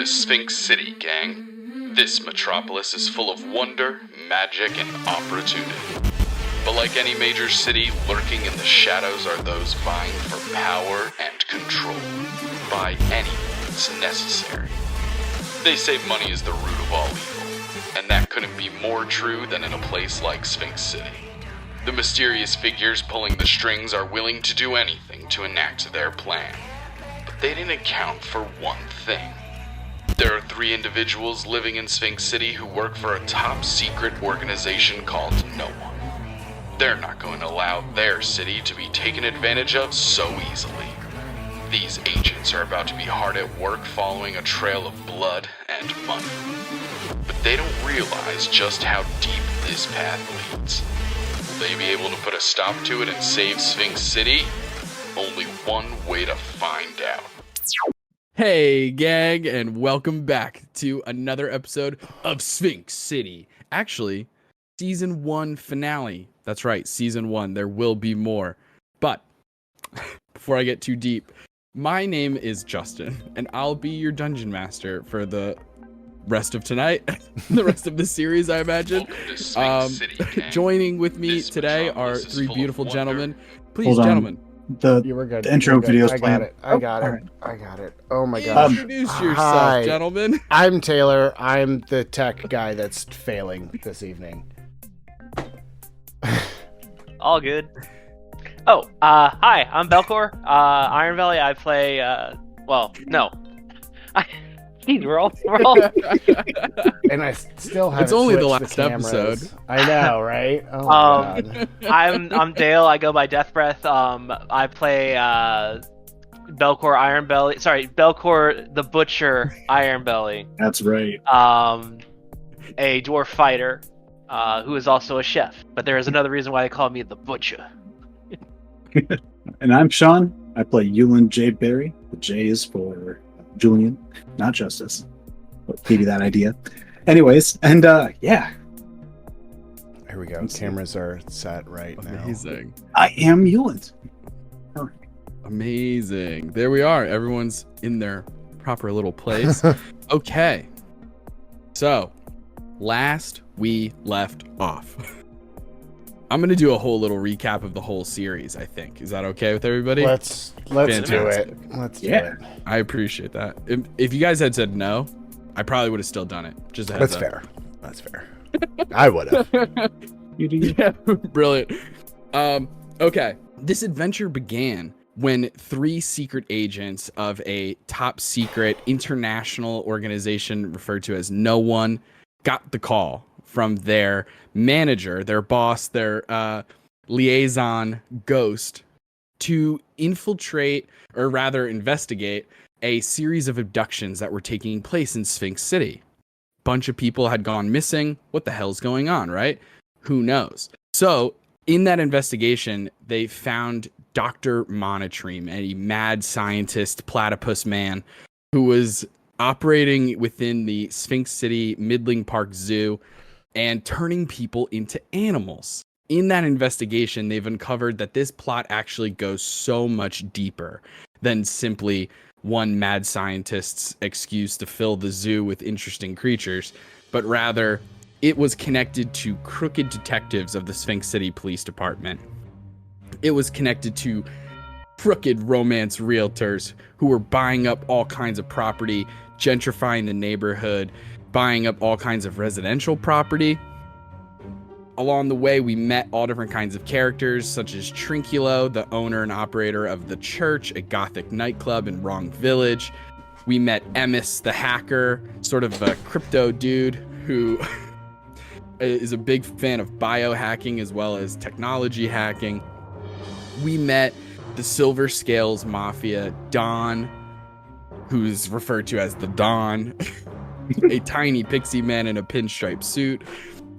Sphinx City, gang. This metropolis is full of wonder, magic, and opportunity. But like any major city, lurking in the shadows are those vying for power and control, by any means necessary. They say money is the root of all evil, and that couldn't be more true than in a place like Sphinx City. The mysterious figures pulling the strings are willing to do anything to enact their plan. But they didn't account for one thing. There are 3 individuals living in Sphinx City who work for a top-secret organization called No One. They're not going to allow their city to be taken advantage of so easily. These agents are about to be hard at work following a trail of blood and money. But they don't realize just how deep this path leads. Will they be able to put a stop to it and save Sphinx City? Only one way to find out. Hey gang, and welcome back to another episode of Sphinx City. Actually, Season 1 finale. That's right, Season 1. There will be more. But, before I get too deep, my name is Justin, and I'll be your dungeon master for the rest of tonight, the rest of the series, I imagine. Joining with me today are 3 beautiful gentlemen. Please, gentlemen. You were good. The intro video's playing. I got it. Oh my gosh. Introduce yourself, Hi. gentlemen. I'm Taylor. I'm the tech guy that's failing this evening. All good. Oh, hi, I'm Belkor. Iron Valley, I play, Jeez, we're all... And I still haven't It's only the switched last cameras. episode. I know, right? Oh my god. I'm Dale, I go by Death Breath. I play, Belkor the Butcher Iron Belly. That's right. A dwarf fighter, who is also a chef. But there is another reason why they call me the Butcher. And I'm Sean. I play Uland J. Berry. The J is for Julian, not Justice. But give you that idea. Anyways, and yeah. Here we go. Cameras are set right now. Amazing. I am Uland. Amazing. There we are. Everyone's in their proper little place. Okay. So, last we left off. I'm going to do a whole little recap of the whole series, I think. Is that okay with everybody? Let's do it. Let's do it. I appreciate that. If you guys had said no, I probably would have still done it. Just a heads up. Fair. That's fair. I would have. Yeah, brilliant. Okay. This adventure began when 3 secret agents of a top secret international organization referred to as No One got the call from their manager, their boss, their liaison ghost to infiltrate, or rather investigate, a series of abductions that were taking place in Sphinx City. Bunch of people had gone missing. What the hell's going on, right? Who knows? So in that investigation, they found Dr. Monotream, a mad scientist platypus man who was operating within the Sphinx City Midling Park Zoo and turning people into animals. In that investigation, they've uncovered that this plot actually goes so much deeper than simply one mad scientist's excuse to fill the zoo with interesting creatures, but rather it was connected to crooked detectives of the Sphinx City Police Department. It was connected to crooked romance realtors who were buying up all kinds of property, gentrifying the neighborhood, buying up all kinds of residential property. Along the way, we met all different kinds of characters, such as Trinculo, the owner and operator of The Church, a gothic nightclub in Wrong Village. We met Emis, the hacker, sort of a crypto dude who is a big fan of biohacking as well as technology hacking. We met the Silver Scales Mafia, Don, who's referred to as the Don, a tiny pixie man in a pinstripe suit,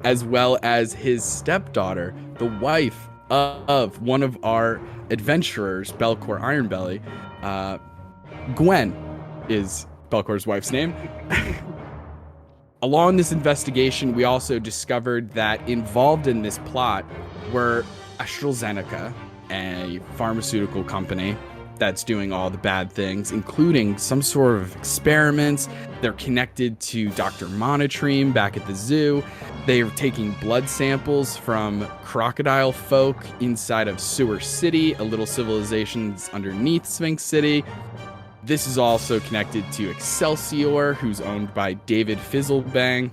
as well as his stepdaughter, the wife of one of our adventurers, Belkor Ironbelly. Gwen is Belkor's wife's name. Along this investigation, we also discovered that involved in this plot were AstraZeneca, a pharmaceutical company, that's doing all the bad things, including some sort of experiments. They're connected to Dr. Monotream back at the zoo. They're taking blood samples from crocodile folk inside of Sewer City, a little civilization underneath Sphinx City. This is also connected to Excelsior, who's owned by David Fizzlebang.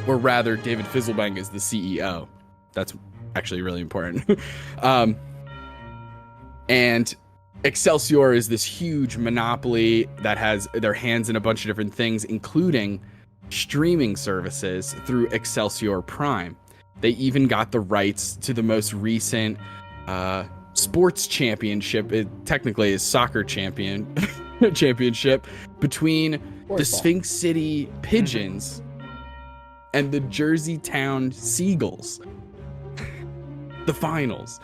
Or rather, David Fizzlebang is the CEO. That's actually really important. And Excelsior is this huge monopoly that has their hands in a bunch of different things, including streaming services through Excelsior Prime. They even got the rights to the most recent sports championship. It technically is soccer championship between the Sphinx City Pigeons and the Jersey Town Seagulls. The finals.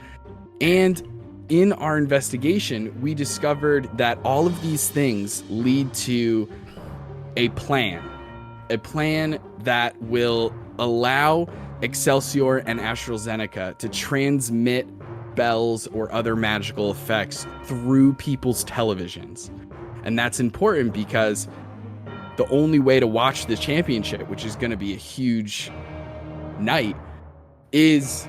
And in our investigation, we discovered that all of these things lead to a plan that will allow Excelsior and AstraZeneca to transmit bells or other magical effects through people's televisions. And that's important because the only way to watch the championship, which is going to be a huge night, is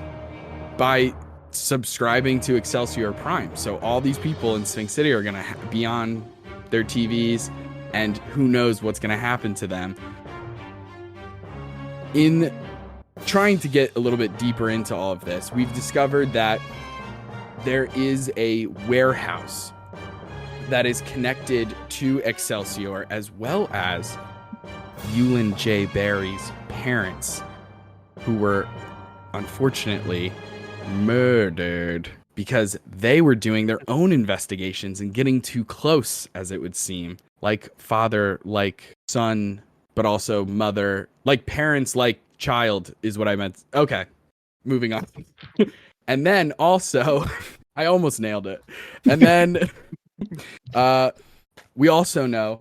by subscribing to Excelsior Prime. So all these people in Sphinx City are going to be on their TVs, and who knows what's going to happen to them. In trying to get a little bit deeper into all of this, we've discovered that there is a warehouse that is connected to Excelsior, as well as Uland J. Barry's parents, who were unfortunately murdered because they were doing their own investigations and getting too close, as it would seem. Like father, like son, but also mother, like parents, like child is what I meant. Okay, moving on. And then also, I almost nailed it. And then we also know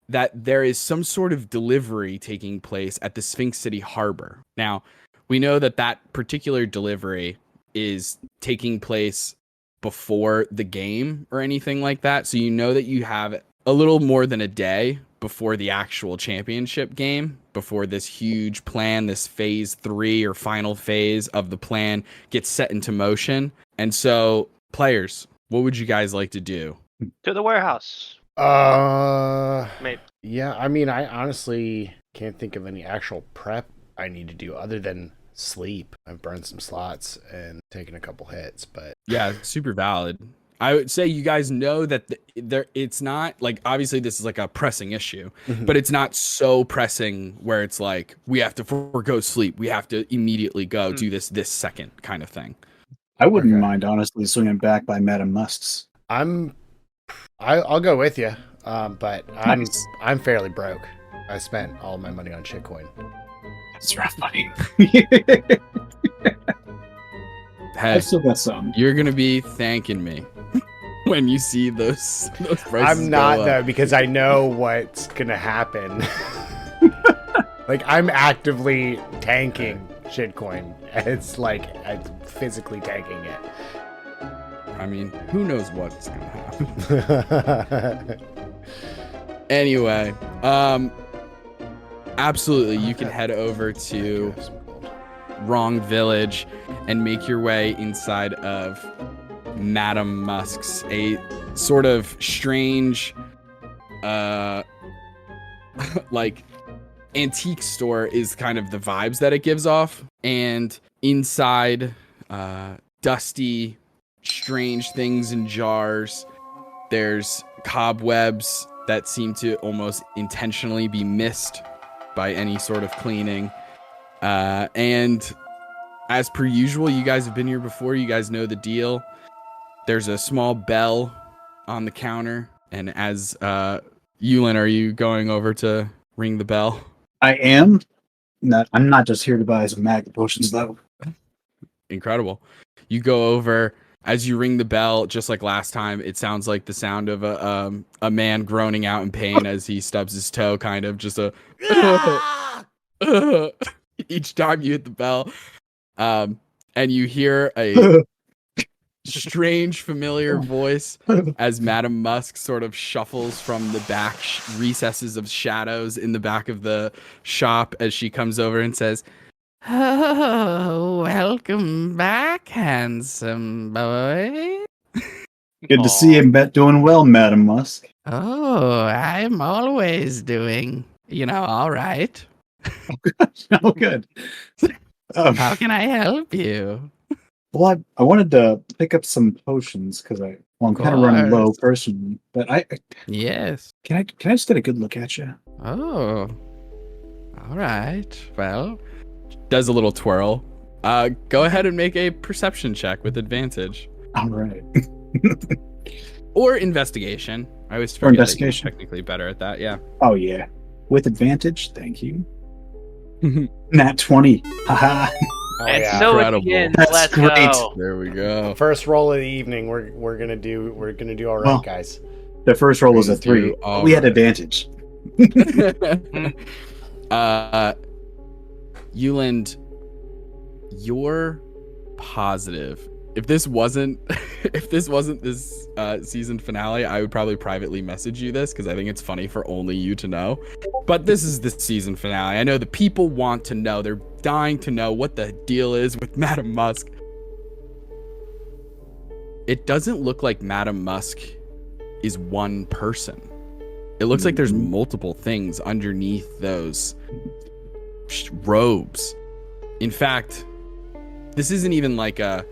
that there is some sort of delivery taking place at the Sphinx City Harbor. Now, we know that that particular delivery is taking place before the game or anything like that. So you know that you have a little more than a day before the actual championship game, before this huge plan, this phase 3 or final phase of the plan gets set into motion. And so, players, what would you guys like to do? To the warehouse. Maybe. Yeah, I mean, I honestly can't think of any actual prep I need to do other than sleep. I've burned some slots and taken a couple hits, but yeah, super valid. I would say you guys know that it's not like, obviously this is like a pressing issue, but it's not so pressing where it's like we have to forego sleep, we have to immediately go do this second kind of thing. I wouldn't mind honestly swinging back by Madam Musk's. I'll go with you, but Nice. I'm fairly broke. I spent all my money on shitcoin. That's rough money. Hey, I still got some. you're gonna be thanking me when you see those prices. I'm not go up. though, because I know what's gonna happen. Like, I'm actively tanking shitcoin. It's like I'm physically tanking it. I mean, who knows what's gonna happen. Anyway, absolutely, you can head over to Wrong Village and make your way inside of Madam Musk's, a sort of strange like antique store is kind of the vibes that it gives off. And inside, dusty, strange things in jars. There's cobwebs that seem to almost intentionally be missed by any sort of cleaning. And as per usual, you guys have been here before. You guys know the deal. There's a small bell on the counter. And as Uland, are you going over to ring the bell? I am. I'm not just here to buy some mag potions though. Incredible. You go over. As you ring the bell, just like last time, it sounds like the sound of a man groaning out in pain as he stubs his toe, kind of just a each time you hit the bell. And you hear a strange, familiar voice as Madam Musk sort of shuffles from the back recesses of shadows in the back of the shop as she comes over and says, "Oh, welcome back, handsome boy." Good to see you doing well, Madam Musk. "Oh, I'm always doing, all right. Oh, good. How can I help you?" Well, I wanted to pick up some potions because I'm kind of running low Course. personally. But Yes. can I just get a good look at you? Oh, all right. Well, does a little twirl. Go ahead and make a perception check with advantage. All right. Or investigation. I always Or forget that you're investigation. technically better at that. Yeah. Oh yeah, with advantage. Thank you. Nat 20. Haha. Oh, And yeah. so Incredible. it begins. That's Let's great. go. There we go. First roll of the evening. We're gonna do all right, Well, guys. The first roll was a Please 3. do. All We had right. advantage. Uland, you're positive. If this wasn't this season finale, I would probably privately message you this because I think it's funny for only you to know. But this is the season finale. I know the people want to know. They're dying to know what the deal is with Madam Musk. It doesn't look like Madam Musk is one person. It looks like there's multiple things underneath those robes. In fact, this isn't even like a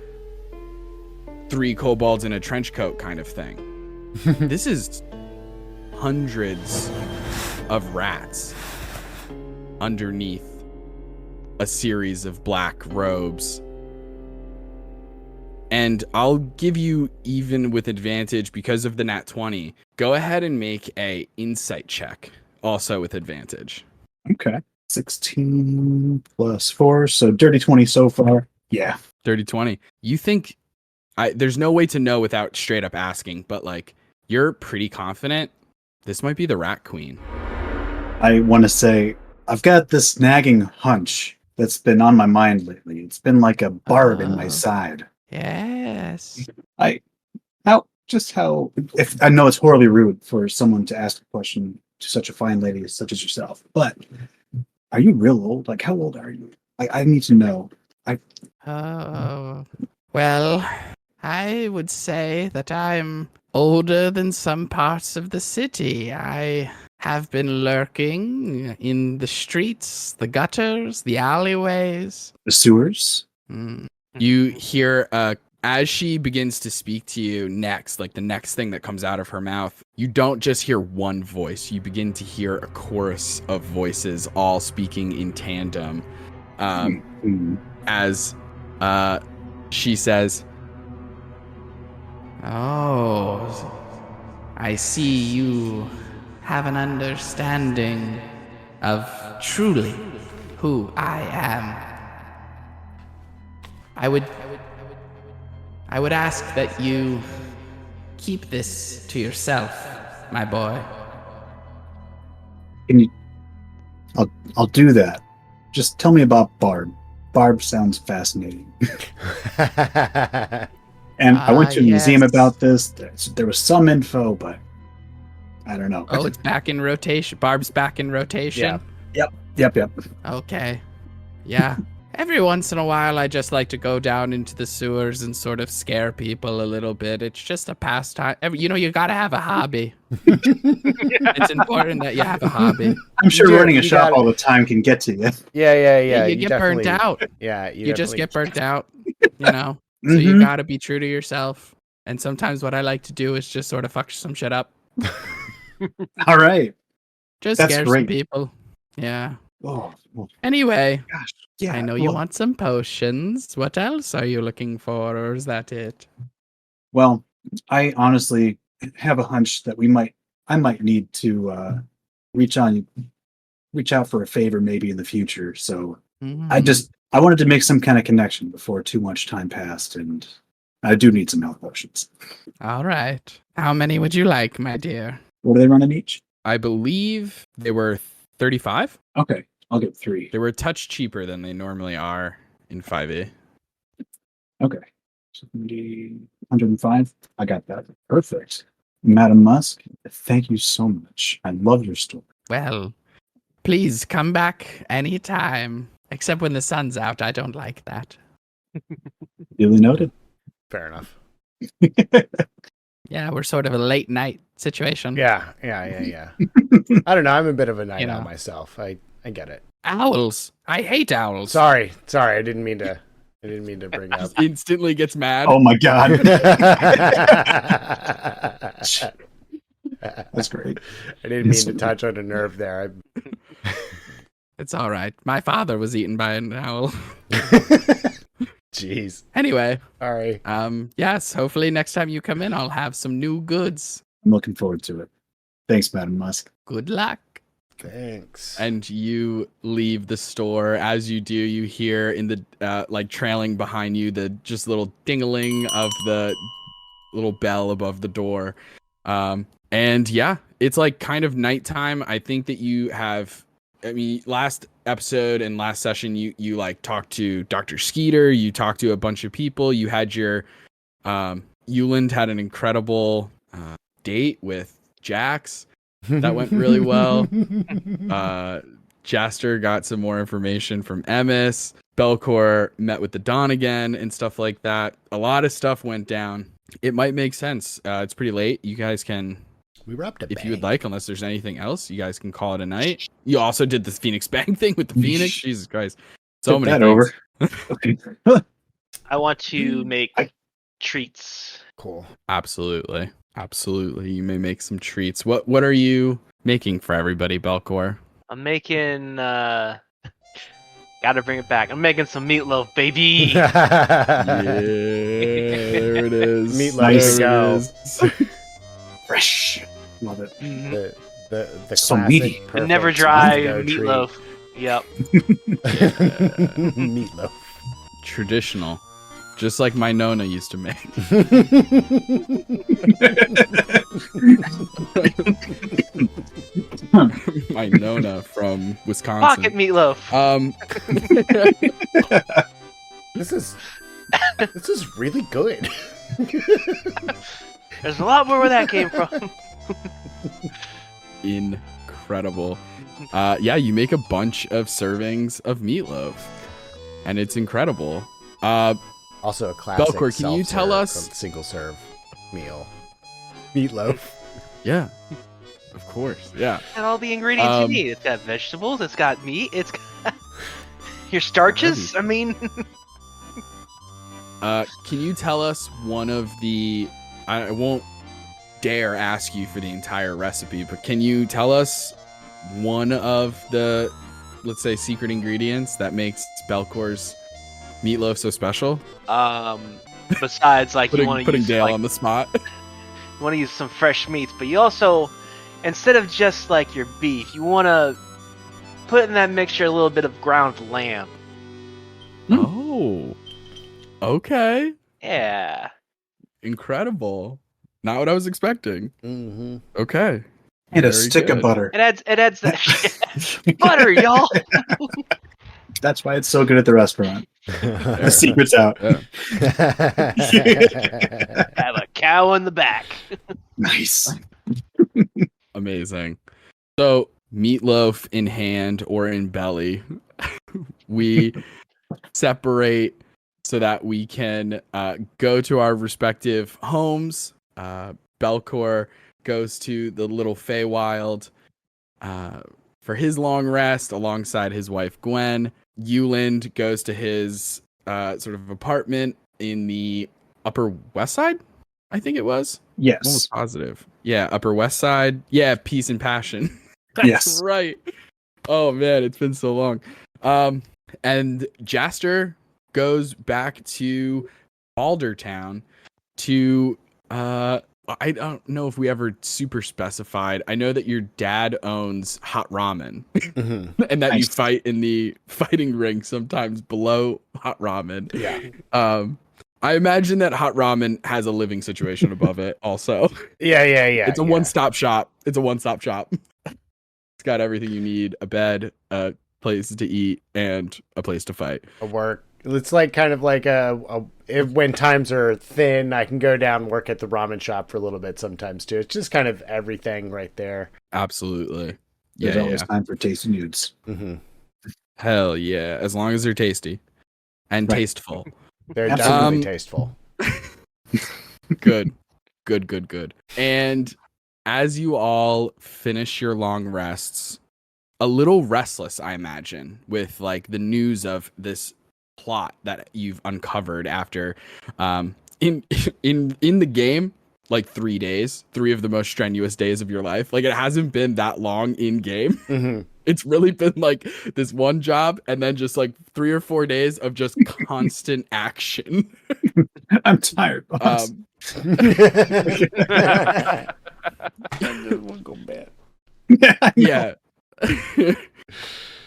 3 kobolds in a trench coat kind of thing. This is hundreds of rats underneath a series of black robes. And I'll give you, even with advantage because of the nat 20, go ahead and make a insight check, also with advantage. Okay. 16 plus 4, so dirty 20 so far. Yeah. Dirty 20. You think, there's no way to know without straight up asking, but like, you're pretty confident this might be the Rat Queen. I want to say, I've got this nagging hunch that's been on my mind lately. It's been like a barb in my side. Yes. If I know it's horribly rude for someone to ask a question to such a fine lady such as yourself, but are you real old? Like, how old are you? I need to know. Oh, well, I would say that I'm older than some parts of the city. I have been lurking in the streets, the gutters, the alleyways. The sewers? You hear, as she begins to speak to you next, like the next thing that comes out of her mouth, you don't just hear one voice. You begin to hear a chorus of voices all speaking in tandem. As she says, "Oh, I see you have an understanding of truly who I am. I would ask that you keep this to yourself, my boy." Can you? I'll do that. Just tell me about Barb. Barb sounds fascinating. And I went to a museum yes. about this. There was some info, but I don't know. Oh, it's back in rotation. Barb's back in rotation. Yep. Okay. Yeah. Every once in a while, I just like to go down into the sewers and sort of scare people a little bit. It's just a pastime. You gotta have a hobby. It's important that you have a hobby. I'm sure do, running a you shop gotta- all the time can get to you. Yeah. You get burnt definitely- out. Yeah, You just definitely- get burnt out, So you Mhm. gotta be true to yourself. And sometimes what I like to do is just sort of fuck some shit up. All right. Just That's scare some great. people. Yeah. Oh, well, Anyway, gosh. Yeah. I know you well- want some potions. What else are you looking for, or is that it? Well, I honestly have a hunch that I might need to reach out for a favor maybe in the future. So I wanted to make some kind of connection before too much time passed, and I do need some health potions. All right. How many would you like, my dear? What are they running each? I believe they were 35. Okay, I'll get 3. They were a touch cheaper than they normally are in 5e. Okay, 70, 105. I got that. Perfect. Madam Musk, thank you so much. I love your story. Well, please come back anytime. Except when the sun's out. I don't like that. Duly noted. Fair enough. Yeah, we're sort of a late night situation. Yeah. I don't know. I'm a bit of a night You know. owl myself. I get it. Owls. I hate owls. Sorry. I didn't mean to bring up. Just instantly gets mad. Oh my god. That's great. I didn't mean to touch on a nerve there. It's all right. My father was eaten by an owl. Jeez. Anyway, All right. yes, hopefully next time you come in, I'll have some new goods. I'm looking forward to it. Thanks, Madam Musk. Good luck. Thanks. And you leave the store. As you do, you hear in the like trailing behind you the just little ding-a-ling of the little bell above the door. And yeah, it's like kind of nighttime. I think that you have, I mean, last episode and last session, you like talked to Dr. Skeeter, you talked to a bunch of people, you had your, Uland had an incredible date with Jax. That went really well. Jastor got some more information from Emis. Belkor met with the Dawn again and stuff like that. A lot of stuff went down. It might make sense. It's pretty late. You guys can, We were up to if you would like, unless there's anything else, you guys can call it a night. You also did this Phoenix Bang thing with the Phoenix. Jesus Christ. So Get many that things. over. I want to make treats. Cool. Absolutely. You may make some treats. What are you making for everybody, Belkor? I'm making. Gotta bring it back. I'm making some meatloaf, baby. Yeah, there it is. Meatloaf. Nice. There we go. Fresh. Love it. Mhm. The So classic meaty. The perfect never dry go meatloaf. Yep. treat. Meatloaf. Traditional. Just like my Nona used to make. My Nona from Wisconsin. Pocket meatloaf. This is really good. There's a lot more where that came from. Incredible. Yeah, you make a bunch of servings of meatloaf, and it's incredible. Also a classic. Belkor, can you tell self-serve us- from single serve meal? Meatloaf. Yeah, of course. Yeah. And all the ingredients you Um, need. It's got vegetables. It's got meat. It's got your starches. I mean, Can you tell us one of the? I won't dare ask you for the entire recipe, but can you tell us one of the, let's say, secret ingredients that makes Belkor's meatloaf so special? besides like you want to Putting use Dale like, on the spot. you want to use some fresh meats, but you also, instead of just like your beef, you want to put in that mixture a little bit of ground lamb. Oh, okay, Yeah. incredible. Not what I was expecting. Mm-hmm. Okay, And a Very stick good. of butter. It adds that butter, y'all. That's why it's so good at the restaurant. The secret's out. Yeah. Have a cow in the back. Nice. Amazing. So, meatloaf in hand or in belly, we separate so that we can go to our respective homes. Belkor goes to the little Feywild for his long rest alongside his wife Gwen. Uland goes to his sort of apartment in the Upper West Side, I think it was. I'm Yes. almost positive. Yeah, Upper West Side. Yeah, Peace and Passion. That's Yes. right. Oh man, it's been so long. And Jastor goes back to Aldertown to I don't know if we ever super specified. I know that your dad owns Hot Ramen Mm-hmm. and that you Nice. fight in the fighting ring sometimes below Hot Ramen. Yeah. I imagine that Hot Ramen has a living situation above it also. Yeah. It's a one-stop shop. It's a one-stop shop. It's got everything you need: a bed, a place to eat, and a place to fight. A work. It's like kind of like when times are thin, I can go down and work at the ramen shop for a little bit sometimes too. It's just kind of everything right there. Absolutely. There's Yeah, always yeah. time for tasty nudes. Mm-hmm. Hell yeah. As long as they're tasty and Right. tasteful. They're Absolutely. definitely tasteful. Good. Good. And as you all finish your long rests, a little restless, I imagine, with like the news of this plot that you've uncovered after in the game, like 3 days, 3 of the most strenuous days of your life. Like it hasn't been that long in game. Mm-hmm. It's really been like this one job and then just like 3 or 4 days of just constant action. I'm tired, boss. Yeah.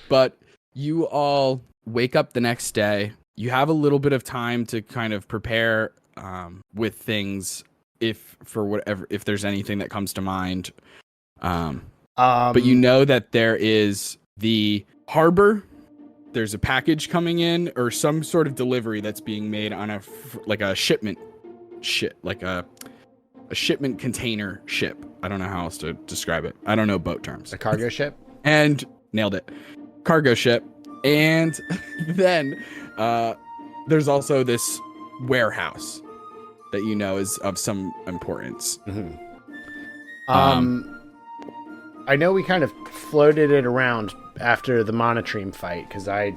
But you all wake up the next day. You have a little bit of time to kind of prepare with things if there's anything that comes to mind. But you know that there is the harbor. There's a package coming in or some sort of delivery that's being made on a shipment shipment container ship. I don't know how else to describe it. I don't know boat terms. A cargo ship? And nailed it. Cargo ship. And then there's also this warehouse that you know is of some importance. Mm-hmm. I know we kind of floated it around after the monotream fight because I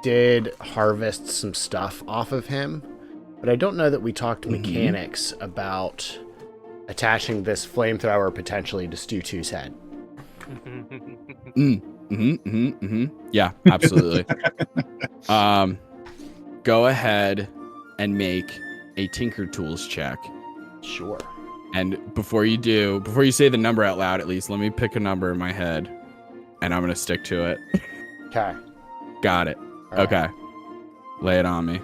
did harvest some stuff off of him, but I don't know that we talked mechanics about attaching this flamethrower potentially to Stu 2's head. Yeah, absolutely. Go ahead and make a Tinker Tools check. Sure. And before you say the number out loud, at least, let me pick a number in my head, and I'm going to stick to it. Okay. Got it. All okay. Right. Lay it on me.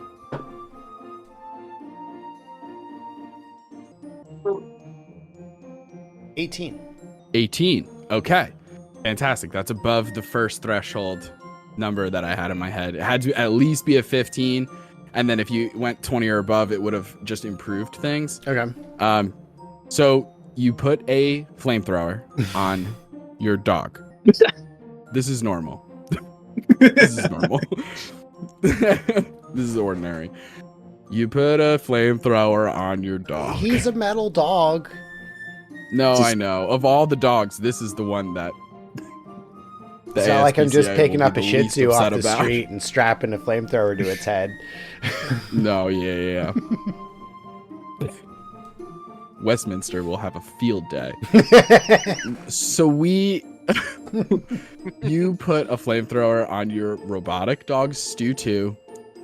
$18. 18. Okay. Fantastic. That's above the first threshold number that I had in my head. It had to at least be a 15. And then if you went 20 or above, it would have just improved things. Okay. So you put a flamethrower on your dog. This is normal. This is normal. This is ordinary. You put a flamethrower on your dog. He's a metal dog. No, I know. Of all the dogs, this is the one that... It's not like I'm just picking up a Shih Tzu off the street and strapping a flamethrower to its head. No, yeah. Westminster will have a field day. So you put a flamethrower on your robotic dog, Stu 2,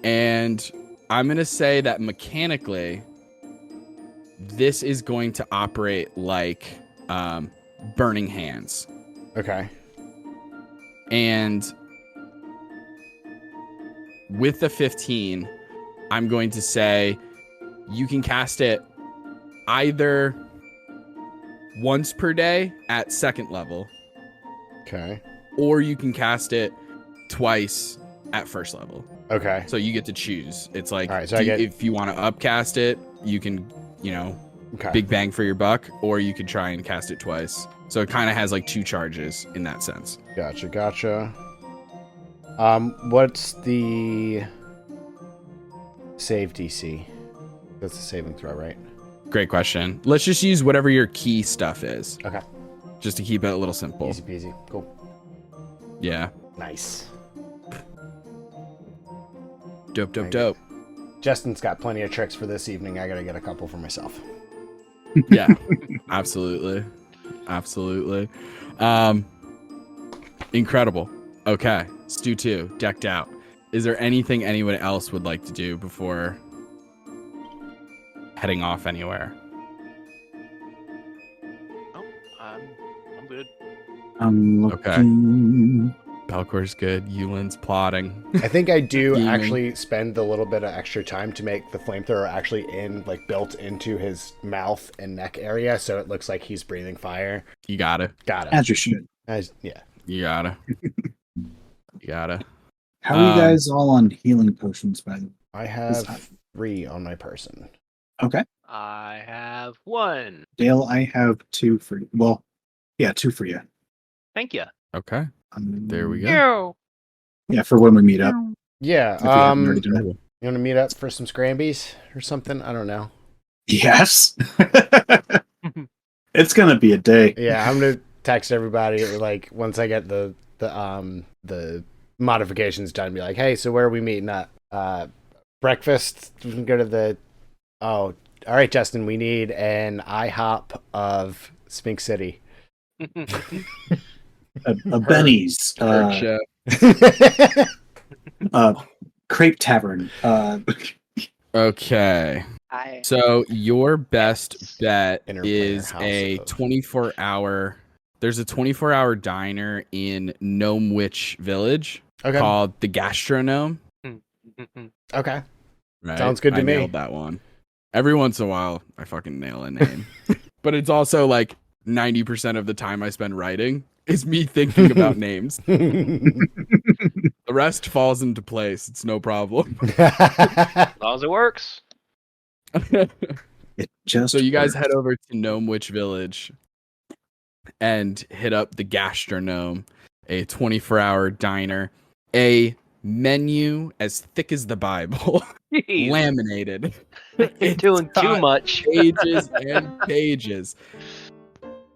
and I'm going to say that mechanically, this is going to operate like burning hands. Okay. And with the 15, I'm going to say you can cast it either once per day at 2nd level. Okay. Or you can cast it twice at 1st level. Okay. So you get to choose. It's like, all right, so if you want to upcast it, you can, big bang for your buck, or you could try and cast it twice. So it kind of has like 2 charges in that sense. Gotcha. What's the save DC? That's a saving throw, right? Great question. Let's just use whatever your key stuff is. Okay. Just to keep it a little simple. Easy peasy. Cool. Yeah. Nice. Dope. Justin's got plenty of tricks for this evening. I gotta get a couple for myself. Yeah. Absolutely. Incredible. Okay. Stu 2, decked out. Is there anything anyone else would like to do before heading off anywhere? Oh, I'm good. I'm looking. Belkor's good. Uland's plotting. I think I do actually spend a little bit of extra time to make the flamethrower actually built into his mouth and neck area, so it looks like he's breathing fire. You gotta. As you should. Yeah. You gotta. How are you guys all on healing potions, by the way? I have 3 on my person. Okay. I have 1. Dale, I have 2 for you. Well, yeah, 2 for you. Thank you. Okay. There we go. Ew. Yeah, for when we meet up. Yeah. If we haven't already done it. You want to meet up for some scrambies or something? I don't know. Yes. It's gonna be a day. Yeah, I'm gonna text everybody like once I get the modifications done. Be like, hey, so where are we meeting up? Breakfast. We can go to the. Oh, all right, Justin. We need an IHOP of Sphinx City. A Benny's, Chef. crepe tavern. Okay. So your best bet Interplayer is House a of- 24-hour. There's a 24-hour diner in Gnome Witch Village Okay. called the Gastronome. Okay. Right? Sounds good to I me. nailed that one. Every once in a while, I fucking nail a name. But it's also like 90% of the time I spend writing is me thinking about names. The rest falls into place. It's no problem. As long as it works. It just So you guys works. head over to Gnome Witch Village and hit up the Gastronome, a 24-hour diner, a menu as thick as the Bible, Jeez, laminated. you're It's doing too got much. pages and pages.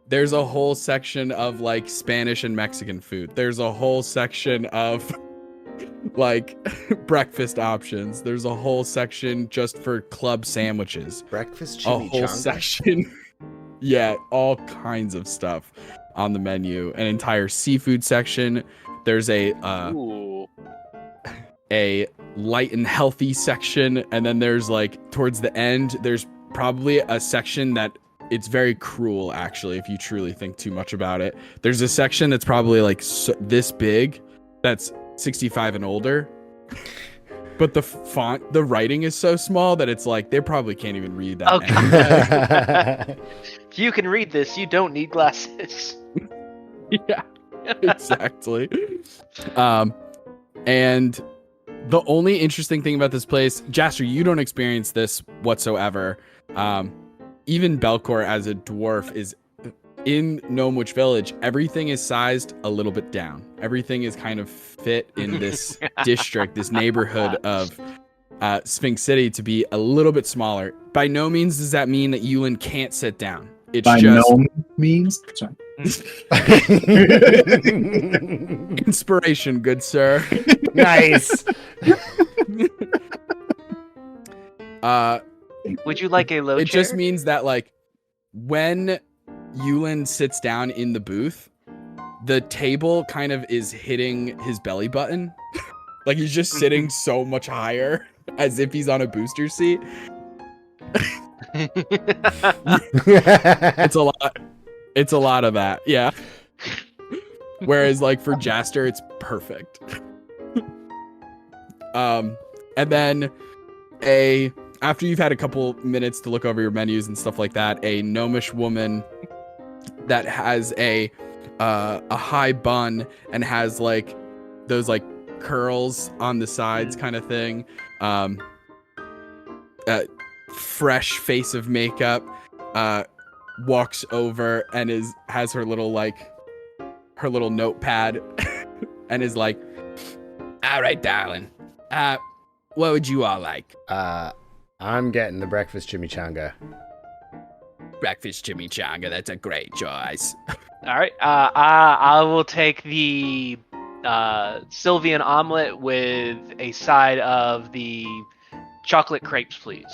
There's a whole section of like Spanish and Mexican food. There's a whole section of like breakfast options. There's a whole section just for club sandwiches. Breakfast A whole chimichanga. section. Yeah, all kinds of stuff on the menu. An entire seafood section. There's Ooh. a light and healthy section, and then there's like towards the end there's probably a section that it's very cruel actually if you truly think too much about it. There's a section that's probably like this big that's 65 and older. But the font, the writing is so small that it's like they probably can't even read that. Oh, anyway. If you can read this, you don't need glasses. Yeah, exactly. And the only interesting thing about this place, Jastor, you don't experience this whatsoever. Even Belkor as a dwarf is in Gnome Witch Village. Everything is sized a little bit down. Everything is kind of fit in this district, this neighborhood of Sphinx City to be a little bit smaller. By no means does that mean that Uland can't sit down. It's By just no means. Sorry. inspiration, good sir. Nice. Would you like a low It chair? just means that like when Uland sits down in the booth, the table kind of is hitting his belly button. Like he's just sitting so much higher as if he's on a booster seat. It's a lot. It's a lot of that. Yeah. Whereas like for Jastor, it's perfect. And then after you've had a couple minutes to look over your menus and stuff like that, a gnomish woman that has a high bun and has like those like curls on the sides kind of thing, fresh face of makeup, walks over and has her little notepad and is like, all right, darling, what would you all like? I'm getting the breakfast chimichanga. Breakfast chimichanga, that's a great choice. All right. I will take the Sylvian omelet with a side of the chocolate crepes, please.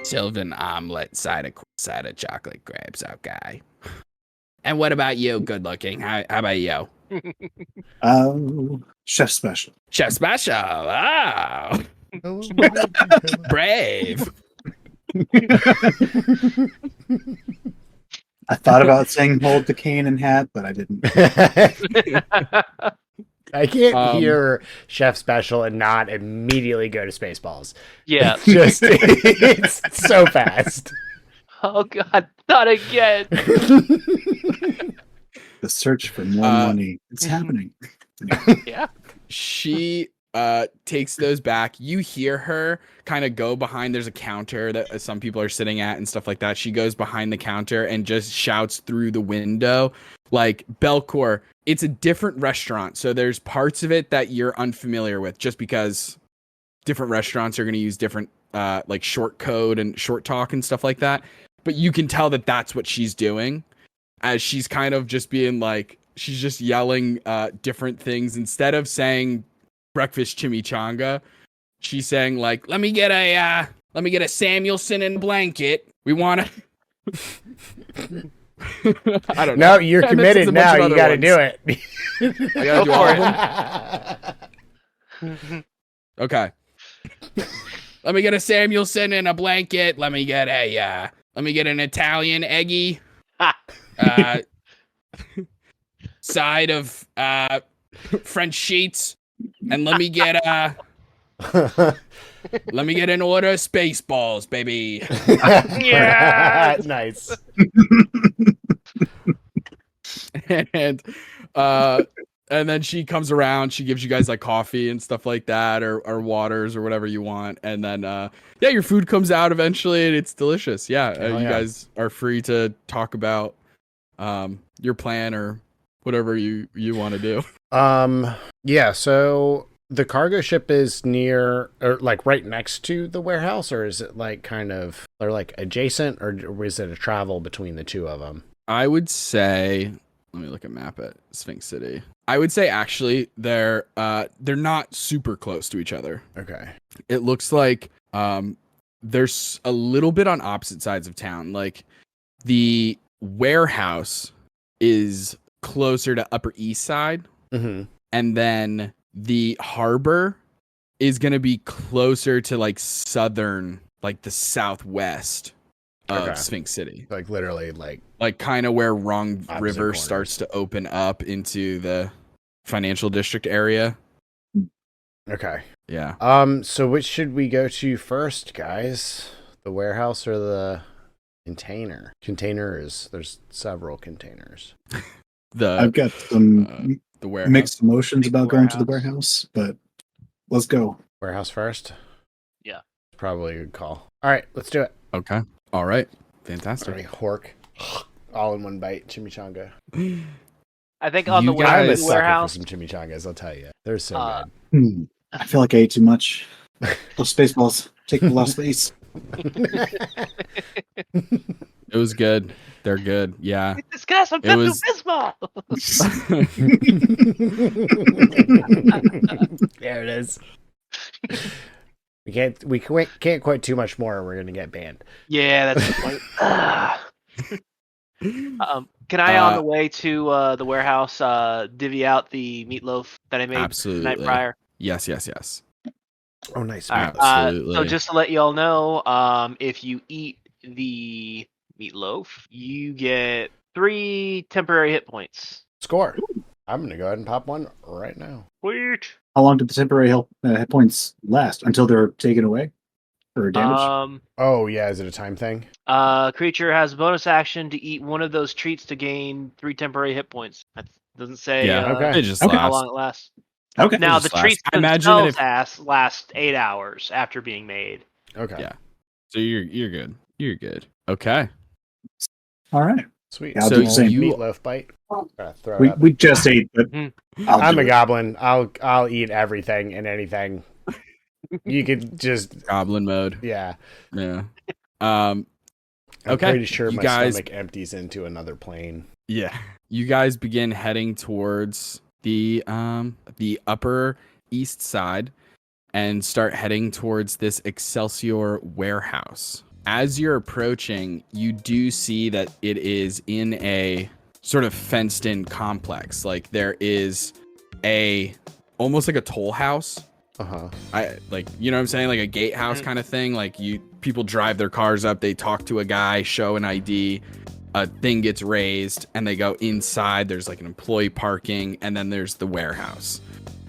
Sylvan omelet, side of chocolate grapes, okay. And what about you, good looking? How about you? Chef special. Chef special, oh, brave. I thought about saying hold the cane and hat, but I didn't. I can't hear Chef Special and not immediately go to Spaceballs. Yeah. Just it's so fast. Oh God, not again. The search for more money. It's happening. Yeah. She takes those back. You hear her kind of go behind. There's a counter that some people are sitting at and stuff like that. She goes behind the counter and just shouts through the window, like, Belkor, it's a different restaurant. So there's parts of it that you're unfamiliar with just because different restaurants are going to use different like short code and short talk and stuff like that. But you can tell that that's what she's doing, as she's kind of just being like, she's just yelling different things. Instead of saying breakfast chimichanga, she's saying like, let me get a Samuelson and blanket. We want to. I don't know. No, you're And committed there's a bunch now. of You other got to do ones. it. I gotta do all of them? Okay. Let me get a Samuelson and a blanket. Let me get an Italian eggy. Side of French sheets, and let me get an order of Spaceballs, baby. Yeah. Nice. And then she comes around, she gives you guys like coffee and stuff like that, or waters or whatever you want. And then your food comes out eventually and it's delicious. You guys are free to talk about your plan or whatever you want to do. Yeah, so the cargo ship is near, or like right next to the warehouse, or is it like kind of, or like adjacent, or is it a travel between the two of them? I would say, let me look at map at Sphinx City. I would say actually they're not super close to each other. Okay. It looks like there's a little bit on opposite sides of town. Like the warehouse is closer to Upper East Side, and then the harbor is going to be closer to like southern, like the southwest of Sphinx City. Like literally like kind of where Wrong River corners. starts to open up into the financial district area. Okay. Yeah. So which should we go to first, guys? The warehouse or the container? Containers. There's several containers. I've got some the warehouse. mixed emotions about going to the warehouse, but let's go. Warehouse first? Yeah. Probably a good call. All right, let's do it. Okay. All right. Fantastic. All right, hork. All in one bite, chimichanga. I think on You the way I'm to a the sucker for warehouse. some chimichangas, I'll tell you. They're so I feel like I ate too much. Those Spaceballs take a lot of space. It was good. They're good. Yeah. This guy's some It was- Bismol. There it is. We can't quite too much more, or we're gonna get banned. Yeah, that's the point. Can I, on the way to the warehouse, divvy out the meatloaf that I made Absolutely. the night prior? Yes. Oh, nice. All right. Absolutely. So just to let you all know, if you eat the meatloaf, you get 3 temporary hit points. Score. I'm gonna go ahead and pop one right now. Sweet. How long do the temporary hit points last? Until they're taken away? Or damaged? Oh yeah, is it a time thing? Creature has a bonus action to eat one of those treats to gain 3 temporary hit points. That doesn't say It just Okay. how lasts. long it lasts. Okay. Now, just the treats lasts. I imagine that themselves last 8 hours after being made. Okay. Yeah. So you're good. You're good. Okay. All right. Sweet. Yeah, I'll So do the same. Meatloaf bite. Gotta throw it up. We just ate, but I'm do a it. goblin. I'll eat everything and anything. You could just Goblin mode. yeah. Yeah. I'm Okay. pretty sure You my guys- stomach empties into another plane. Yeah. You guys begin heading towards the Upper East Side and start heading towards this Excelsior Warehouse. As you're approaching, you do see that it is in a sort of fenced in complex. Like there is almost like a toll house. You know what I'm saying? Like a gatehouse kind of thing. Like people drive their cars up, they talk to a guy, show an ID, a thing gets raised, and they go inside. There's like an employee parking, and then there's the warehouse.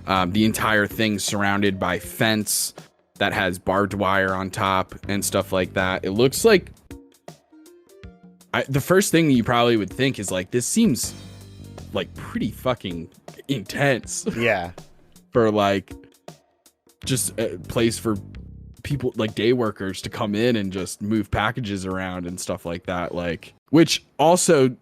The entire thing surrounded by fence that has barbed wire on top and stuff like that. It looks like the first thing you probably would think is like, this seems like pretty fucking intense Yeah. for like just a place for people like day workers to come in and just move packages around and stuff like that, like, which also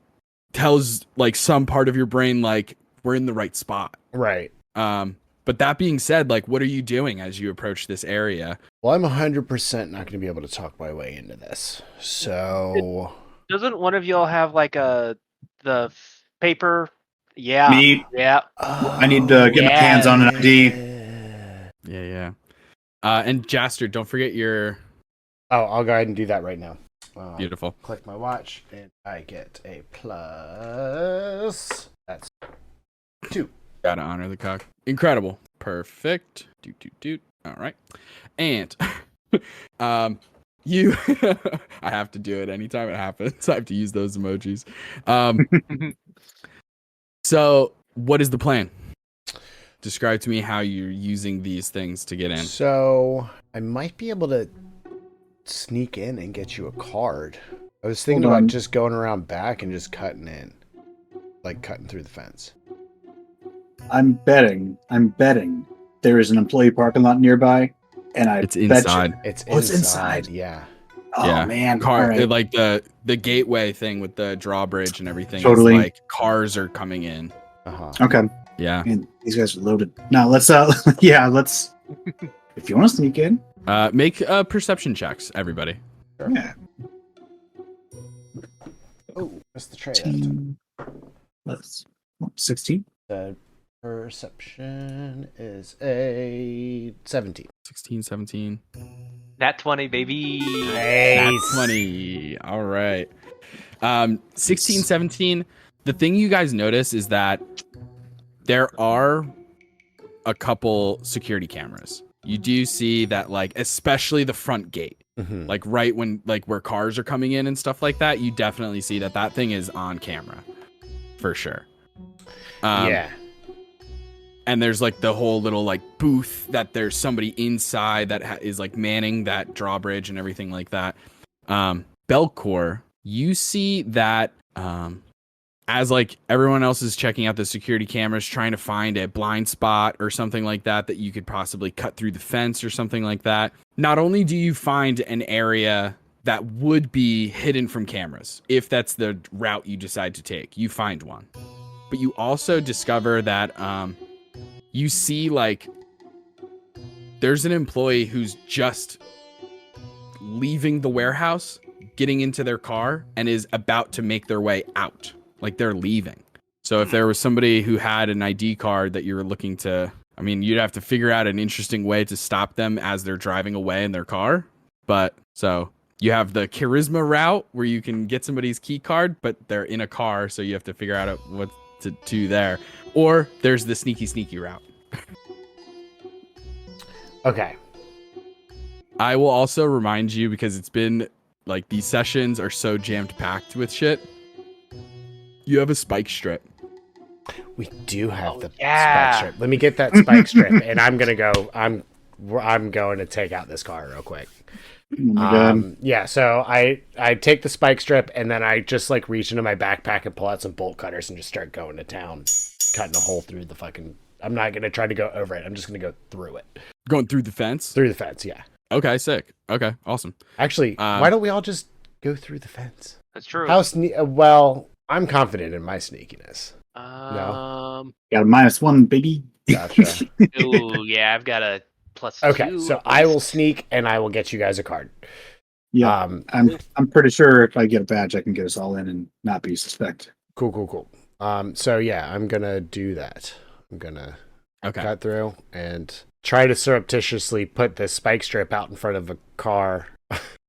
tells like some part of your brain like we're in the right spot. Right. But that being said, like, what are you doing as you approach this area? Well, I'm 100% not going to be able to talk my way into this. So Doesn't one of y'all have like the paper? Yeah. Me. Yeah. I need to get my hands on an ID. Yeah. And Jastor, don't forget your Oh, I'll go ahead and do that right now. beautiful. Click my watch, and I get a plus. That's 2. Gotta honor the cock. Incredible. Perfect. Doot. All right. And you I have to do it anytime it happens. I have to use those emojis. So what is the plan? Describe to me how you're using these things to get in. So I might be able to sneak in and get you a card. I was thinking Hold about on. just going around back and just cutting in, like cutting through the fence. I'm betting there is an employee parking lot nearby, and It's bet you- inside. It's Oh, it's inside. Yeah. Oh Yeah. man, Car all right. like the gateway thing with the drawbridge and everything. Totally. Is like cars are coming in. Okay. Yeah. Man, these guys are loaded. Now let's let's if you want to sneak in. Make perception checks, everybody. Yeah. Oh, what's the trade? 16. The perception is a 17. 16, 17. Nat 20, baby. Nat 20. All right. 16, 17. The thing you guys notice is that there are a couple security cameras. You do see that, like, especially the front gate, like right when, like, where cars are coming in and stuff like that. You definitely see that thing is on camera for sure. Yeah. And there's like the whole little like booth that there's somebody inside that is like manning that drawbridge and everything like that. Belkor, you see that as like everyone else is checking out the security cameras, trying to find a blind spot or something like that you could possibly cut through the fence or something like that. Not only do you find an area that would be hidden from cameras, if that's the route you decide to take, you find one. But you also discover that you see like there's an employee who's just leaving the warehouse, getting into their car, and is about to make their way out. Like they're leaving. So if there was somebody who had an ID card that you were looking to, I mean, you'd have to figure out an interesting way to stop them as they're driving away in their car. But so you have the charisma route where you can get somebody's key card, but they're in a car. So you have to figure out what to do there. Or there's the sneaky route. Okay. I will also remind you, because it's been like these sessions are so jammed packed with shit. You have a spike strip. We do have the yeah. spike strip. Let me get that spike strip, and I'm gonna go. I'm going to take out this car real quick. Oh my God. Yeah. So I take the spike strip, and then I just like reach into my backpack and pull out some bolt cutters and just start going to town, cutting a hole through the fucking. I'm not gonna try to go over it. I'm just gonna go through it. Going through the fence? Through the fence. Yeah. Okay, sick. Okay, awesome. Actually, why don't we all just go through the fence? That's true. How well, I'm confident in my sneakiness. Got a -1, baby. Gotcha. Ooh, yeah, I've got a +2. Okay, so I will sneak and I will get you guys a card. Yeah, I'm pretty sure if I get a badge, I can get us all in and not be suspect. Cool. So yeah, I'm gonna do that. I'm gonna cut through and try to surreptitiously put this spike strip out in front of a car.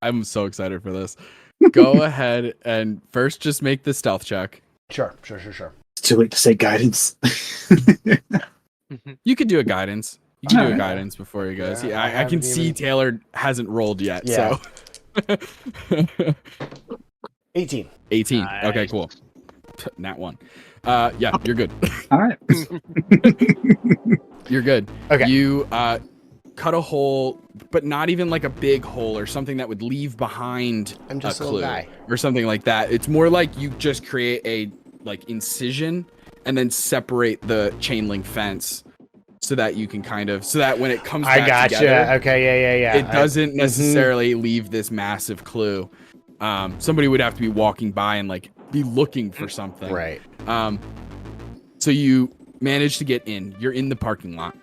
I'm so excited for this. Go ahead and first just make the stealth check. Sure. It's too late to say guidance. You could do a guidance. You can do a Alright. guidance before he goes. Yeah, Yeah, I I can haven't see even- Taylor hasn't rolled yet. Yeah. So 18. 18. Nice. Okay, cool. Nat 1. Yeah, you're good. All right. You're good. Okay. You cut a hole, but not even like a big hole or something that would leave behind I'm just a clue little guy. or something like that. It's more like you just create a like incision and then separate the chain link fence so that you can so that when it comes I back gotcha. together, Okay, yeah. it doesn't necessarily leave this massive clue. Somebody would have to be walking by and like be looking for something. Right. So you manage to get in. You're in the parking lot.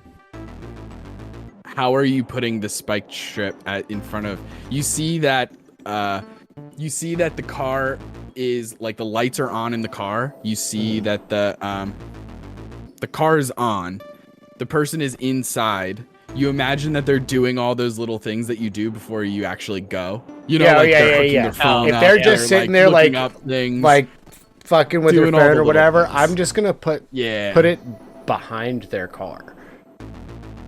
How are you putting the spiked strip in front of? You see that the car is like the lights are on in the car. You see that the car is on. The person is inside. You imagine that they're doing all those little things that you do before you actually go. You know, they're hooking their phone If up, they're just sitting there looking like up things, like fucking with their doing all the phone or little whatever, things. I'm just gonna put it behind their car.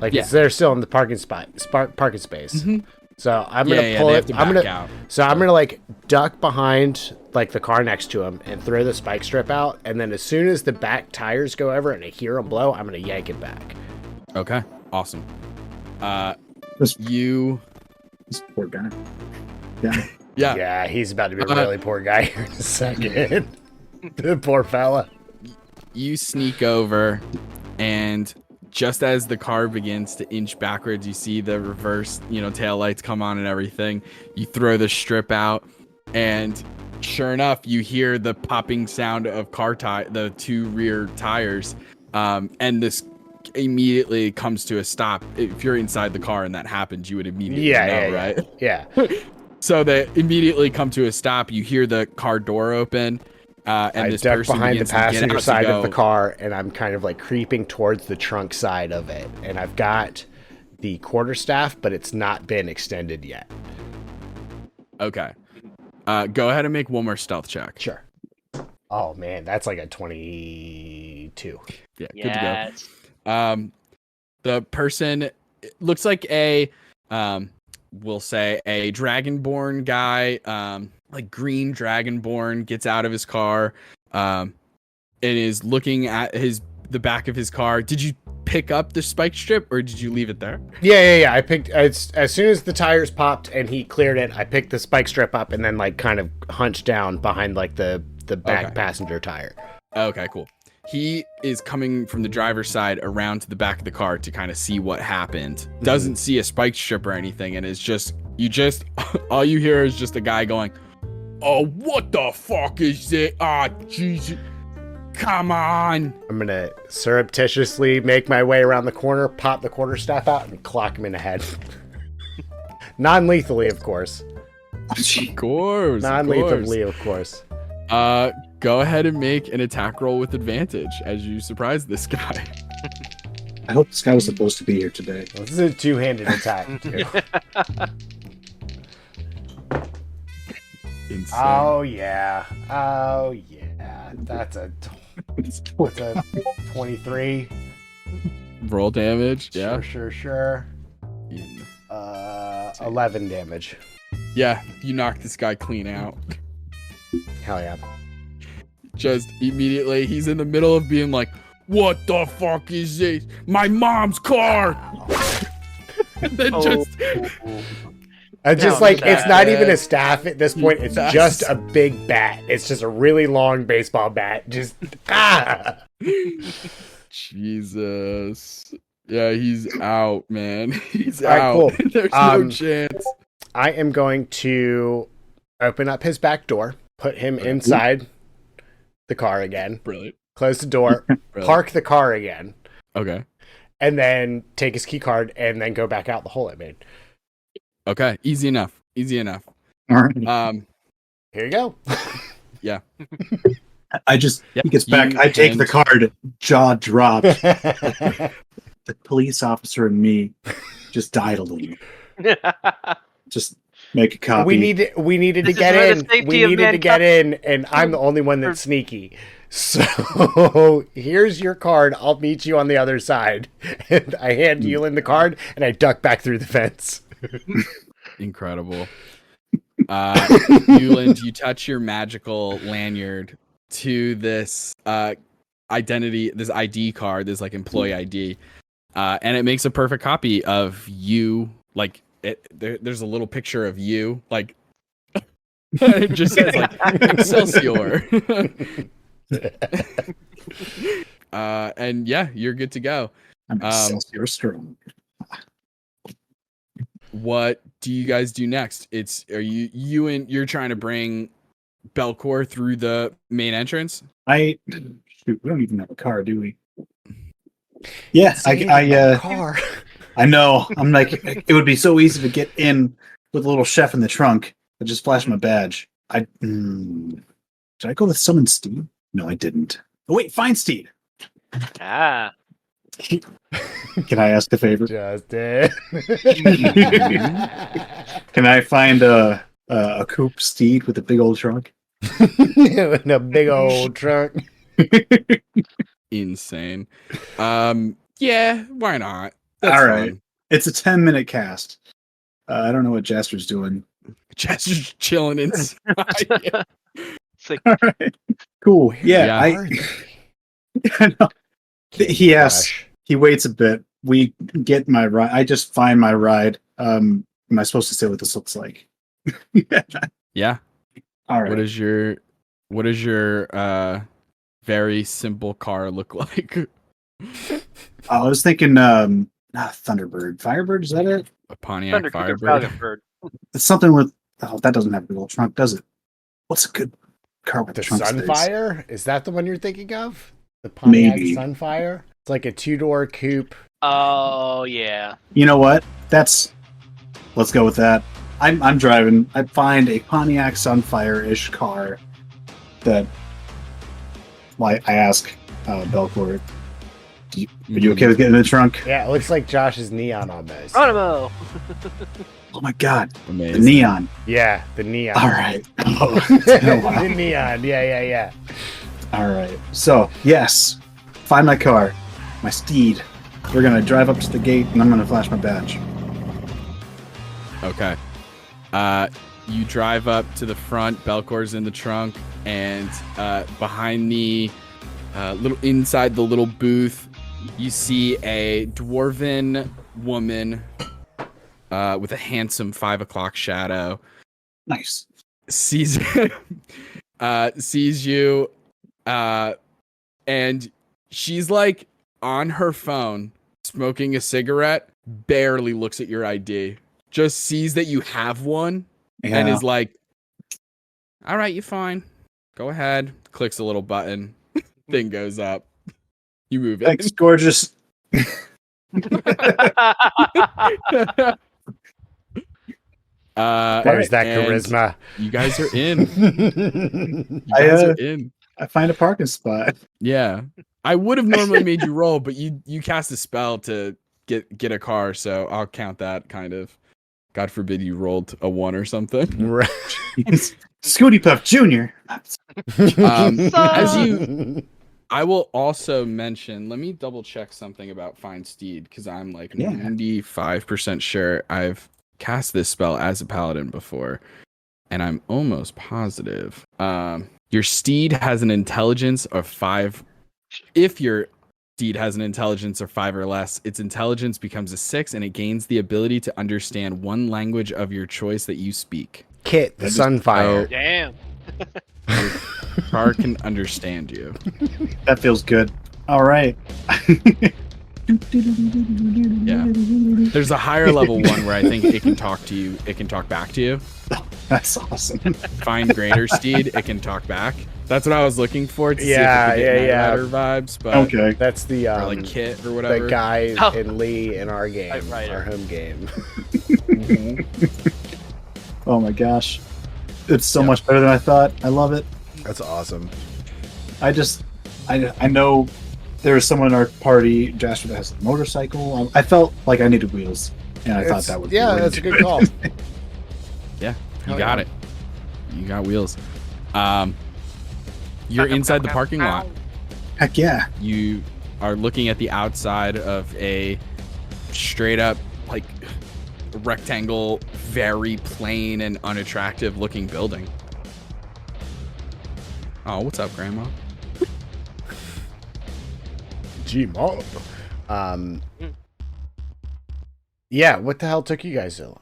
Like they're still in the parking space. Mm-hmm. So I'm gonna pull it. I'm gonna like duck behind like the car next to him and throw the spike strip out. And then as soon as the back tires go over and I hear them blow, I'm gonna yank it back. Okay, awesome. This poor guy. Yeah. Yeah, he's about to be a really poor guy here in a second. The poor fella. You sneak over, and just as the car begins to inch backwards, you see the reverse, tail lights come on and everything. You throw the strip out, and sure enough, you hear the popping sound of the two rear tires, and this immediately comes to a stop. If you're inside the car and that happens, you would immediately know, right? Yeah. So they immediately come to a stop. You hear the car door open. And I this duck person behind the begins to get passenger out side to of the go. car, and I'm kind of like creeping towards the trunk side of it. And I've got the quarterstaff, but it's not been extended yet. Okay. Go ahead and make one more stealth check. Sure. Oh man, that's like a 22. Yeah, good to go. The person looks like we'll say a dragonborn guy, like green dragonborn, gets out of his car, and is looking at the back of his car. Did you pick up the spike strip or did you leave it there? Yeah. I picked as soon as the tires popped and he cleared it, I picked the spike strip up and then like kind of hunched down behind like the back passenger tire. Okay, cool. He is coming from the driver's side around to the back of the car to kind of see what happened. Doesn't see a spike strip or anything, and is all you hear is just a guy going, "Oh, what the fuck is it? Ah, Jesus, come on!" I'm gonna surreptitiously make my way around the corner, pop the quarterstaff out, and clock him in the head. Non-lethally, of course. Of course. Non-lethally, of course. Go ahead and make an attack roll with advantage as you surprise this guy. I hope this guy was supposed to be here today. Well, this is a two-handed attack, too. Insane. Oh yeah. That's a 23. Roll damage. Yeah. Sure. 11 damage. Yeah, you knock this guy clean out. Hell yeah. Just immediately, he's in the middle of being like, "What the fuck is this? My mom's car!" And then it's not even a staff at this point. It's just a big bat. It's just a really long baseball bat. Just Jesus. Yeah, he's out, man. He's All right, out. cool. There's no chance. I am going to open up his back door, put him inside the car again. Brilliant. Close the door, park the car again. Okay. And then take his key card and then go back out the hole I made. Okay. Easy enough. All right. Here you go. Yeah. He gets back. I take the card, jaw dropped. The police officer and me just died a little. Just make a copy. We needed to get in. We needed to get in, and I'm the only one that's sneaky. So here's your card. I'll meet you on the other side. And I hand Uland the card, and I duck back through the fence. Incredible. Uland, you touch your magical lanyard to this identity, this ID card, this like employee ID, and it makes a perfect copy of you. Like there's a little picture of you, like it just says like Excelsior. And yeah, you're good to go. I'm Excelsior strong. What do you guys do next? You're trying to bring Belkor through the main entrance? Shoot, we don't even have a car, do we? Yeah, car. I know. I'm like, it would be so easy to get in with a little chef in the trunk. I just flash my badge. Did I go with summon Steed? No, I didn't. Oh wait, find Steed. Ah. Can I ask a favor? Justin. Can I find a coupe Steed with a big old trunk? In a big old trunk. Insane. Yeah, why not? That's All right. fun. It's a 10-minute cast. I don't know what Jastor's doing. Jastor's chilling inside. It's like, All right. Cool. Yeah, Are I know. they? Yes. He waits a bit. We get my ride. I just find my ride. Am I supposed to say what this looks like? Yeah. All right. What does your very simple car look like? I was thinking Thunderbird. Firebird, is that it? A Pontiac Thunder Cougar Firebird. Falcon Bird. It's something with that doesn't have a big old trunk, does it? What's a good car with The trunk space? Sunfire? Is that the one you're thinking of? The Pontiac Maybe. Sunfire? It's like a 2-door coupe. Oh yeah. You know what? Let's go with that. I'm driving. I find a Pontiac Sunfire-ish car that I ask Belkor, are you okay with getting in the trunk? Yeah, it looks like Josh's neon almost. Geronimo. Oh my god, Amazing. the neon. Yeah, the neon. All right. Oh, it's been a while. The neon. Yeah. All right. So, yes, find my car, my steed. We're going to drive up to the gate, and I'm going to flash my badge. Okay. You drive up to the front. Belkor's in the trunk, and behind the inside the little booth, you see a dwarven woman with a handsome 5 o'clock shadow. Nice. Sees you, and she's like on her phone smoking a cigarette, barely looks at your ID, just sees that you have one, and Yeah. is like, all right, you're fine, go ahead. Clicks a little button, thing goes up, you move it. Thanks, gorgeous. There's that and charisma. You guys are in. You guys are in. I find a parking spot. Yeah. I would have normally made you roll, but you cast a spell to get a car, so I'll count that kind of. God forbid you rolled a 1 or something. Right. Scooty Puff Jr. I will also mention, let me double check something about Find Steed, because I'm like 95% sure I've cast this spell as a paladin before, and I'm almost positive. Your steed has an intelligence of 5. If your steed has an intelligence of 5 or less, its intelligence becomes a 6, and it gains the ability to understand one language of your choice that you speak. Kit, the Sunfire. Damn. Car can understand you. That feels good. All right. Yeah. There's a higher level one where I think it can talk to you. It can talk back to you. That's awesome. Find Greater Steed. It can talk back. That's what I was looking for to see Yeah, if it could get yeah, Knight yeah. Rider vibes. But Okay. That's the or like Kit or whatever. the guy Oh. in Lee in our game, Right. our home game. Mhm. Oh my gosh. It's so Yeah. much better than I thought. I love it. That's awesome. I know there's someone in our party, Jastor, that has a motorcycle. I felt like I needed wheels, and I thought that would be really that's a good call. Yeah, you Hell got yeah. it. You got wheels. You're inside the parking lot. Heck yeah. You are looking at the outside of a straight up like rectangle, very plain and unattractive looking building. Oh, what's up, Grandma? Gee, Mom. Yeah, what the hell took you guys so long?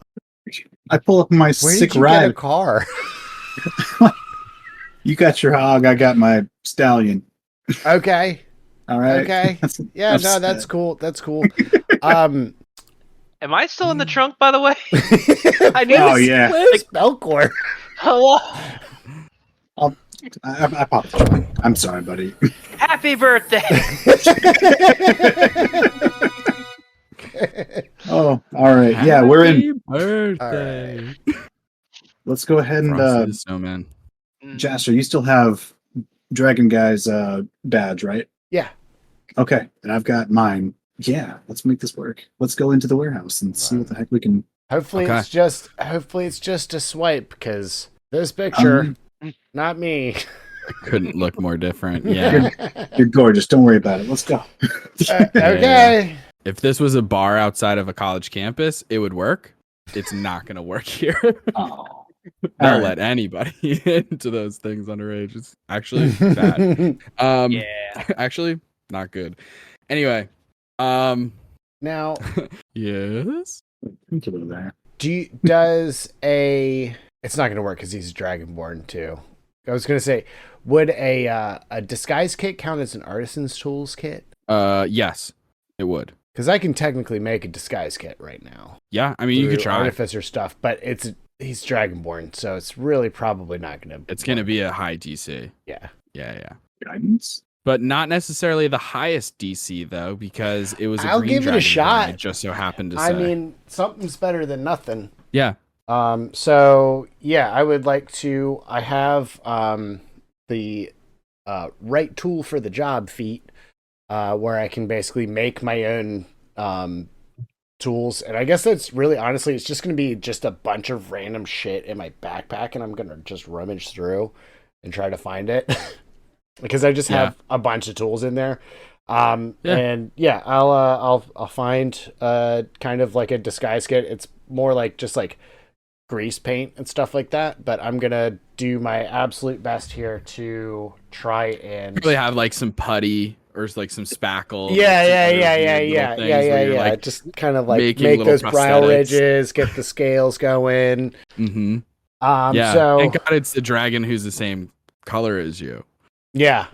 I pull up my Where sick did you get a ride. car? You got your hog, I got my stallion. Okay. All right. Okay. Yeah, That's no, that's sad. cool. That's cool. Am I still in the trunk, by the way? I knew Oh this. yeah. Where's Belkor? Hello. I popped the trunk. I'm sorry, buddy. Happy birthday. Oh, all right. Yeah, we're in. Birthday. Let's go ahead and Frosty the Snowman. Jastor, you still have Dragon Guy's badge, right? Yeah. Okay, and I've got mine. Yeah, let's make this work. Let's go into the warehouse and see what the heck we can. Hopefully Okay. it's just a swipe, because this picture, not me. It couldn't look more different. Yeah. You're gorgeous. Don't worry about it. Let's go. Okay. If this was a bar outside of a college campus, it would work. It's not going to work here. Oh, They'll all right. let anybody into those things underage. It's actually bad. Yeah. Actually, not good. Anyway, Now, yes. Think about that. does it's not going to work because he's Dragonborn too. I was going to say, would a disguise kit count as an artisan's tools kit? Yes, it would. Because I can technically make a disguise kit right now. Yeah, I mean, you could through try. artificer stuff, but he's Dragonborn, so it's really probably not going to. It's going to be a high DC. Yeah. Yeah. Guidance. But not necessarily the highest DC though, because it was a I'll green give it a dragon shot. I just so happened to say. I mean, something's better than nothing. yeah. So yeah, I would like to. I have the right tool for the job feat, where I can basically make my own tools, and I guess that's really honestly, it's just going to be just a bunch of random shit in my backpack, and I'm going to just rummage through and try to find it because I just have a bunch of tools in there. And yeah, I'll find kind of like a disguise kit. It's more like just like grease paint and stuff like that, but I'm gonna do my absolute best here to try and Probably have like some putty or like some spackle. yeah. Like, just kind of like making make little those brow prosthetics. ridges, get the scales going. mm-hmm. Yeah. So Thank God it's the dragon who's the same color as you. yeah.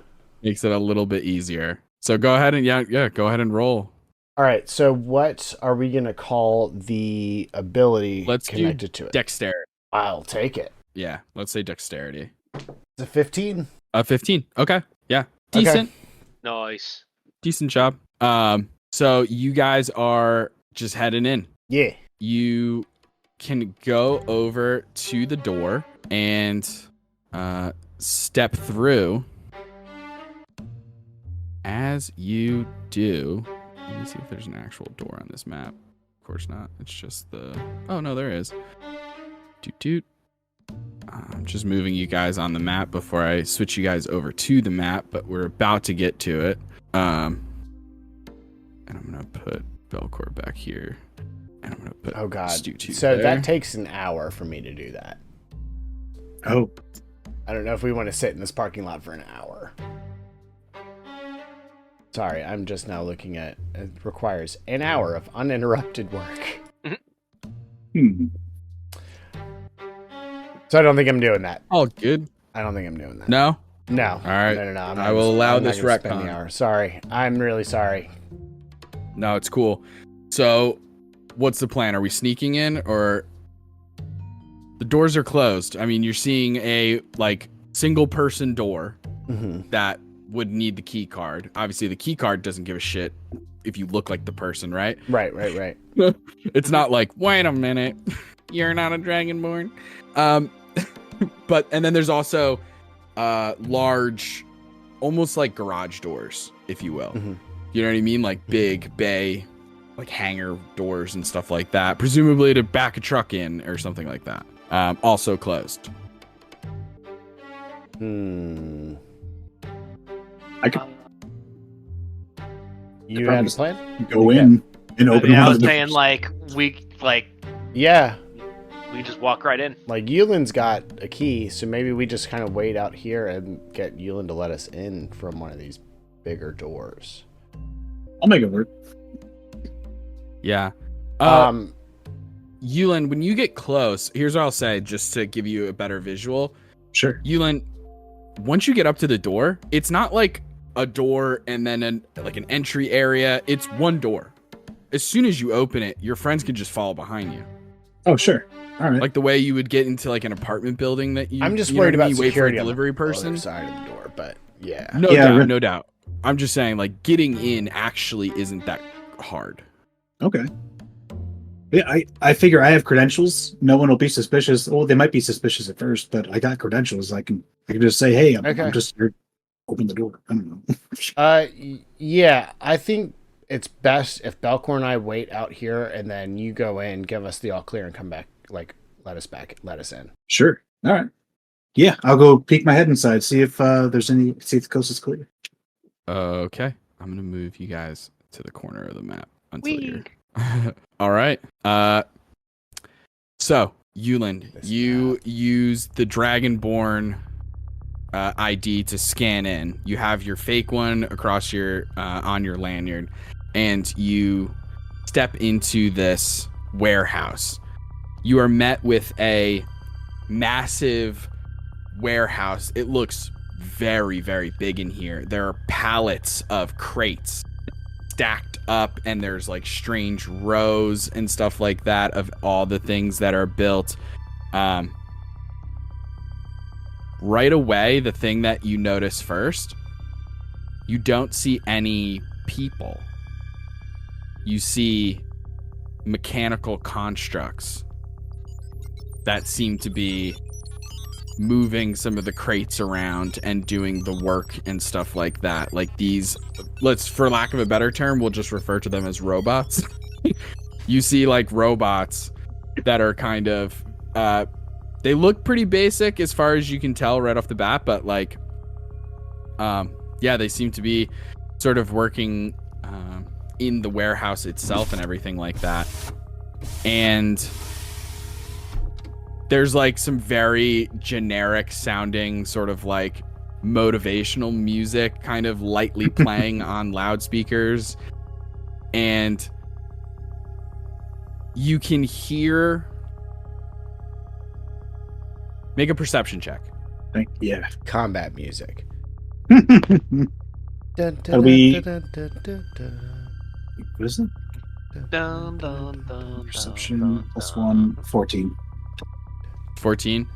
Makes it a little bit easier. So go ahead and go ahead and roll. All right. So what are we gonna call the ability Let's do connected to it? Dexterity. I'll take it. Yeah, let's say dexterity. It's a 15. 15. Okay. Yeah. Decent. Nice. Decent job. So you guys are just heading in. Yeah. You can go over to the door and step through. As you do, let me see if there's an actual door on this map. Of course not. It's just the. Oh no, there is. Doot. I'm just moving you guys on the map before I switch you guys over to the map, but we're about to get to it. And I'm gonna put Belkor back here, and I'm gonna put Oh god. Stu2 So there. that takes an hour for me to do that. Oh, I don't know if we want to sit in this parking lot for an hour. Sorry, I'm just now looking at it requires an hour of uninterrupted work. So I don't think I'm doing that. All good. I don't think I'm doing that. No. No. All right. No. I'm I not will gonna- allow I'm not this gonna spend retcon. the hour. Sorry. I'm really sorry. No, it's cool. So, what's the plan? Are we sneaking in, or the doors are closed? I mean, you're seeing a like single person door Mm-hmm. that would need the key card. Obviously, the key card doesn't give a shit if you look like the person, right? Right. It's not like, wait a minute, you're not a dragonborn. But and then there's also large, almost like garage doors, if you will. Mhm. You know what I mean? Like big bay, like hangar doors and stuff like that. Presumably to back a truck in or something like that. Also closed. I could You probably had a just plan? go in and open I one was of the saying Yeah. we just walk right in. Like Uland's got a key, so maybe we just kind of wait out here and get Uland to let us in from one of these bigger doors. I'll make it work. Yeah. Um, Uland, when you get close, here's what I'll say just to give you a better visual. Sure. Uland, once you get up to the door, it's not like a door and then an entry area. It's one door. As soon as you open it, your friends can just follow behind you. Oh, sure. All right. Like the way you would get into like an apartment building that you. I'm just you know worried what I about mean? Wait for a security on delivery the person. other side of the door, but yeah. No doubt. I'm just saying, like, getting in actually isn't that hard. Okay. Yeah, I figure I have credentials. No one will be suspicious. Well, they might be suspicious at first, but I got credentials. I can just say, hey, I'm just here. Open the door. I don't know. Yeah, I think it's best if Belkor and I wait out here, and then you go in, give us the all clear, and come back. Like, let us in. Sure. All right. Yeah, I'll go peek my head inside, see if see if the coast is clear. Okay. I'm gonna move you guys to the corner of the map until Whee! you're. All right. So Uland, you use the Dragonborn ID to scan in. You have your fake one across your on your lanyard, and you step into this warehouse. You are met with a massive warehouse. It looks very, very big in here. There are pallets of crates stacked up, and there's like strange rows and stuff like that of all the things that are built. Right away, the thing that you notice first, you don't see any people. You see mechanical constructs that seem to be moving some of the crates around and doing the work and stuff like that. Like these, for lack of a better term, we'll just refer to them as robots. You see like robots that are kind of, they look pretty basic as far as you can tell right off the bat, but like, yeah, they seem to be sort of working in the warehouse itself and everything like that. And there's like some very generic sounding sort of like motivational music kind of lightly playing on loudspeakers. And you can hear... Make a perception check. Yeah. Combat music. Are we... What is it? Dun, dun, dun, Perception dun, plus dun. 1, 14. 14.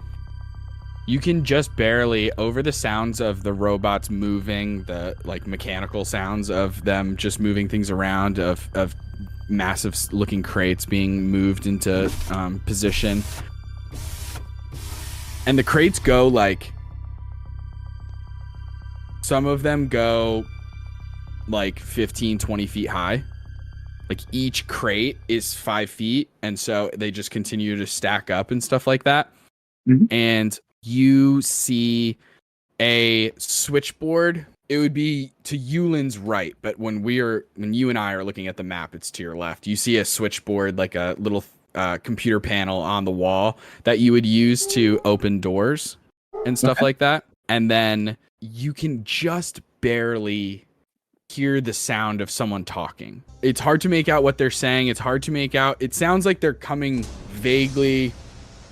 You can just barely, over the sounds of the robots moving, the like mechanical sounds of them just moving things around, of massive looking crates being moved into position. And the crates go like, some of them go like 15, 20 feet high. Like each crate is 5 feet. And so they just continue to stack up and stuff like that. Mm-hmm. And you see a switchboard. It would be to Uland's right, but when you and I are looking at the map, it's to your left. You see a switchboard, like a little computer panel on the wall that you would use to open doors and stuff like that. And then you can just barely hear the sound of someone talking. It's hard to make out what they're saying. It's hard to make out. It sounds like they're coming vaguely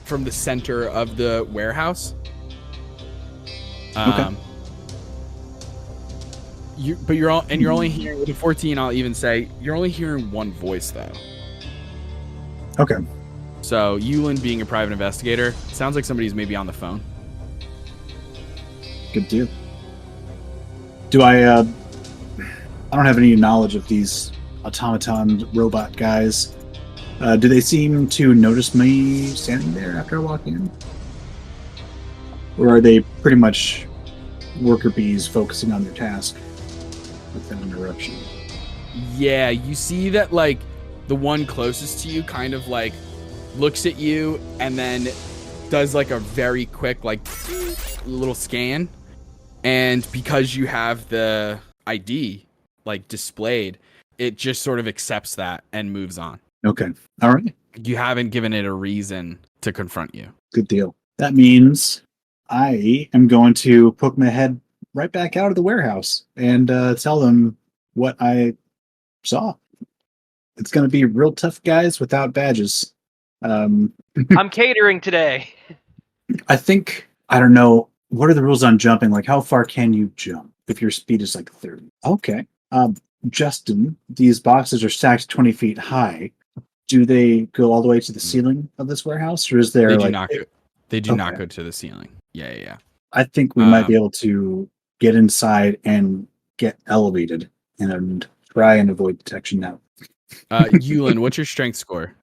from the center of the warehouse. You're only hearing, with a 14, I'll even say you're only hearing one voice though. Okay. So Uland, being a private investigator, sounds like somebody's maybe on the phone. Good deal. Do I don't have any knowledge of these automaton robot guys. Do they seem to notice me standing there after I walk in? Or are they pretty much worker bees focusing on their task without interruption? Yeah, you see that like the one closest to you kind of like looks at you and then does like a very quick like little scan. And because you have the ID like displayed, it just sort of accepts that and moves on. Okay. All right. You haven't given it a reason to confront you. Good deal. That means I am going to poke my head right back out of the warehouse and tell them what I saw. It's going to be real tough guys without badges. I'm catering today. I think, I don't know, what are the rules on jumping? Like, how far can you jump? if your speed is like 30. Okay. Justin, these boxes are stacked 20 feet high. Do they go all the way to the ceiling of this warehouse, or is there They do like? not go. They do not Okay. go to the ceiling. Yeah. I think we might be able to get inside and get elevated and try and avoid detection now. Uland, what's your strength score?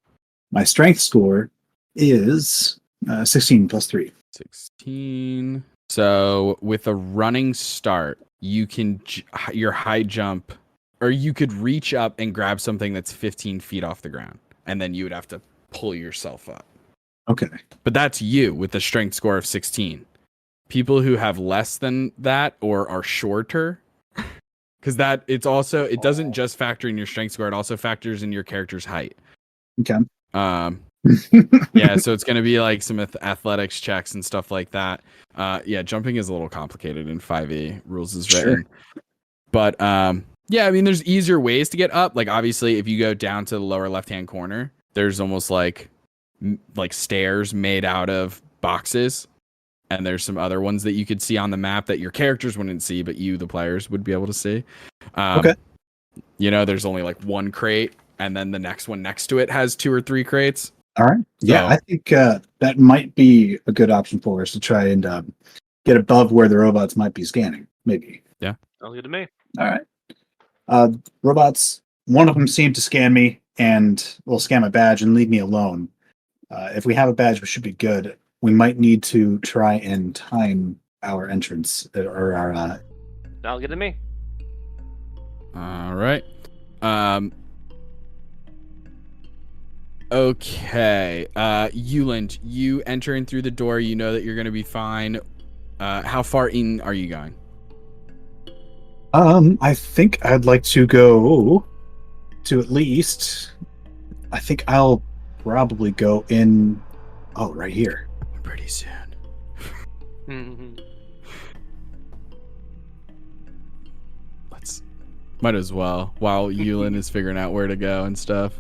My strength score is 16 plus 3. 16. So with a running start, you can your high jump, or you could reach up and grab something that's 15 feet off the ground, and then you would have to pull yourself up. Okay. But that's you with a strength score of 16. People who have less than that or are shorter, because it doesn't just factor in your strength score, it also factors in your character's height. Okay. Yeah, so it's going to be like some athletics checks and stuff like that. Yeah, jumping is a little complicated in 5e rules is written. Sure. But yeah, I mean, there's easier ways to get up. Like, obviously, if you go down to the lower left-hand corner, there's almost like stairs made out of boxes. And there's some other ones that you could see on the map that your characters wouldn't see, but you, the players, would be able to see. Okay. There's only like one crate, and then the next one next to it has 2 or 3 crates. All right. Yeah, I think that might be a good option for us to try and get above where the robots might be scanning. Maybe. Yeah. Sounds good to me. All right. Robots, one of them seemed to scan me and will scan my badge and leave me alone. If we have a badge, we should be good. We might need to try and time our entrance or our. Sounds good to me. All right. Okay. Uland, you enter in through the door. You know that you're going to be fine. How far in are you going? I think I'd like to go to at least. I think I'll probably go in. Oh, right here. Pretty soon. Might as well while Uland is figuring out where to go and stuff.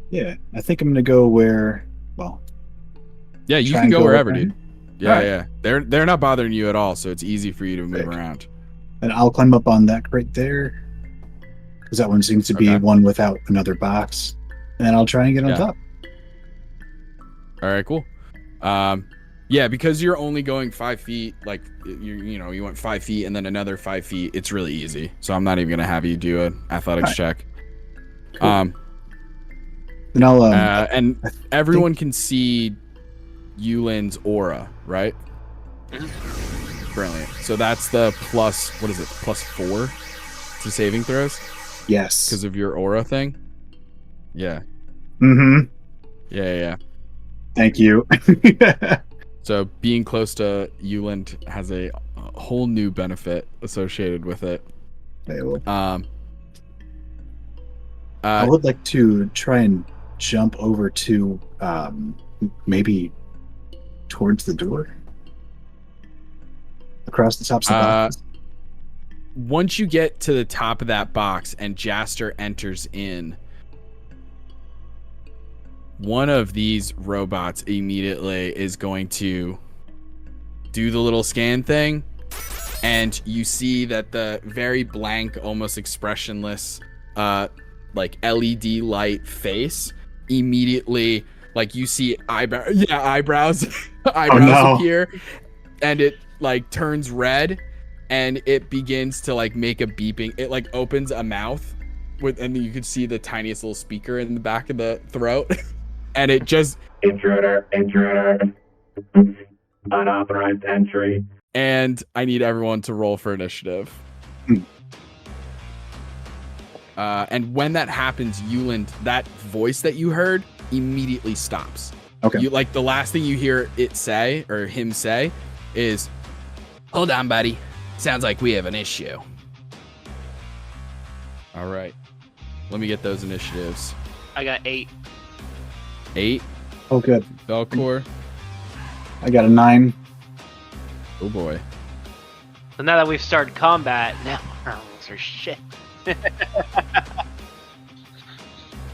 Yeah, I think I'm gonna go where. Well. Yeah, you can go wherever, dude. Yeah, right. Yeah. They're not bothering you at all, so it's easy for you to move around. And I'll climb up on that crate there, because that one seems to be one without another box. And I'll try and get on top. All right, cool. Yeah, because you're only going 5 feet, like you went 5 feet and then another 5 feet. It's really easy. So I'm not even gonna have you do an athletics check. Cool. And I'll and everyone can see Uland's aura, right? Brilliant. So that's the plus. What is it? +4 to saving throws. Yes. Because of your aura thing. Yeah. Mm-hmm. Yeah. Thank you. So being close to Uland has a whole new benefit associated with it. I would like to try and jump over to maybe towards the door, across the tops of the boxes. Once you get to the top of that box and Jastor enters in, one of these robots immediately is going to do the little scan thing, and you see that the very blank, almost expressionless, like LED light face immediately, like you see eyebrows appear, and it like turns red, and it begins to like make a beeping. It like opens a mouth with, and you can see the tiniest little speaker in the back of the throat. And it just intruder, unauthorized entry. And I need everyone to roll for initiative. And when that happens, Uland, that voice that you heard immediately stops. Okay. You like the last thing you hear it say or him say is, "Hold on, buddy. Sounds like we have an issue." All right. Let me get those initiatives. I got 8. 8. Oh, good. Belkor. I got a 9. Oh boy. So now that we've started combat, now our rolls are shit.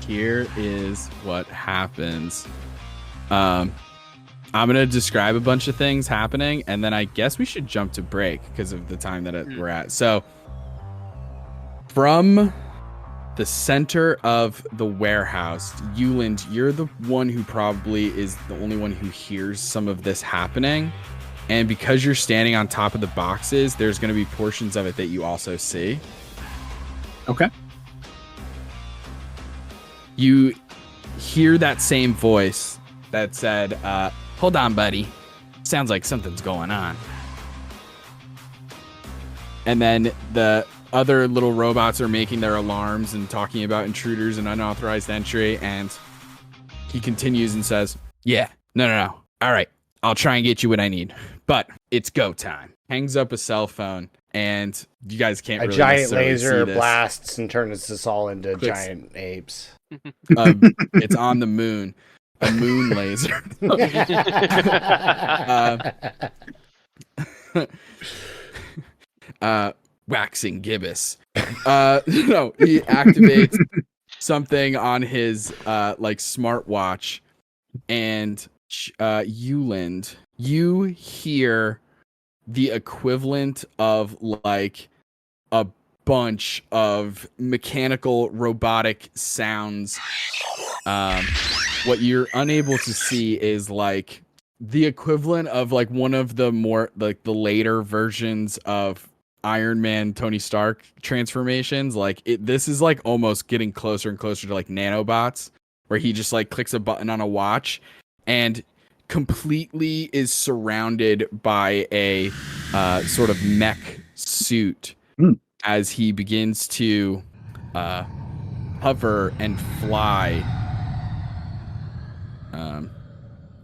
Here is what happens. I'm going to describe a bunch of things happening, and then I guess we should jump to break because of the time that we're at. So, from the center of the warehouse, Uland, you're the one who probably is the only one who hears some of this happening. And because you're standing on top of the boxes, there's going to be portions of it that you also see. Okay. You hear that same voice that said, hold on, buddy. Sounds like something's going on. And then the other little robots are making their alarms and talking about intruders and unauthorized entry. And he continues and says, yeah, no. All right, I'll try and get you what I need. But it's go time. Hangs up a cell phone, and you guys can't really giant necessarily laser see this. blasts and turns us all into Clicks. giant apes. It's on the moon. A moon laser. Waxing gibbous. No, he activates something on his like smartwatch, and Uland, you hear the equivalent of like a bunch of mechanical robotic sounds. What you're unable to see is like the equivalent of like one of the more like the later versions of Iron Man Tony Stark transformations. Like this is like almost getting closer and closer to like nanobots, where he just like clicks a button on a watch and completely is surrounded by a sort of mech suit as he begins to hover and fly. And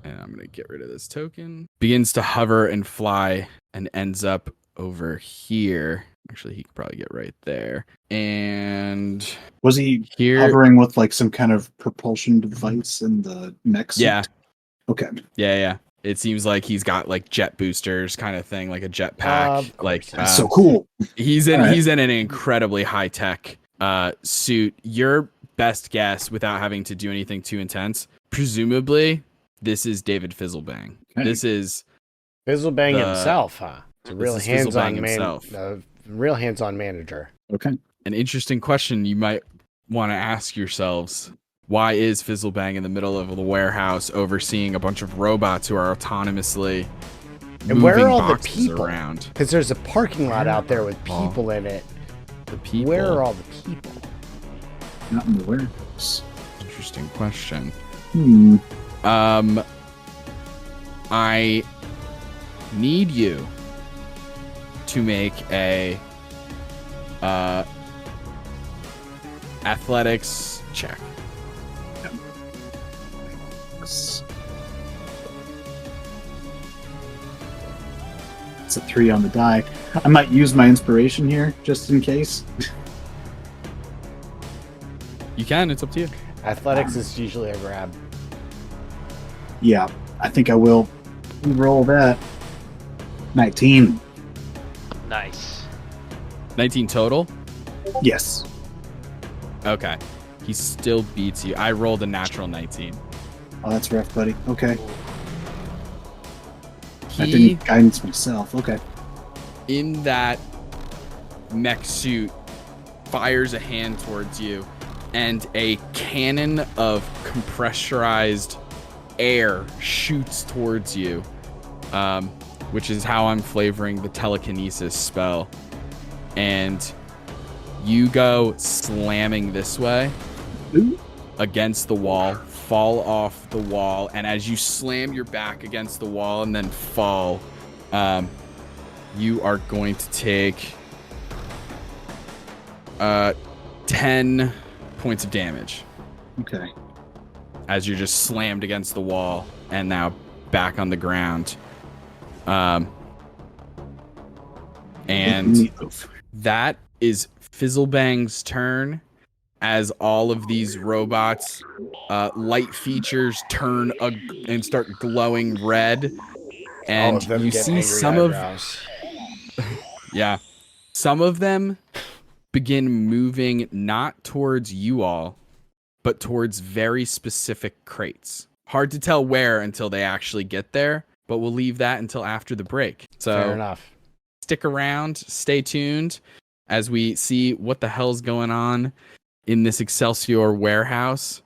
I'm gonna get rid of this token. Begins to hover and fly and ends up over here. Actually, he could probably get right there. And was he here hovering with like some kind of propulsion device in the mech suit? Yeah. Okay. Yeah. It seems like he's got like jet boosters kind of thing, like a jet pack. Like So cool. He's in Right. an incredibly high tech suit. Your best guess, without having to do anything too intense, presumably this is David Fizzlebang. Okay. This is Fizzlebang himself, huh? It's a this real is hands-on Fizzlebang man, himself. real hands-on manager. Okay. An interesting question you might want to ask yourselves. Why is Fizzlebang in the middle of the warehouse overseeing a bunch of robots who are autonomously And where are moving all the boxes people? around? Because there's a parking lot out there with people in it. The people. Where are all the people? Not in the warehouse. Interesting question. I need you to make a athletics check. It's a 3 on the die. I might use my inspiration here just in case. You can. It's up to you. Athletics is usually a grab. Yeah, I think I will roll that. 19. Nice. 19 total. Yes. Okay. He still beats you. I rolled a natural 19. Oh, that's rough, buddy. Okay. I He, didn't guidance myself. Okay. in that mech suit, fires a hand towards you, and a cannon of compressurized air shoots towards you, which is how I'm flavoring the telekinesis spell. And you go slamming this way against the wall, fall off the wall, and as you slam your back against the wall and then fall, you are going to take 10 points of damage Okay. as you're just slammed against the wall and now back on the ground. And Meatloaf. that is Fizzlebang's turn, as all of these robots light features turn and start glowing red, and All of them you get see angry some eyebrows. some of them begin moving not towards you all, but towards very specific crates. Hard to tell where until they actually get there, but we'll leave that until after the break. So Fair enough. Stick around, stay tuned as we see what the hell's going on in this Excelsior warehouse.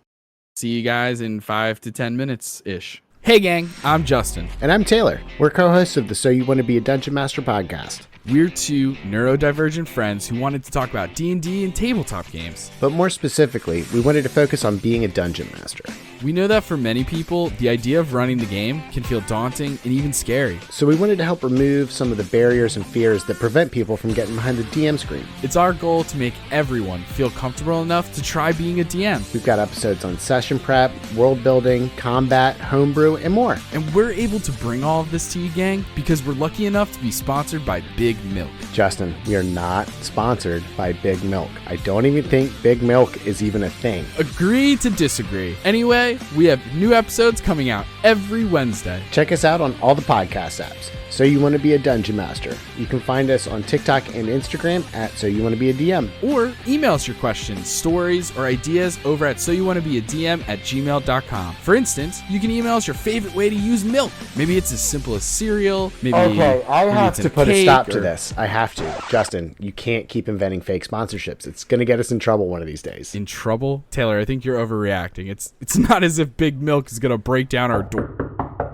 See you guys in 5 to 10 minutes ish. Hey gang, I'm Justin. And I'm Taylor. We're co-hosts of the So You Want to Be a Dungeon Master podcast. We're two neurodivergent friends who wanted to talk about D&D and tabletop games. But more specifically, we wanted to focus on being a dungeon master. We know that for many people, the idea of running the game can feel daunting and even scary. So we wanted to help remove some of the barriers and fears that prevent people from getting behind the DM screen. It's our goal to make everyone feel comfortable enough to try being a DM. We've got episodes on session prep, world building, combat, homebrew, and more. And we're able to bring all of this to you, gang, because we're lucky enough to be sponsored by Big Milk. Justin, we are not sponsored by Big Milk. I don't even think Big Milk is even a thing. Agree to disagree. Anyway, we have new episodes coming out every Wednesday. Check us out on all the podcast apps. So You Want to Be a Dungeon Master. You can find us on TikTok and Instagram at So You Want to Be a DM. Or email us your questions, stories, or ideas over at soyouwannabeadm@gmail.com. For instance, you can email us your favorite way to use milk. Maybe it's as simple as cereal. Maybe I maybe have it's in to put a cake, stop to or- this. I have to. Justin, you can't keep inventing fake sponsorships. It's going to get us in trouble one of these days. In trouble? Taylor, I think you're overreacting. It's not as if Big Milk is going to break down our door.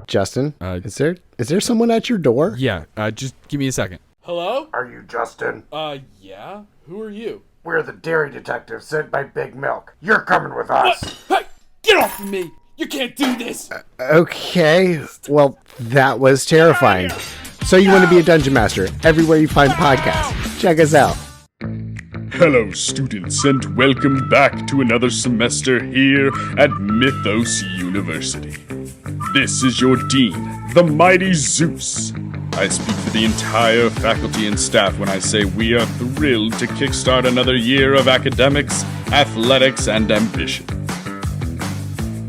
Justin, is there someone at your door? Yeah, just give me a second. Hello? Are you Justin? Yeah? Who are you? We're the dairy detectives sent by Big Milk. You're coming with us. Hey, get off of me! You can't do this! Okay. Well, that was terrifying. So You Want to Be a Dungeon Master everywhere you find podcasts. Check us out. Hello, students, and welcome back to another semester here at Mythos University. This is your dean, the mighty Zeus. I speak for the entire faculty and staff when I say we are thrilled to kickstart another year of academics, athletics, and ambition.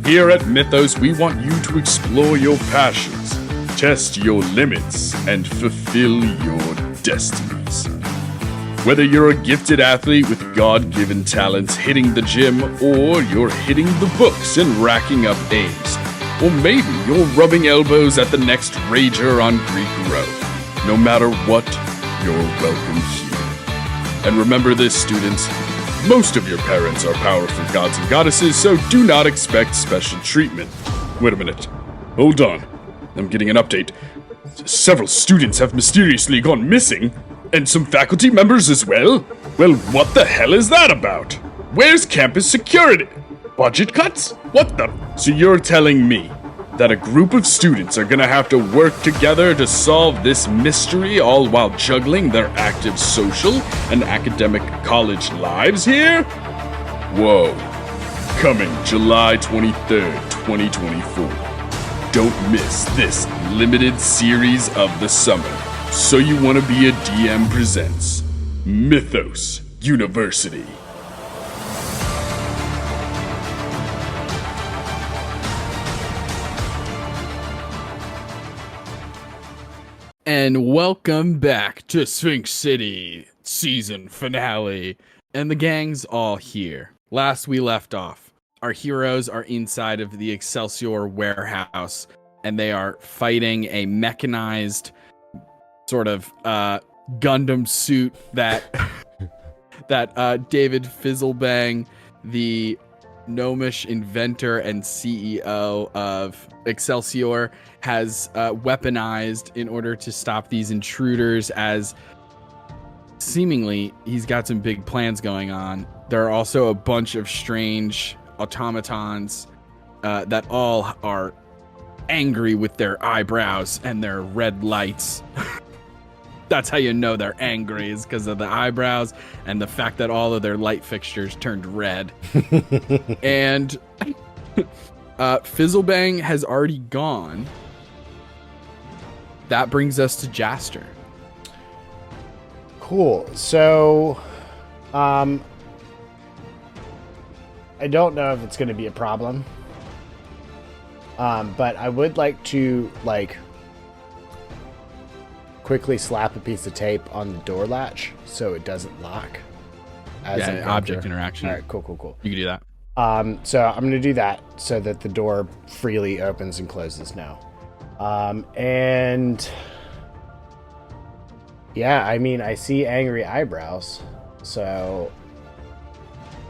Here at Mythos, we want you to explore your passions, test your limits, and fulfill your destinies. Whether you're a gifted athlete with God-given talents hitting the gym, or you're hitting the books and racking up A's, or maybe you're rubbing elbows at the next rager on Greek Road. No matter what, you're welcome here. And remember this, students, most of your parents are powerful gods and goddesses, so do not expect special treatment. Wait a minute. Hold on. I'm getting an update. Several students have mysteriously gone missing, and some faculty members as well? Well, what the hell is that about? Where's campus security? Budget cuts? What the? So you're telling me that a group of students are gonna have to work together to solve this mystery, all while juggling their active social and academic college lives here? Whoa. Coming July 23rd, 2024. Don't miss this limited series of the summer. So You Want to Be a DM presents Mythos University. And welcome back to Sphinx City season finale. And the gang's all here. Last we left off, our heroes are inside of the Excelsior Warehouse, and they are fighting a mechanized sort of Gundam suit that David Fizzlebang, the gnomish inventor and CEO of Excelsior, has weaponized in order to stop these intruders, as seemingly he's got some big plans going on. There are also a bunch of strange automatons that all are angry with their eyebrows and their red lights. That's how you know they're angry, is because of the eyebrows and the fact that all of their light fixtures turned red. And Fizzlebang has already gone. That brings us to Jastor. Cool. So, I don't know if it's going to be a problem. But I would like to, quickly slap a piece of tape on the door latch so it doesn't lock. As Yeah, an object enter. interaction. All right, cool. You can do that. So I'm going to do that so that the door freely opens and closes now. And yeah, I mean, I see angry eyebrows, so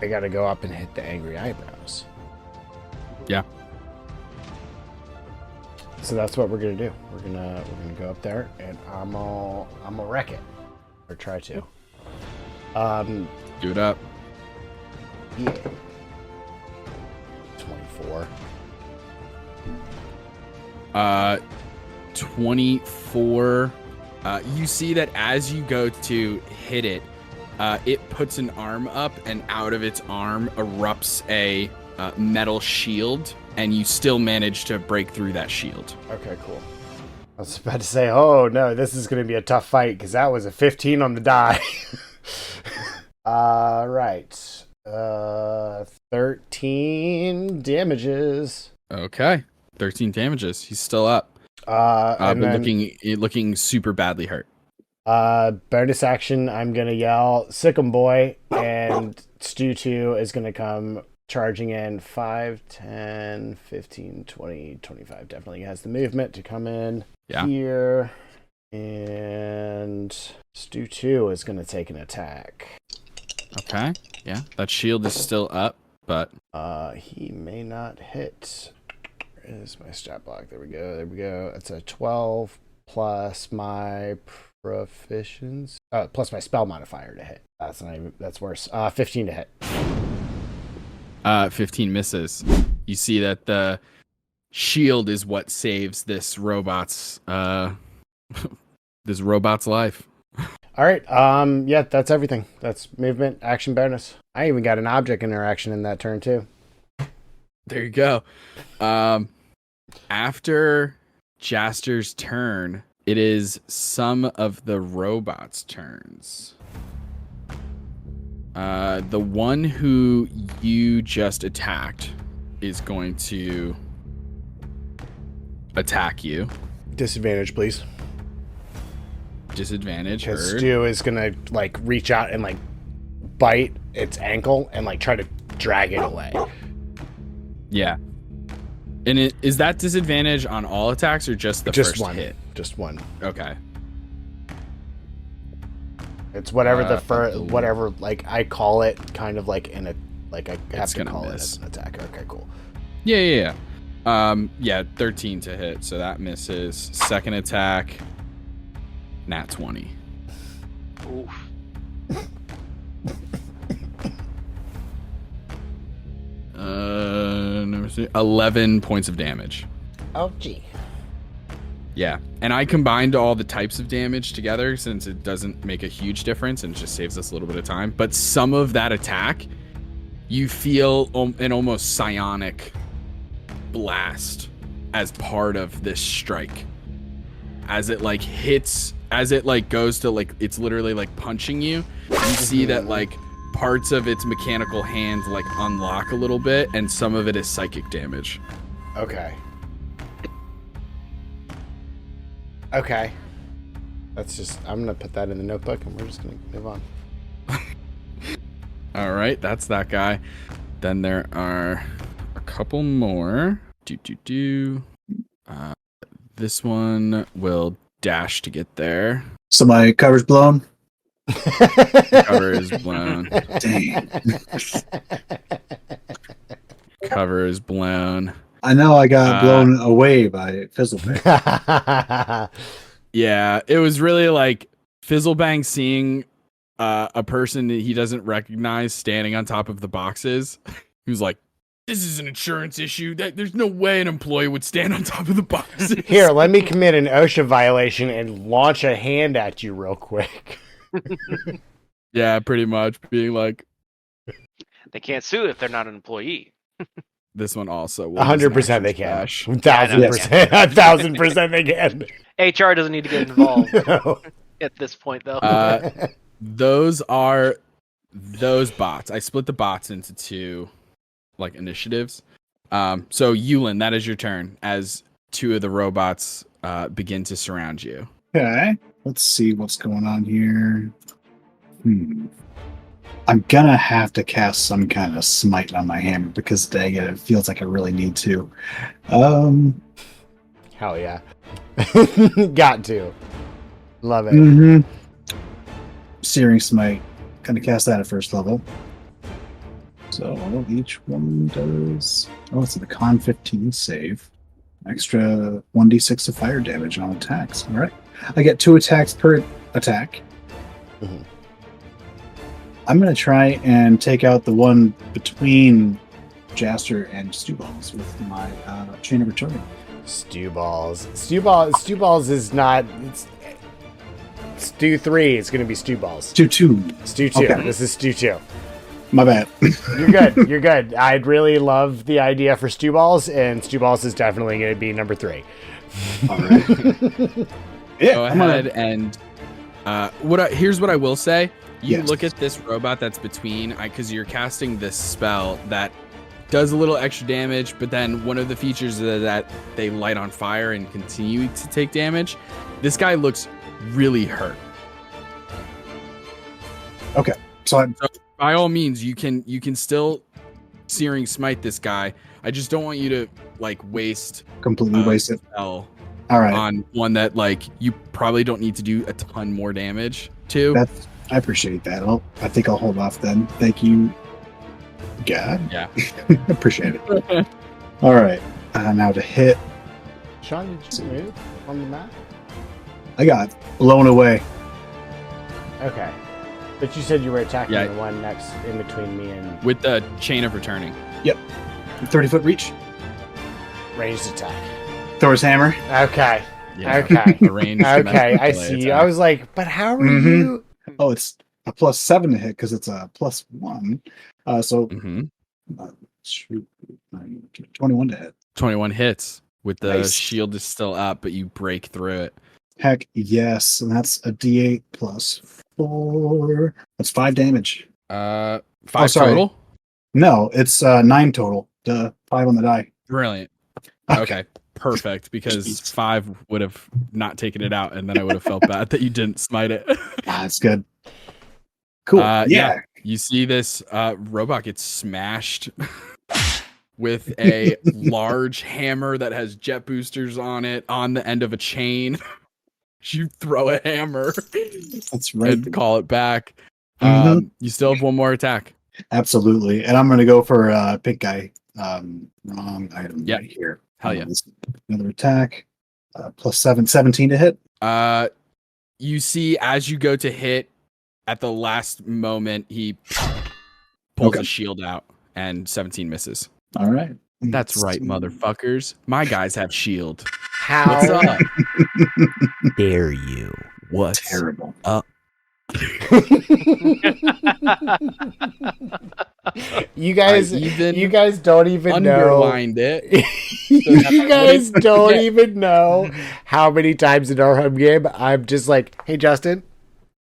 I got to go up and hit the angry eyebrows. Yeah. So that's what we're going to do. We're going to go up there and I'm gonna wreck it, or try to. Do it up. Yeah. 24. 24. You see that as you go to hit it, it puts an arm up, and out of its arm erupts a metal shield, and you still manage to break through that shield. Okay, cool. I was about to say, oh no, this is going to be a tough fight because that was a 15 on the die. Right. 13 damages. Okay. 13 damages. He's still up. And But then, looking super badly hurt. bonus action, I'm going to yell, Sick'em boy, and Stu 2 is going to come charging in 5, 10, 15, 20, 25. Definitely has the movement to come in here. And Stu 2 is going to take an attack. Okay. Yeah. That shield is still up, but he may not hit. Where is my stat block? There we go. It's a 12 plus my proficiency, plus my spell modifier to hit. That's worse. 15 to hit. 15 misses. You see that the shield is what saves this robot's life. All right. Yeah, that's everything. That's movement, action bonus. I even got an object interaction in that turn too. There you go. After Jastor's turn, it is some of the robots' turns. The one who you just attacked is going to attack you. Disadvantage, please. Disadvantage. Because Heard. Stu is gonna like reach out and like bite its ankle and like try to drag it away. Yeah. And is that disadvantage on all attacks or just the first one hit? Just one. Okay. It's whatever whatever, like I call it kind of like I have to call it as an attack. Okay, cool. Yeah. 13 to hit, so that misses. Second attack, nat 20. Oof. 11 points of damage. Oh, gee. Yeah, and I combined all the types of damage together since it doesn't make a huge difference and just saves us a little bit of time. But some of that attack, you feel an almost psionic blast as part of this strike. As it like hits, as it like goes to like, it's literally like punching you. You see that like parts of its mechanical hand like unlock a little bit, and some of it is psychic damage. Okay. That's just, I'm going to put that in the notebook and we're just going to move on. All right, that's that guy. Then there are a couple more. This one will dash to get there. So my cover's blown. Cover is blown. Dang. Cover is blown. I know I got blown away by Fizzlebang. Yeah, it was really like Fizzlebang seeing a person that he doesn't recognize standing on top of the boxes. He was like, "This is an insurance issue. There's no way an employee would stand on top of the boxes." Here, let me commit an OSHA violation and launch a hand at you real quick. Yeah, pretty much being like, They can't sue if they're not an employee. this one also. 100% they can. Dash. 1,000%. 1,000% they can. HR doesn't need to get involved No. at this point, though. Those are those bots. I split the bots into two like initiatives. So Uland, that is your turn as two of the robots begin to surround you. Okay, let's see what's going on here. I'm gonna have to cast some kind of smite on my hammer because dang it feels like I really need to. Hell yeah. Got to. Love it. Mm-hmm. Searing Smite. Gonna cast that at first level. So each one does. Oh, it's a con 15 save. Extra 1d6 of fire damage on attacks. All right. I get 2 attacks per attack. Mhm. I'm gonna try and take out the one between Jastor and Stewballs with my chain of returning. Stew balls. Stew balls is not. It's stew 3. It's going to be stew balls. Stew 2. Stew 2. Okay. This is stew 2. My bad. You're good. You're good. I'd really love the idea for stew balls, and stew balls is definitely going to be number 3. All right. Yeah. Go I'm gonna- ahead and here's what I will say. You Yes. look at this robot that's between, because you're casting this spell that does a little extra damage, but then one of the features is that they light on fire and continue to take damage. This guy looks really hurt. Okay. So By all means, you can still Searing Smite this guy. I just don't want you to like waste completely wasted. spell All right. on one that like you probably don't need to do a ton more damage to. I appreciate that. I think I'll hold off then. Thank you, God. Yeah. Appreciate it. All right. Now to hit. Sean, did you move on the map? I got blown away. Okay. But you said you were attacking Yeah. the one next in between me and With the chain of returning. 30-foot reach. ranged attack. Thor his hammer. Okay. Yeah. Okay. A ranged Okay, I melee see. attack. I was like, but how are Mhm. you? Oh, it's a +7 to hit because it's a +1. So Mhm. shoot, 21 to hit. 21 hits with the Nice. shield is still up, but you break through it. Heck yes, and that's a D8 +4. That's 5 damage. 5 sorry. total? No, it's 9 total. 5 on the die. Brilliant. Okay, perfect. Because Jeez. 5 would have not taken it out, and then I would have felt bad that you didn't smite it. That's good. Cool. Yeah. You see this robot get smashed with a large hammer that has jet boosters on it on the end of a chain. You throw a hammer That's right. and call it back. Mhm. You still have one more attack. Absolutely. And I'm going to go for pink guy. Wrong item Yep. right here. Hell yeah. Another attack. +7, 17 to hit. You see as you go to hit, at the last moment, he pulls Okay. a shield out and 17 misses. All right. That's right, motherfuckers. My guys have shield. How What's up? dare you? What's Terrible. You guys, I even you guys don't even know. underlined it. You guys Wait, don't yeah. even know how many times in our home game I'm just like, "Hey, Justin,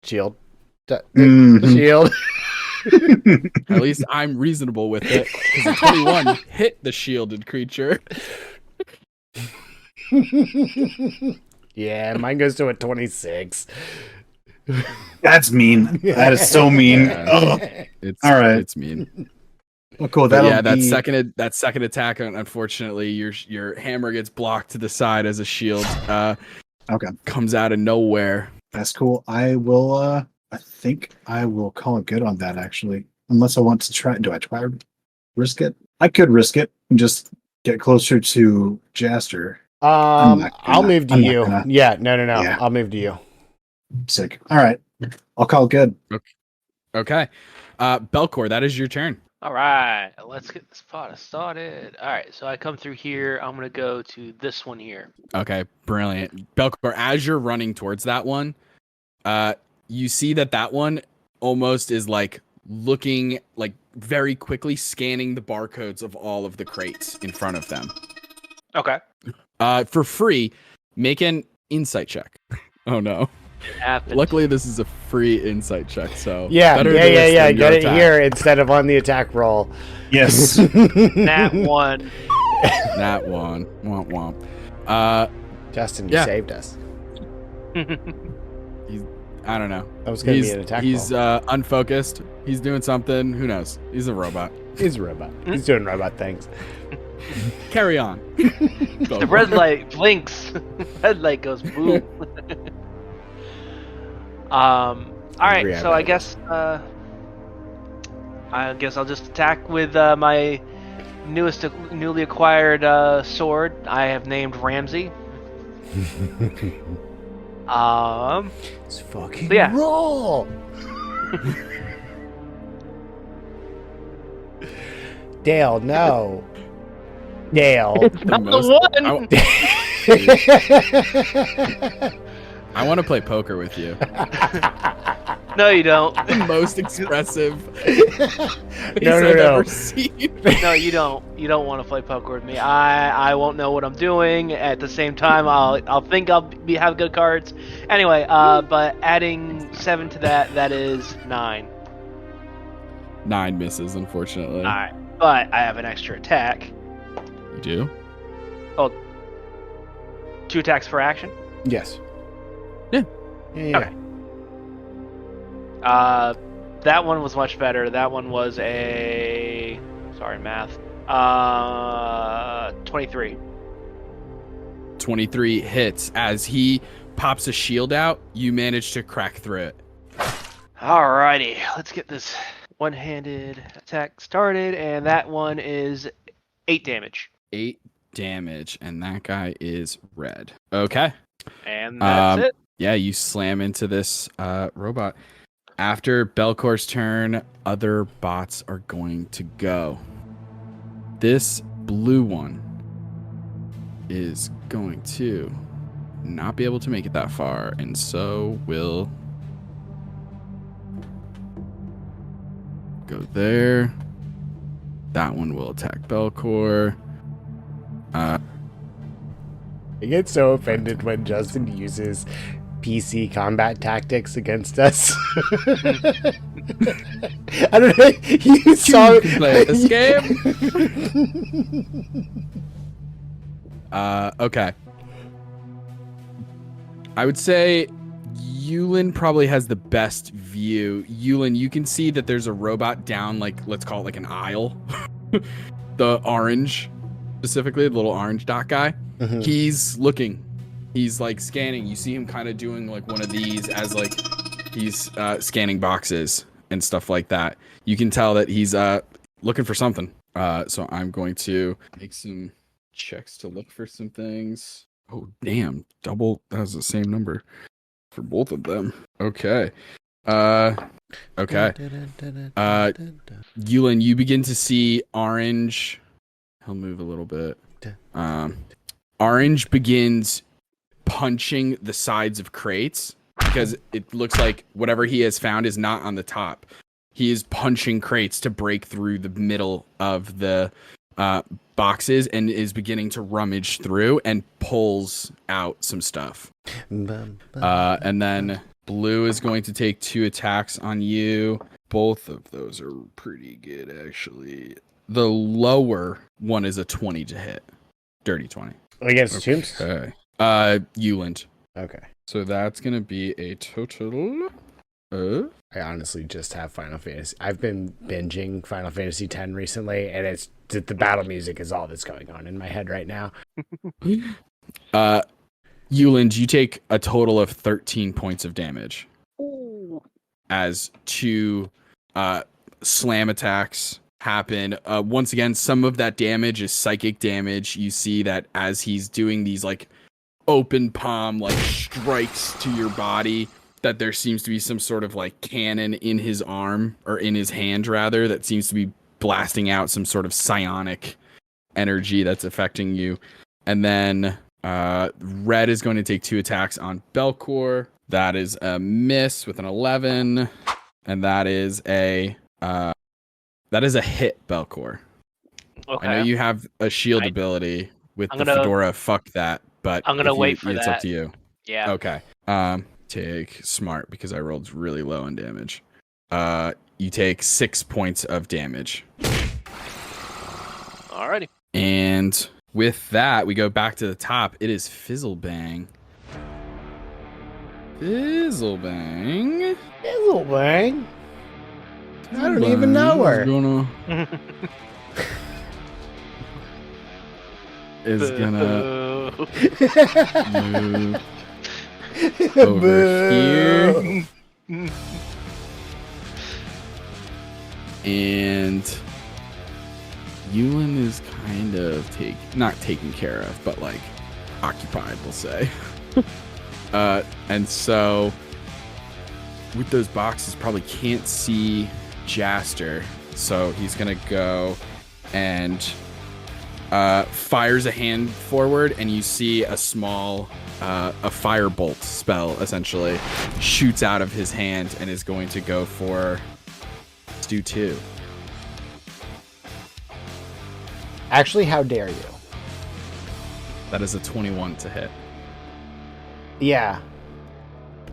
shield, Mhm. shield." At least I'm reasonable with it. Because 21 hit the shielded creature. Yeah, mine goes to a 26. That's mean. That is so mean. Yeah. Ugh. It's All right. It's mean. Well, cool. But That'll yeah, that be... second attack, unfortunately, your hammer gets blocked to the side as a shield. Okay. Comes out of nowhere. That's cool. I will. I think I will call it good on that. Actually, unless I want to try. Do I try to risk it? I could risk it and just get closer to Jastor. I'm not I'll gonna- move to I'm not you. gonna. Yeah, no. Yeah. I'll move to you. Sick. All right. I'll call it good. Okay. Belkor, that is your turn. All right, let's get this pot started. All right, so I come through here. I'm gonna go to this one here. Okay, brilliant. Belkor, as you're running towards that one, you see that one almost is like looking like very quickly scanning the barcodes of all of the crates in front of them. Okay. For free, make an insight check. Oh no. It happened. Luckily, this is a free insight check, so Yeah, better yeah. this than your Get it attack. here instead of on the attack roll. Yes. Nat 1. That one. Womp womp. Justin, you Yeah. saved us. I don't know. That was going to be an attack He's roll. unfocused. He's doing something. Who knows? He's a robot. He's a robot. He's doing robot things. Carry on. The red light blinks. Red light goes boom. All right, so I guess I'll just attack with my newly acquired sword. I have named Ramsey. It's fucking yeah. roll. Dale, no. Dale. Not the one. I want to play poker with you. No, you don't. The most expressive No. I've ever seen. No, you don't. You don't want to play poker with me. I won't know what I'm doing. At the same time, I'll think I'll have good cards. Anyway, but adding 7 to that is 9. 9 misses, unfortunately. All right, but I have an extra attack. You do? Oh, 2 attacks per action. Yes. Yeah. Yeah. Okay. That one was much better. That one was a... Sorry, math. 23. 23 hits. As he pops a shield out, you manage to crack through it. Alrighty, let's get this one-handed attack started, and that one is 8 damage. 8 damage, and that guy is red. Okay. And that's it. Yeah, you slam into this robot. After Belkor's turn, other bots are going to go. This blue one is going to not be able to make it that far, and so will go there. That one will attack Belkor. I get so offended when Justin uses PC combat tactics against us. I don't know. You saw can play this game. Okay. I would say Uland probably has the best view. Uland, you can see that there's a robot down, like, let's call it like an aisle. The orange, specifically, the little orange dot guy. Mm-hmm. He's looking. He's like scanning. You see him kind of doing like one of these as like he's scanning boxes and stuff like that. You can tell that he's looking for something. So I'm going to make some checks to look for some things. Oh, damn. Double. That was the same number for both of them. Okay. Okay. Uland, you begin to see orange. He'll move a little bit. Orange begins punching the sides of crates because it looks like whatever he has found is not on the top. He is punching crates to break through the middle of the boxes and is beginning to rummage through and pulls out some stuff. And then blue is going to take 2 attacks on you. Both of those are pretty good, actually. The lower one is a 20 to hit. Dirty 20. Against Tombs? Okay. Uland. Okay. So that's going to be a total of... I honestly just have Final Fantasy. I've been binging Final Fantasy X recently, and it's the battle music is all that's going on in my head right now. Uland, you take a total of 13 points of damage. As 2 slam attacks happen. Once again, some of that damage is psychic damage. You see that as he's doing these like open palm like strikes to your body, that there seems to be some sort of like cannon in his arm, or in his hand rather, that seems to be blasting out some sort of psionic energy that's affecting you. And then red is going to take 2 attacks on Belkor. That is a miss with an 11, and that is a hit, Belkor. Okay. I know you have a shield ability with the fedora. Fuck that. But I'm gonna wait for it's that. up to you. Yeah. Okay. Take smart because I rolled really low on damage. You take 6 points of damage. Alrighty. And with that, we go back to the top. It is Fizzlebang. Fizzlebang. Fizzlebang? I don't even know her. Is gonna move over here. And Uland is kind of not taken care of, but like occupied, we'll say. And so with those boxes, probably can't see Jastor, so he's gonna go and fires a hand forward, and you see a small a firebolt spell essentially shoots out of his hand and is going to go for Stu 2. Actually, how dare you? That is a 21 to hit. Yeah.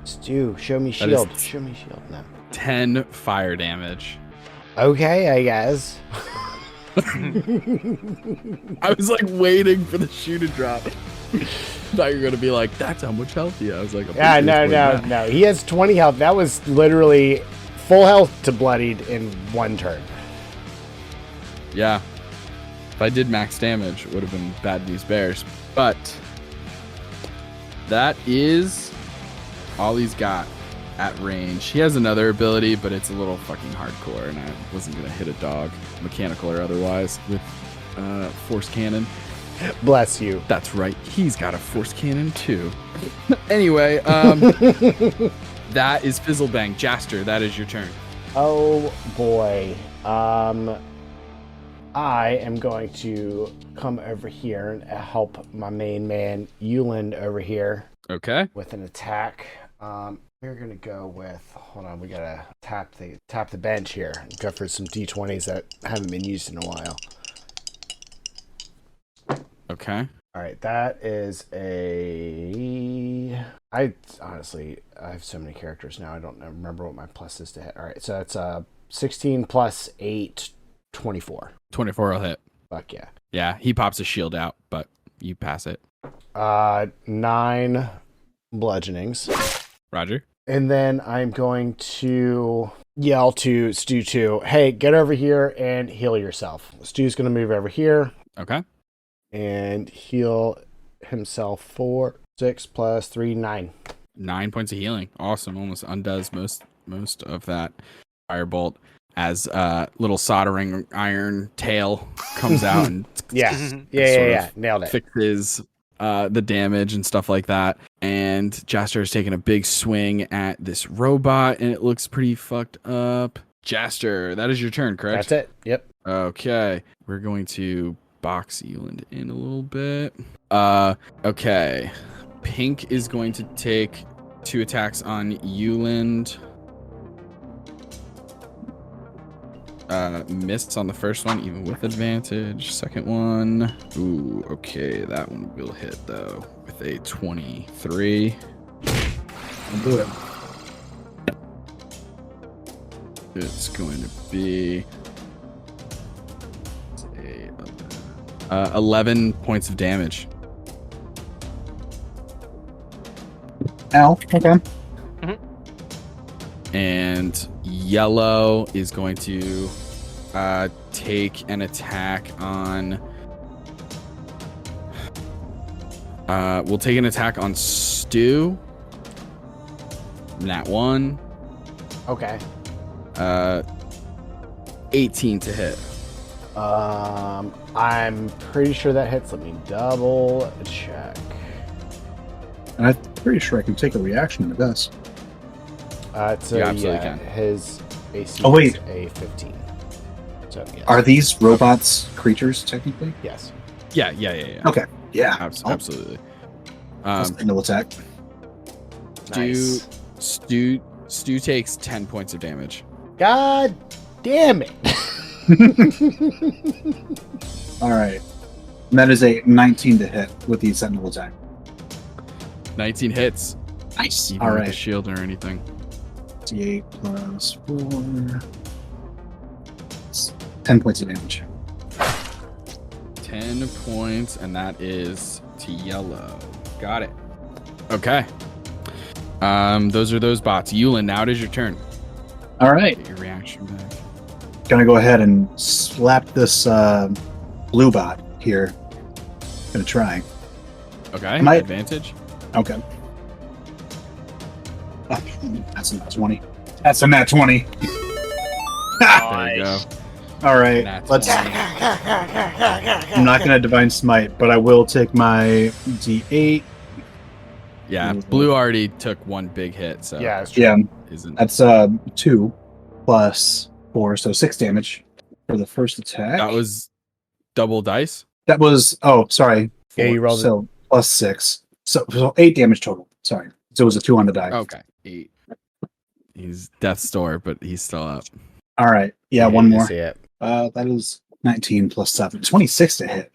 Stu, show me That is- shield. Show me shield now. 10 fire damage. Okay, I guess. I was like waiting for the shoe to drop. Thought you were gonna be like, that's how much health he has. I was like, Yeah, no. He has 20 health. That was literally full health to bloodied in one turn. Yeah. If I did max damage, it would have been bad news bears. But that is all he's got at range. He has another ability, but it's a little fucking hardcore, and I wasn't gonna hit a dog, mechanical or otherwise, with force cannon. Bless you. That's right. He's got a force cannon too. Anyway, that is Fizzlebang. Jastor, that is your turn. Oh boy. I am going to come over here and help my main man Uland over here Okay. with an attack. We're gonna go with. Hold on, we gotta tap the bench here. Go for some D20s that haven't been used in a while. Okay. All right, that is a. I have so many characters now. I don't remember what my plus is to hit. All right, so it's 16 plus 8, 24. 24 will hit. Fuck yeah. Yeah, he pops a shield out, but you pass it. 9 bludgeonings. Roger. And then I'm going to yell to Stu 2, hey, get over here and heal yourself. Stu's going to move over here Okay. and heal himself for 6 plus 3, 9. 9 points of healing. Awesome. Almost undoes most of that firebolt as little soldering iron tail comes out and Yeah. Nailed it. fixes the damage and stuff like that. And Jastor is taking a big swing at this robot, and it looks pretty fucked up. Jastor, that is your turn, correct? That's it. Yep. Okay. We're going to box Uland in a little bit. Okay. Pink is going to take 2 attacks on Uland. Missed on the first one, even with advantage. Second one. Ooh, okay. That one will hit, though, with a 23. I'll do it. It's going to be 11 points of damage. Ow. Okay. And yellow is going to take an attack on. We'll take an attack on Stu. Nat 1. Okay. 18 to hit. I'm pretty sure that hits. Let me double check. And I'm pretty sure I can take a reaction in this. It's You absolutely can. His AC Oh, wait. is a 15. So, yes. Are these robots creatures, technically? Yes. Yeah. Okay. Yeah. Absolutely. Single attack. Nice. Stu takes 10 points of damage. God damn it. All right. And that is a 19 to hit with the sentinel attack. 19 hits. Nice. Even All with the right. shield or anything. D8 plus 4. 10 points of damage. 10 points, and that is to yellow. Got it. Okay. Those are those bots. Uland, now it is your turn. All right. Get your reaction back. Gonna go ahead and slap this blue bot here. Gonna try. Okay. Advantage. Okay. Oh, that's a nat 20. That's a nat 20. There you go. All right. Nat Let's. 20. I'm not gonna divine smite, but I will take my D8. Yeah, blue already took one big hit, so Yeah, it's true. Yeah, isn't that's 2 plus 4, so 6 damage for the first attack. that was double dice? That was. Oh, sorry. Yeah, 4, you rolled so plus 6, so 8 damage total. Sorry, so it was a 2 on the die. Okay. 8. He's death's door, but he's still up. All right. Yeah, You one hate to more. see it. That is 19 plus 7, 26 to hit.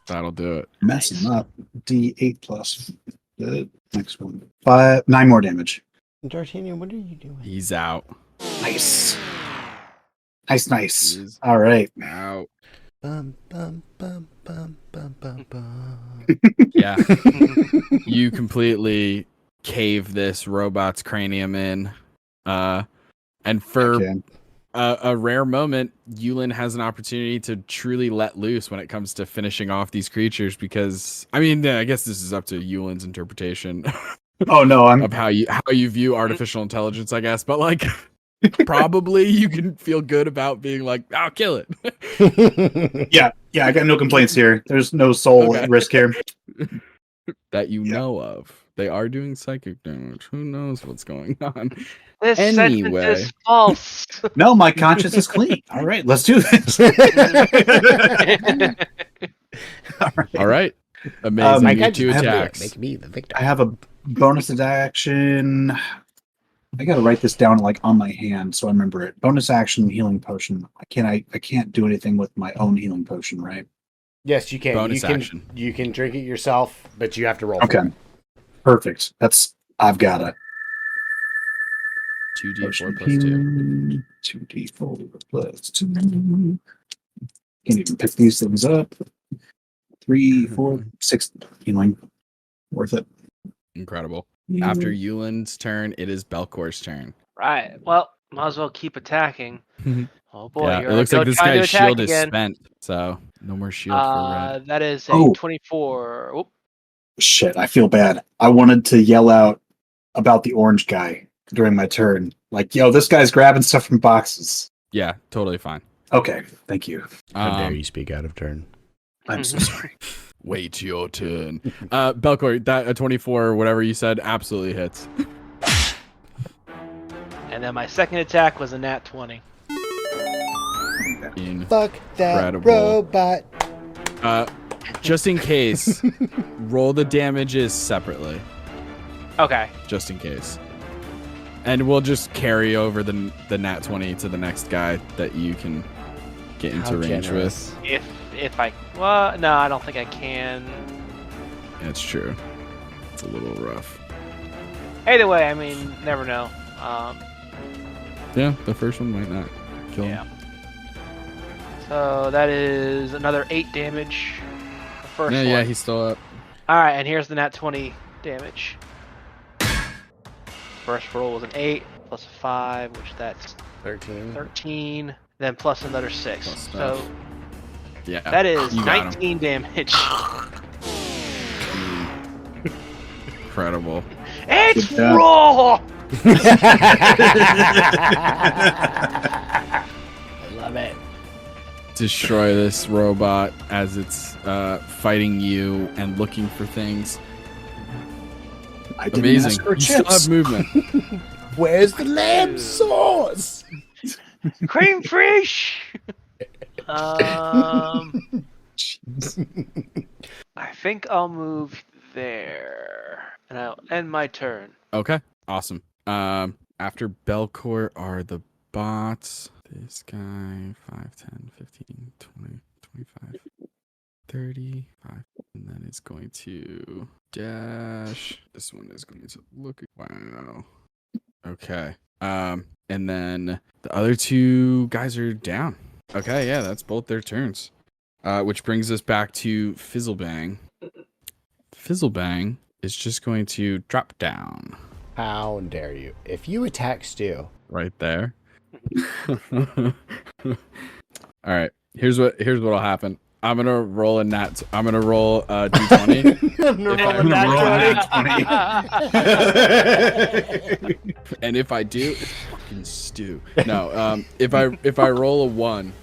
That'll do it. Messing up. D8 plus the next one. 9 more damage. D'Artagnan, what are you doing? He's out. Nice. Nice. He's All right. out. Bum, bum, bum, bum, bum, bum, bum. Yeah. You completely cave this robot's cranium in. And for Okay. a rare moment, Uland has an opportunity to truly let loose when it comes to finishing off these creatures because I mean, I guess this is up to Uland's interpretation Oh no, I'm of how you view artificial intelligence, I guess, but like probably you can feel good about being like, I'll kill it. yeah, I got no complaints here. There's no soul Okay. risk here. That you Yeah. know of. They are doing psychic damage. Who knows what's going on? This Anyway. sentence is false. No, my conscience is clean. All right, let's do this. All right. Amazing. I You got- two I have attacks. Make me the victor. I have a bonus action. I gotta write this down like on my hand so I remember it. Bonus action healing potion. I can't do anything with my own healing potion, right? Yes, you can. Bonus you can, action. You can drink it yourself, but you have to roll. for Okay. it. Perfect. I've got it. 2d4 plus 2. 2d4 plus 2. Can't even pick these things up. 3, 4, 6 healing. Worth it. Incredible. After Uland's turn, it is Belkor's turn. Right. Well, might as well keep attacking. Oh boy, Yeah, you're it looks like this trying to guy's attack shield again. is spent, so no more shield for red. That is a Oh. 24. Oop. Shit, I feel bad. I wanted to yell out about the orange guy during my turn. Like, yo, this guy's grabbing stuff from boxes. Yeah, totally fine. Okay, thank you. How dare you speak out of turn? I'm so sorry. Wait your turn. Belkor, that a 24 or whatever you said absolutely hits. And then my second attack was a nat 20. Fuck that Incredible. robot. Just in case, roll the damages separately. Okay. Just in case. And we'll just carry over the nat 20 to the next guy that you can get into How range generous. If I well, no, I don't think I can. with. That's true. It's a little rough. Either way, I mean, never know. Yeah, the first one might not kill Yeah. him. So that is another 8 damage. The first Yeah, one. he's still up. All right, and here's the nat 20 damage. First roll was an 8 plus a 5, which that's 13. 13. Then plus another 6. Plus So stuff. Yeah. that is you got him. 19 damage. Incredible. It's Good job. raw. I love it. Destroy this robot as it's fighting you and looking for things. I didn't Amazing. ask for You still chips. have movement. Where's the lamb sauce? Cream fish. I think I'll move there, and I'll end my turn. Okay, awesome. After Belkor are the bots. This guy, 5, 10, 15, 20, 25, 35. And then it's going to dash. This one is going to look. Wow. Okay. And then the other two guys are down. Okay, yeah, that's both their turns. Which brings us back to Fizzlebang. Fizzlebang is just going to drop down. How dare you? If you attack Stu, Right there. All right. Here's what'll happen. I'm gonna roll a d20. I'm gonna roll a nat 20. And if I do, it's fucking Stu. No, if I roll a 1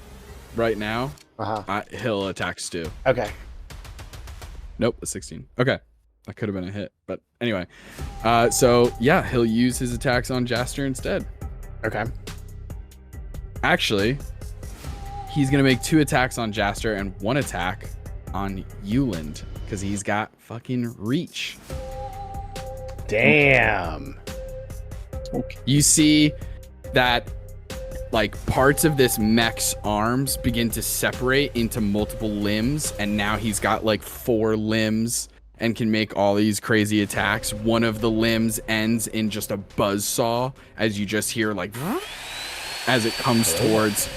right now, he'll attack Stu. Okay. Nope, a 16. Okay. That could have been a hit. But anyway. So yeah, he'll use his attacks on Jastor instead. Okay. Actually, he's gonna make 2 attacks on Jastor and 1 attack on Uland because he's got fucking reach. Damn. Okay. You see that like parts of this mech's arms begin to separate into multiple limbs, and now he's got like 4 limbs and can make all these crazy attacks. One of the limbs ends in just a buzzsaw as you just hear like as it comes towards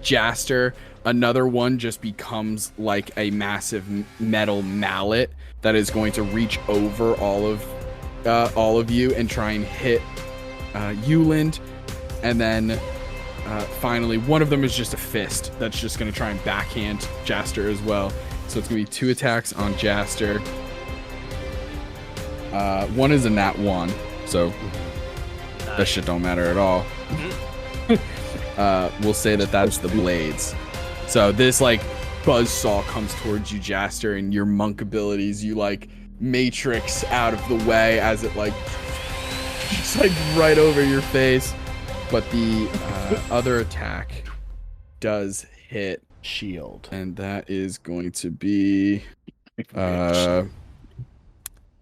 Jastor. Another one just becomes like a massive metal mallet that is going to reach over all of you and try and hit Uland. And then finally, one of them is just a fist that's just going to try and backhand Jastor as well. So it's going to be 2 attacks on Jastor. One is a nat 1, so that shit don't matter at all. We'll say that that's the blades. So this like buzzsaw comes towards you, Jastor, and your monk abilities, you like matrix out of the way as it like just like right over your face. But the other attack does hit Shield. and that is going to be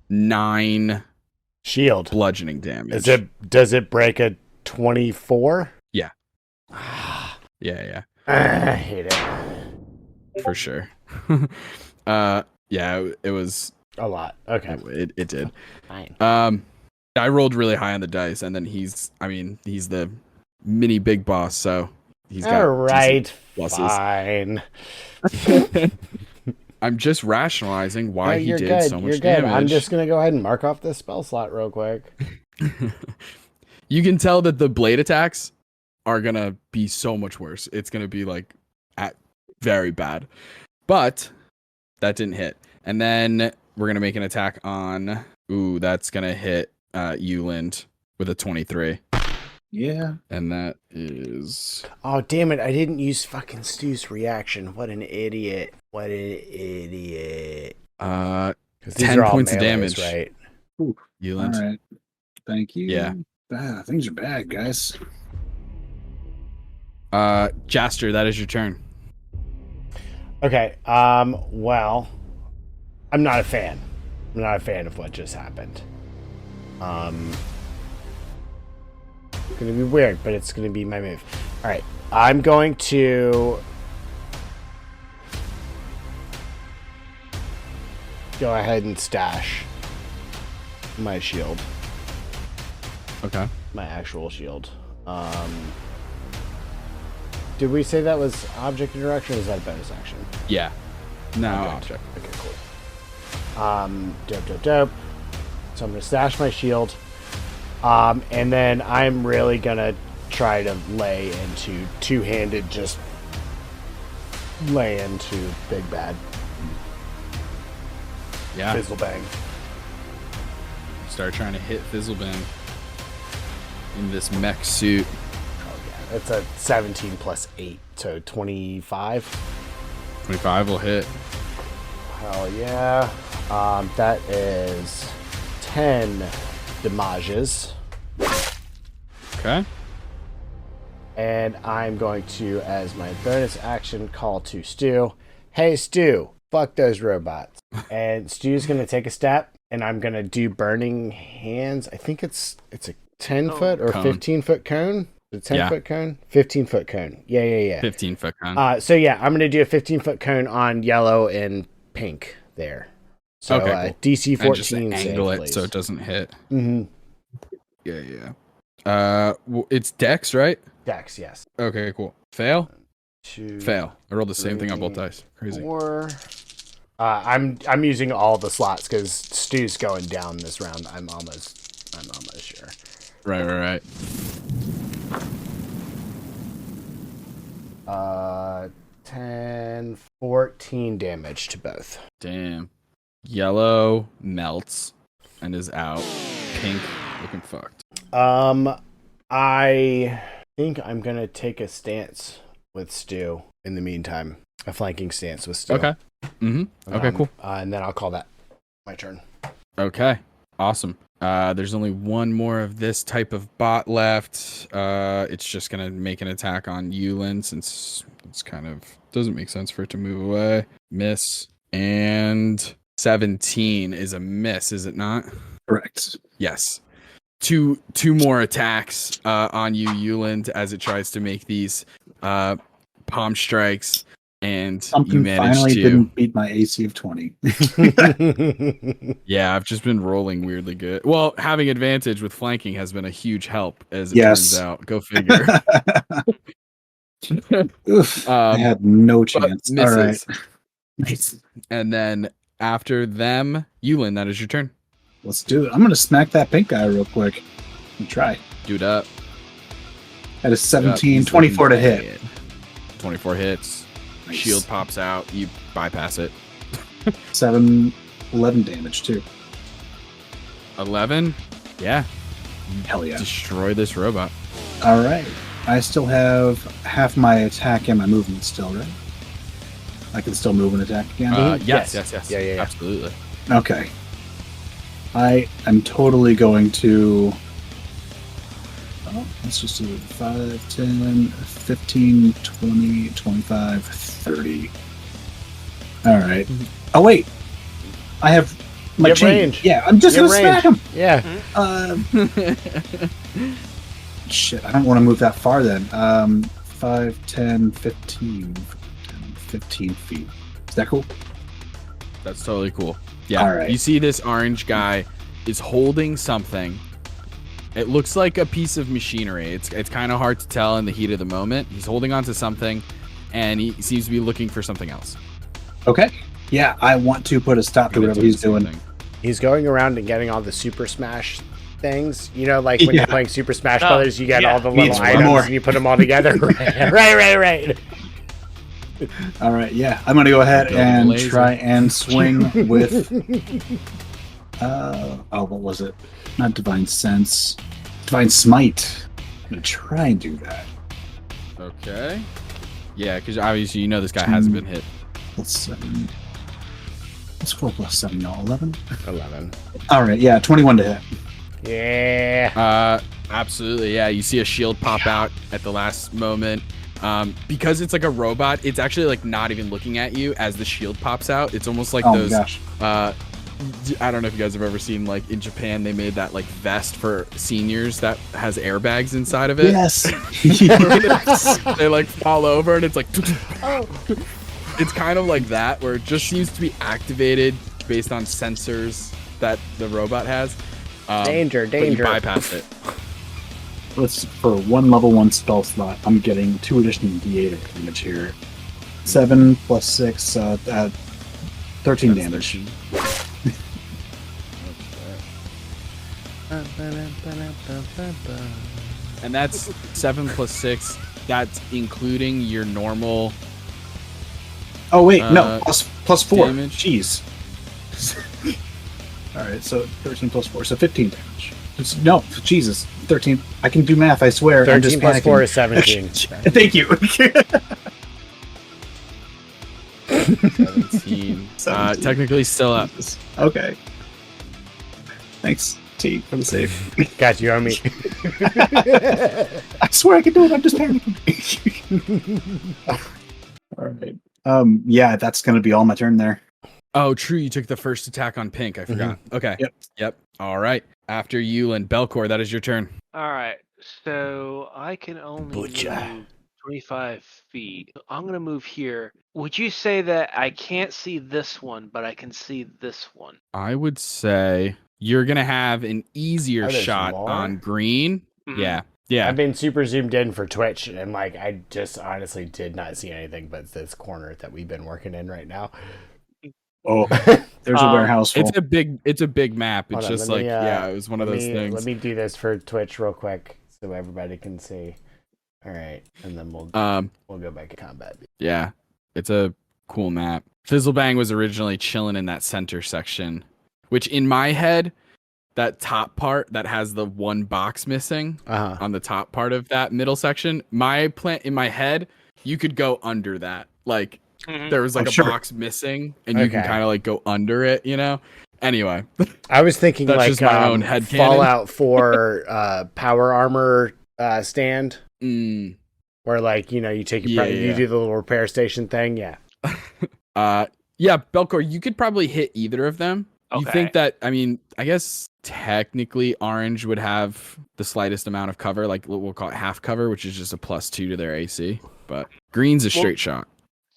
9 Shield. bludgeoning damage. Does it break a 24? Yeah. Yeah. I hate it. For sure. Yeah, it was A lot. Okay. it did. Fine. I rolled really high on the dice, and then he's the mini big boss, so he's got All right. pluses. Fine. I'm just rationalizing why No, he you're did good. so much You're good. damage. I'm just gonna go ahead and mark off this spell slot real quick. You can tell that the blade attacks are gonna be so much worse. It's gonna be like very bad, but that didn't hit. And then we're gonna make an attack on. Ooh, that's gonna hit Uland with a 23. Yeah. And that is Oh damn it! I didn't use fucking Stu's reaction. What an idiot! What an idiot! 10 These are all points of melees, damage. right? Ooh. Uland. All right. Thank you. Yeah. Things are bad, guys. Jastor, that is your turn. Okay. Well, I'm not a fan. I'm not a fan of what just happened. It's gonna be weird, but it's gonna be my move. All right. I'm going to go ahead and stash my shield, Okay. my actual shield. Did we say that was object interaction, or is that a bonus action? Yeah. No Okay. object. Okay, cool. Dope. So I'm gonna stash my shield. And then I'm really gonna try to lay into two-handed, just lay into Big Bad Yeah. Fizzlebang. Start trying to hit Fizzlebang in this mech suit. Oh yeah, it's a 17 plus 8, so 25. 25 will hit. Hell yeah. That is 10 damages. Okay. And I'm going to, as my bonus action, call to Stu. Hey, Stu, fuck those robots. And Stu's going to take a step, and I'm going to do Burning Hands. I think it's a 10-foot or cone. 15-foot cone. The 10-foot cone? 15-foot cone. Yeah. 15-foot cone. So yeah, I'm going to do a 15-foot cone on yellow and pink there. So Okay, cool. DC 14 and just angle save, it please. so it doesn't hit. Mm-hmm. Yeah. It's Dex, right? Dex, yes. Okay, cool. Fail? 2, Fail. I rolled the same thing on both dice. Crazy. 4. I'm using all the slots because Stu's going down this round. I'm almost I'm almost sure. Right. 10, 14 damage to both. Damn. Yellow melts and is out. Pink looking fucked. I think I'm gonna take a stance with Stu in the meantime. A flanking stance with Stu. Okay. Okay, cool. And then I'll call that my turn. Okay. Awesome. There's only one more of this type of bot left. It's just gonna make an attack on Uland since it's kind of doesn't make sense for it to move away. Miss. And 17 is a miss, is it not? Correct. Yes. Two more attacks on you, Uland, as it tries to make these palm strikes, and Something you manage finally to. didn't beat my AC of 20. Yeah, I've just been rolling weirdly good. Well, having advantage with flanking has been a huge help, as it turns out. Go figure. Oof, I had no chance. All right. Nice. And then after them, Uland, that is your turn. Let's do it. I'm going to smack that pink guy real quick. And try. Do it up. That is 17, 24 to hit. 24 hits. Nice. Shield pops out. You bypass it. 11 damage too. 11? Yeah. Hell yeah. Destroy this robot. All right. I still have half my attack and my movement still, right? I can still move and attack again? Yes. Yeah. Absolutely. Okay. I am totally going to... Oh, let's just do 5, 10, 15, 20, 25, 30. All right. Oh, wait. I have my chain. Range. Yeah, I'm just going to smack him. Yeah. Shit, I don't want to move that far then. 5, 10, 15. 15 feet. Is that cool? That's totally cool. Yeah. All right. You see this orange guy is holding something. It looks like a piece of machinery. It's kind of hard to tell in the heat of the moment. He's holding onto something, and he seems to be looking for something else. Okay. Yeah, I want to put a stop to whatever he's doing. He's going around and getting all the Super Smash things. You know, like when you're playing Super Smash Brothers, you get all the little items and you put them all together. Right. All right, yeah. I'm going to go ahead and try and swing with... what was it? Not Divine Sense. Divine Smite. I'm going to try and do that. Okay. Yeah, because obviously you know this guy hasn't been hit. Let's 7. Let's 4 plus 7, y'all. 11? 11. All right, yeah. 21 to hit. Yeah. Absolutely, yeah. You see a shield pop out at the last moment. Because it's like a robot, it's actually like not even looking at you as the shield pops out. It's almost like those. Gosh. I don't know if you guys have ever seen, like in Japan, they made that like vest for seniors that has airbags inside of it. Yes. They like fall over and it's like. It's kind of like that, where it just seems to be activated based on sensors that the robot has. Danger. But you bypass it. Let's for one level 1 spell slot. I'm getting 2 additional D8 of damage here. 7 plus 6, 13 damage. And that's 7 plus 6. That's including your normal. Oh wait, no, plus 4. Damage. Jeez. All right, so 13 plus 4, so 15 damage. No, Jesus, 13. I can do math, I swear. 13 plus 4 is 17. Thank you. 17. Technically still up. Okay. Thanks, T, for the save. Got you on me. I swear I can do it. I'm just panicking. All right. Yeah, that's gonna be all my turn there. Oh, true. You took the first attack on Pink. I forgot. Okay. Yep. All right. After you and Belkor, that is your turn. All right. So I can only move 25 feet. I'm going to move here. Would you say that I can't see this one, but I can see this one? I would say you're going to have an easier shot on green. Mhm. Yeah. I've been super zoomed in for Twitch, and like I just honestly did not see anything but this corner that we've been working in right now. Oh, there's a warehouse full. It's a big map. It's Hold on, just let like me, it was one of those Let things. me do this for Twitch real quick so everybody can see. All right, and then we'll go back to combat. Yeah, it's a cool map. Fizzlebang was originally chilling in that center section, which in my head, that top part that has the one box missing on the top part of that middle section, my plan in my head, you could go under that. Like there was like a box missing, and you can kind of like go under it, you know. Anyway, I was thinking that's like just my own head Fallout 4 power armor stand. Where like, you know, you take your you do the little repair station thing, yeah. Belkor, you could probably hit either of them. Okay. You think that, I mean, I guess technically orange would have the slightest amount of cover, like we'll call it half cover, which is just a +2 to their AC, but green's a straight shot.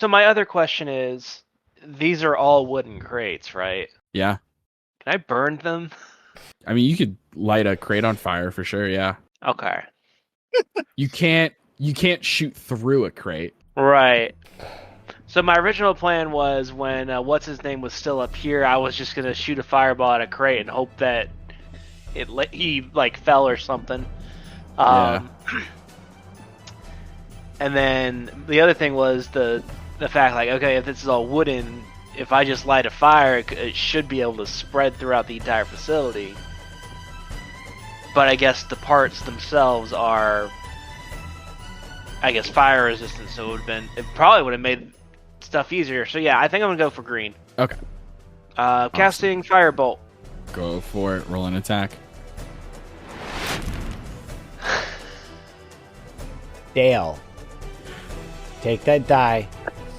So my other question is, these are all wooden crates, right? Yeah. Can I burn them? I mean, you could light a crate on fire for sure, yeah. Okay. You can't shoot through a crate. Right. So my original plan was when what's his name was still up here, I was just gonna shoot a fireball at a crate and hope that he like fell or something. And then the other thing was the fact like, okay, if this is all wooden, if I just light a fire, it should be able to spread throughout the entire facility. But I guess the parts themselves are, I guess, fire resistant, so it probably would have made stuff easier. So yeah, I think I'm gonna go for green. Okay. Casting firebolt. Go for it. Roll an attack. Dale, take that die,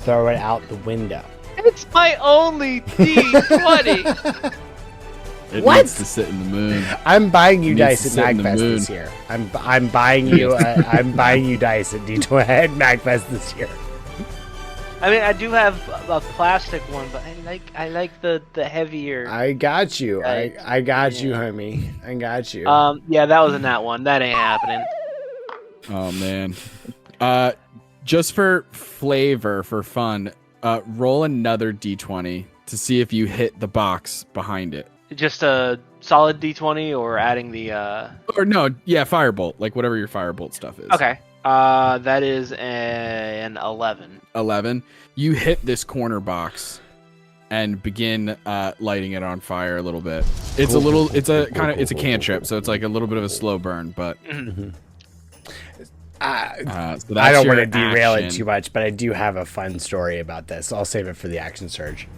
throw it out the window. It's my only D20. It What? needs to sit in the moon. I'm buying you It dice needs to at sit in the MagFest moon. this year. I'm buying you I'm buying you dice at D20 at MagFest this year. I mean, I do have a plastic one, but I like the heavier. I got you. Right. I got you, homie. I got you. Yeah, that was in that one. That ain't happening. Oh man. Just for flavor, for fun, roll another D20 to see if you hit the box behind it. Just a solid D20 or adding the Or no, yeah, firebolt, like whatever your firebolt stuff is. Okay. That is an 11. 11. You hit this corner box and begin lighting it on fire a little bit. It's a cantrip, so it's like a little bit of a slow burn, but so I don't want to derail it too much, but I do have a fun story about this. I'll save it for the action surge.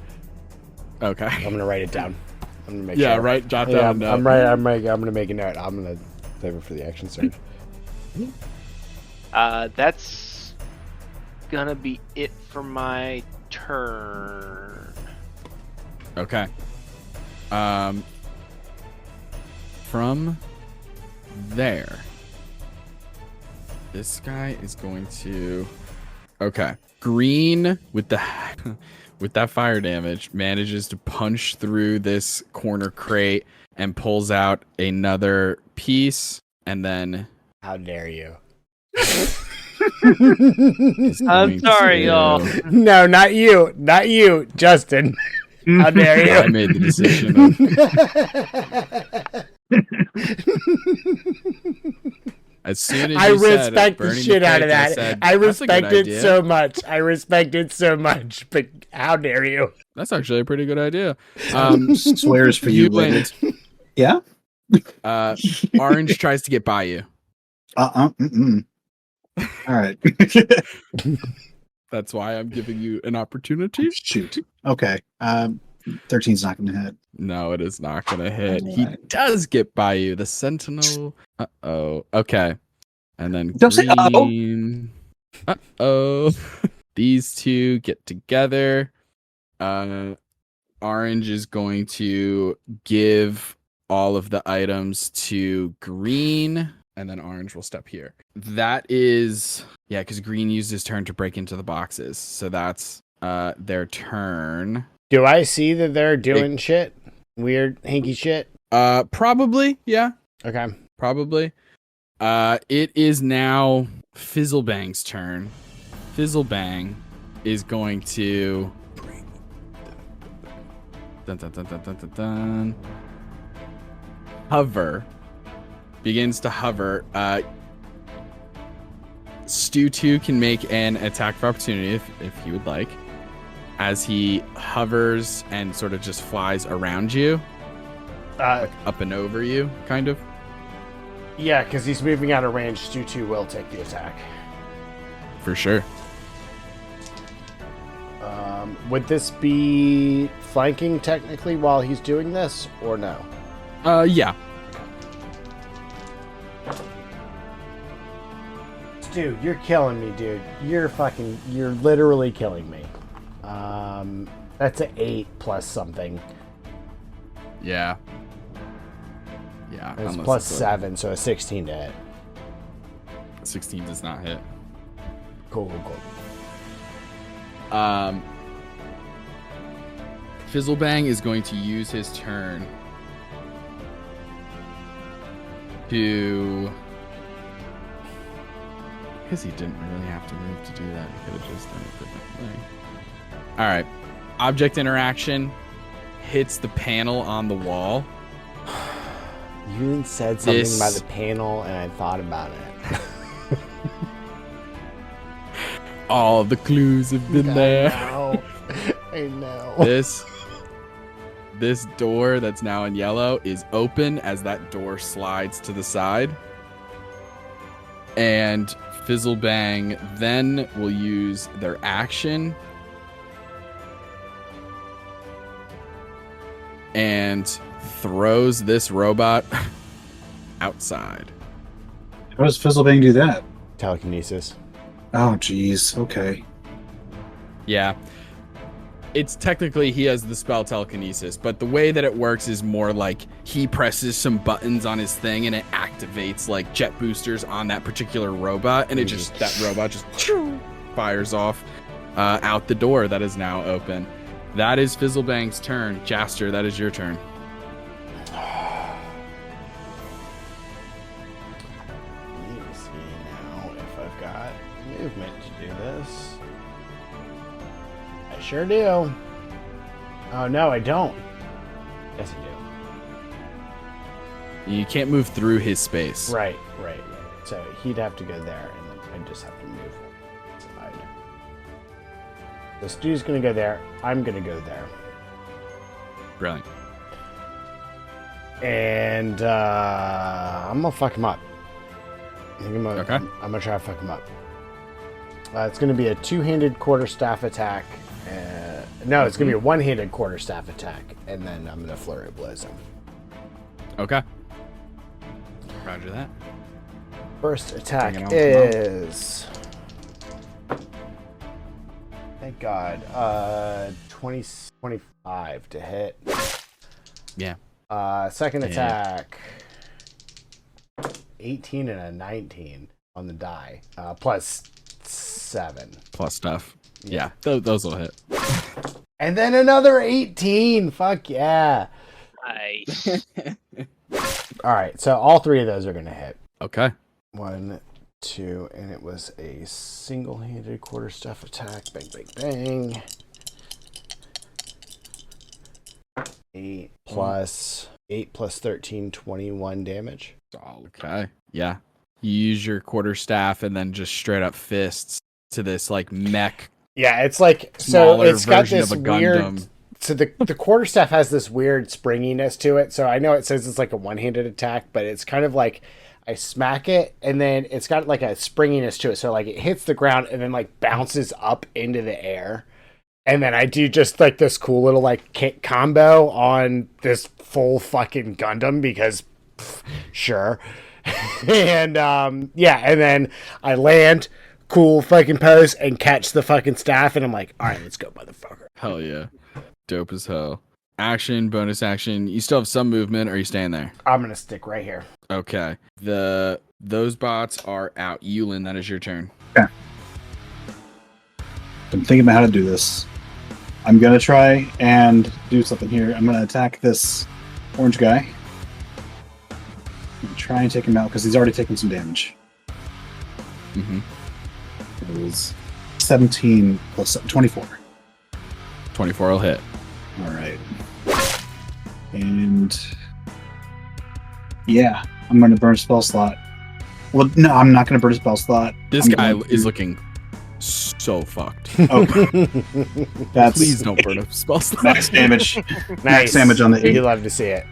Okay. I'm gonna write it down. I'm gonna make Yeah, sure. right. Jot down. I'm gonna make a note. I'm gonna save it for the action surge. That's gonna be it for my turn. Okay. From there, this guy is going to. Okay, green with the with that fire damage manages to punch through this corner crate and pulls out another piece, and then. How dare you? I'm sorry, y'all. No, not you, Justin. How dare you? I made the decision. As soon as I you said respect the burning shit out of crate, I that. said, I "That's a good respect it idea." so much. I respect it so much. But how dare you? That's actually a pretty good idea. Swears for you, Uland. Yeah. Orange tries to get by you. All right. That's why I'm giving you an opportunity. Shoot. Okay. 13's not going to hit. No, it is not going to hit. All He right. does get by you. The Sentinel. Uh-oh. Okay. And then Don't say uh-oh. green. Uh-oh. These two get together. Orange is going to give all of the items to green, and then orange will step here. That is, yeah, because green used his turn to break into the boxes. So that's their turn. Do I see that they're doing shit? Weird, hinky shit? Probably, yeah. Okay. Probably. It is now Fizzlebang's turn. Fizzlebang is going to Dun, dun, dun, dun, dun, dun, dun. Hover. Begins to hover. Stu 2 can make an attack of opportunity if he would like. As he hovers and sort of just flies around you. Like up and over you, kind of. Yeah, because he's moving out of range. Stu 2 will take the attack. For sure. Would this be flanking technically while he's doing this, or no? Yeah. Dude, you're killing me, dude. You're literally killing me. That's an 8 plus something. Yeah. Yeah. It's plus 7, so a 16 to hit. 16 does not hit. Cool. Fizzlebang is going to use his turn to... Because he didn't really have to move to do that. He could have just done it differently. Alright. Object interaction hits the panel on the wall. You said something about the panel, and I thought about it. All the clues have been there. I know. This door that's now in yellow is open as that door slides to the side. And Fizzlebang then will use their action and throws this robot outside. How does Fizzlebang do that? Telekinesis. Oh, jeez. Okay. Yeah. It's technically he has the spell telekinesis, but the way that it works is more like he presses some buttons on his thing and it activates like jet boosters on that particular robot, and that robot just fires off out the door that is now open. That is Fizzlebang's turn. Jastor, that is your turn. Let me see now if I've got movement to do this. I sure do. Oh, no, I don't. Yes, I do. You can't move through his space. Right. So he'd have to go there, and then I'd just have to move aside. So Stu's going to go there. I'm going to go there. Brilliant. And I'm going to fuck him up. I'm going to try to fuck him up. It's going to be a two-handed quarterstaff attack. No, it's going to be a one-handed quarterstaff attack, and then I'm going to flurry blows him. Okay. Roger that. First attack is... Thank God. 25 to hit. Yeah. Second attack. 18 and a 19 on the die. Plus 7. Plus stuff. Yeah, those will hit. And then another 18. Fuck yeah. Nice. All right, so all three of those are going to hit. Okay. 1, 2, and it was a single-handed quarterstaff attack. Bang, bang, bang. 8 plus 13, 21 damage. Okay. Yeah. You use your quarterstaff and then just straight up fists to this like mech. Yeah, it's like, so it's got version this of a weird, Gundam. so the quarterstaff has this weird springiness to it. So I know it says it's like a one-handed attack, but it's kind of like I smack it and then it's got like a springiness to it. So like it hits the ground and then like bounces up into the air. And then I do just like this cool little like kick combo on this full fucking Gundam because sure. And yeah, and then I land, cool fucking pose, and catch the fucking staff, and I'm like, all right, let's go, motherfucker. Hell yeah. Dope as hell. Action, bonus action. You still have some movement, or are you staying there? I'm gonna stick right here. Okay. Those bots are out. Uland, that is your turn. Okay. I'm thinking about how to do this. I'm gonna try and do something here. I'm gonna attack this orange guy. And try and take him out because he's already taken some damage. Mm-hmm. It was 17 plus 24. 24 will hit. All right. And yeah, I'm going to burn a spell slot. Well, no, I'm not going to burn a spell slot. This I'm guy going is to- looking so fucked. Okay, that's Please don't burn a spell slot. max damage. Nice. Max damage on the 8. You love to see it.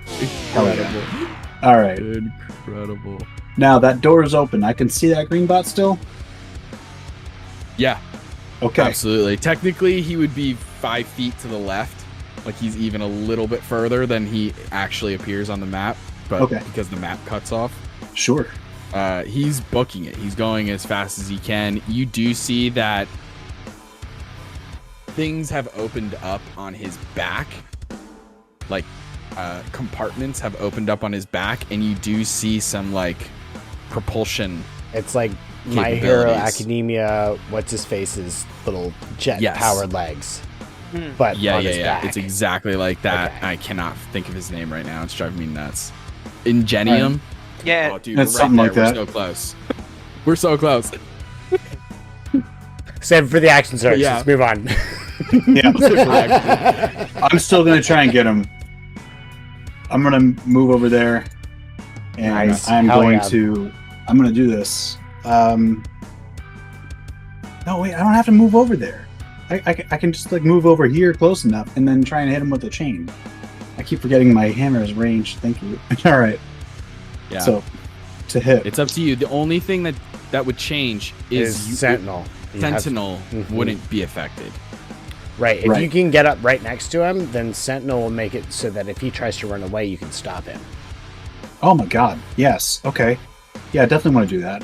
Hell yeah. All right. Incredible. Now that door is open. I can see that green bot still. Yeah, Okay. absolutely. Technically, he would be 5 feet to the left. Like he's even a little bit further than he actually appears on the map. But Okay. because the map cuts off, Sure. he's booking it. He's going as fast as he can. You do see that things have opened up on his back. Like compartments have opened up on his back, and you do see some like propulsion. It's like My Hero Capabilities. Academia, what's his face's little jet Yes. powered legs. Hmm. But Yeah, on yeah, his yeah. back. It's exactly like that. Okay. I cannot think of his name right now. It's driving me nuts. Ingenium. Yeah. Oh, dude, That's we're something right like there. that. We're so close. We're so close. Save it for the action search. Yeah. Let's move on. Yeah. I'm still gonna try and get him. I'm gonna move over there, and Nice. I'm Hell going yeah. to. I'm gonna do this. No, wait. I don't have to move over there. I can just like move over here close enough, and then try and hit him with the chain. I keep forgetting my hammer is ranged. Thank you. All right. Yeah. So to hit. It's up to you. The only thing that would change Is is Sentinel. You have- Sentinel Mhm. wouldn't be affected. Right. If Right. you can get up right next to him, then Sentinel will make it so that if he tries to run away, you can stop him. Oh my God. Yes. Okay. Yeah, I definitely want to do that.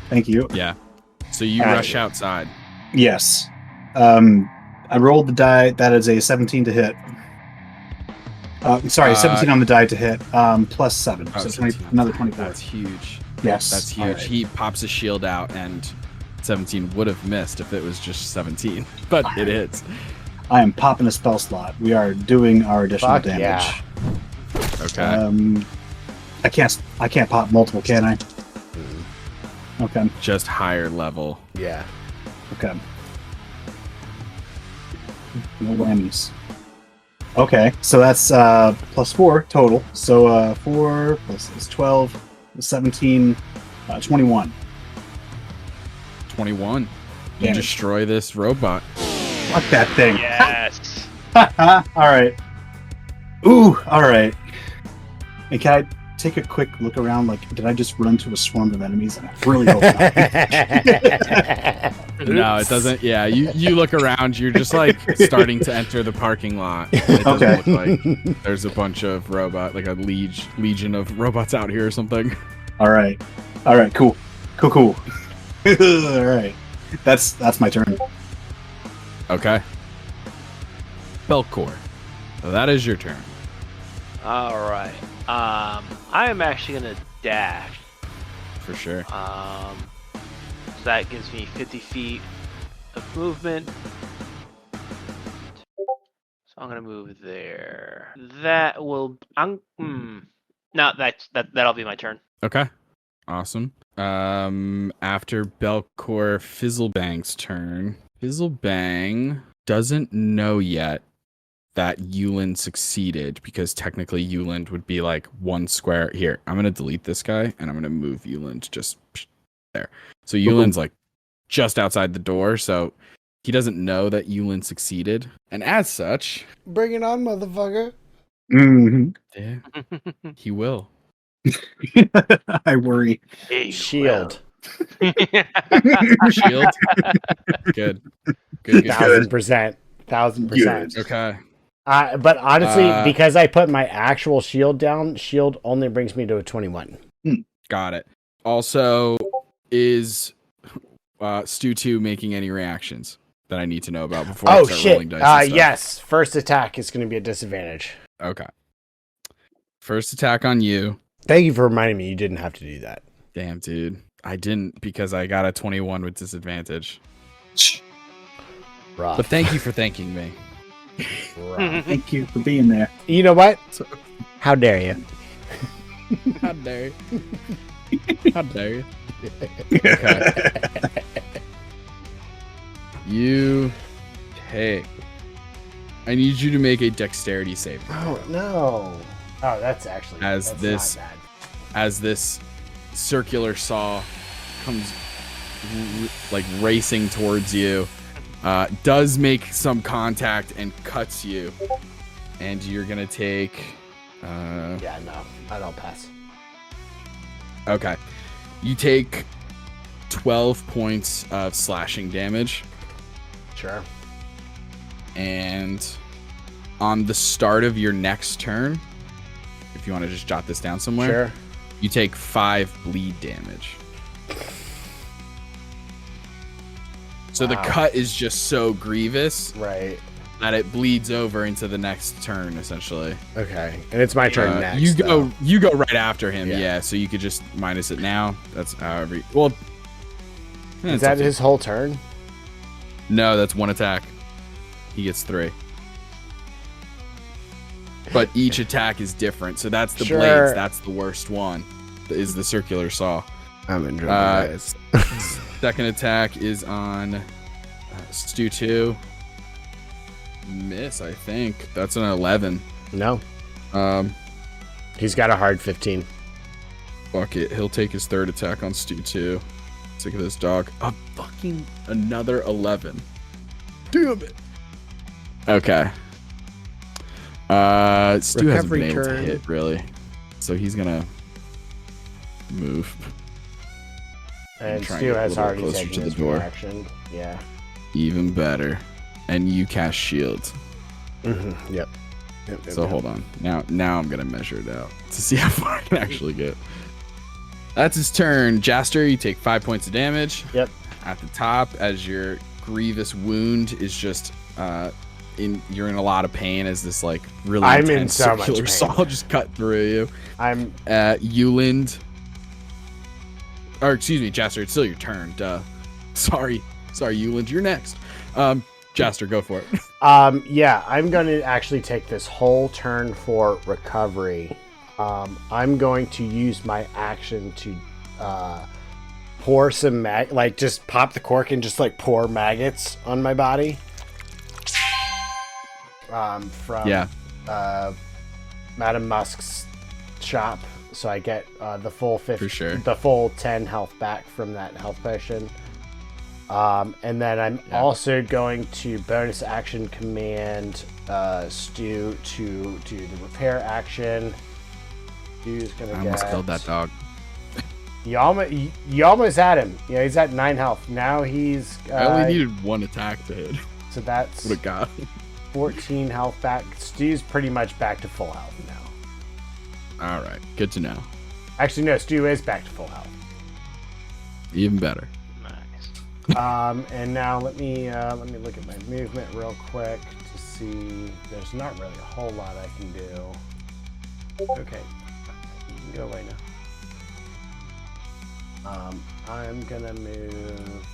Thank you. Yeah. So you Alright. rush outside. Yes. I rolled the die. That is a 17 to hit. Sorry, 17 on the die to hit. Plus 7. Oh, So 20, 17. another 24. That's huge. Yes. That's huge. Alright. He pops his shield out, and 17 would have missed if it was just 17, but it hits. I am popping a spell slot. We are doing our additional Fuck damage. yeah. Okay. I can't pop multiple, can I? Okay. Just higher level. Yeah. Okay. No whammies. Okay, so that's plus 4 total. So 4 plus is 12, 17, 21. 21. You Damage. destroy this robot. Fuck that thing. Yes. All right. Ooh, all right. And can I take a quick look around? Like, did I just run to a swarm of enemies? And I really hope not. No, it doesn't. Yeah, you look around. You're just like starting to enter the parking lot. It doesn't Okay. look like there's a bunch of like a legion of robots out here or something. All right. All right. Cool. Cool. All right. That's my turn. Okay. Belkor. So that is your turn. All right. I am actually gonna dash. For sure. So that gives me 50 feet of movement. So I'm gonna move there. That will. No, that'll be my turn. Okay. Awesome. After Belkor, Fizzlebang's turn. Fizzlebang doesn't know yet that Uland succeeded, because technically Uland would be like one square. Here, I'm gonna delete this guy and I'm gonna move Uland just there. So Uland's like just outside the door, so he doesn't know that Uland succeeded, and as such, Bring it on, motherfucker. hmm yeah, he will. I worry. Shield. Shield. Good. Good. 1,000%. 1,000%. Okay. But honestly, Uh, because I put my actual shield down, shield only brings me to a 21. Got it. Also, is Stu 2 making any reactions that I need to know about before I Oh, start shit. rolling dice and stuff? Yes. First attack is going to be a disadvantage. Okay. First attack on you. Thank you for reminding me you didn't have to do that. Damn, dude. I didn't, because I got a 21 with disadvantage. Rough. But thank you for thanking me. Rough. Thank you for being there. You know what? How dare you? How dare you? How dare you? Okay. You take. I need you to make a dexterity save. Oh, no. Oh, that's actually As that's this- not bad. as this circular saw comes like racing towards you, does make some contact and cuts you, and you're gonna take Yeah, no, I don't pass. okay, you take 12 points of slashing damage, Sure. and on the start of your next turn, if you want to just jot this down somewhere, Sure. you take 5 bleed damage. So the Wow. cut is just so grievous Right. that it bleeds over into the next turn, essentially. Okay. And it's my turn next. You though. go right after him, Yeah. yeah. So you could just minus it now. That's however. Well, Is that his whole turn? No, that's one attack. He gets 3. But each attack is different. So that's the Sure. blades. That's the worst one. Is the circular saw. I'm in trouble, guys. Second attack is on Stu 2. Miss, I think. That's an 11. No. Um, He's got a hard 15. fuck it. He'll take his third attack on Stu 2. Sick of this dog. A fucking another 11. Damn it. Okay. Stu hasn't been Recovery able to turn. hit, really. So he's gonna move. And trying Stu to get a has little already closer taken to the his door. reaction. Yeah. Even better. And you cast shield. Mm-hmm. Yep. So hold on. Now I'm gonna measure it out to see how far I can actually get. That's his turn. Jastor, you take 5 points of damage. Yep. At the top, as your grievous wound is just you're in a lot of pain as this like really I'm in intense so much circular pain. saw just cut through you. I'm Uland. Or excuse me, Jastor, it's still your turn. Duh. Sorry, Uland, you're next. Jastor, go for it. Yeah, I'm going to actually take this whole turn for recovery. I'm going to use my action to pour some just pop the cork and just like pour maggots on my body. From Yeah. Madam Musk's shop, so I get the full 50, For sure. the full 10 health back from that health potion. And then I'm also going to bonus action command Stu to do the repair action. Stu's gonna I almost get. killed that dog. You almost had him. Yeah, he's at 9 health. Now he's. I only needed one attack to hit. So that's Would have got. 14 health back. Stu's pretty much back to full health now. All right, good to know. Actually, no, Stu is back to full health. Even better. Nice. And now let me look at my movement real quick to see. There's not really a whole lot I can do. Okay, you can go away now. I'm gonna move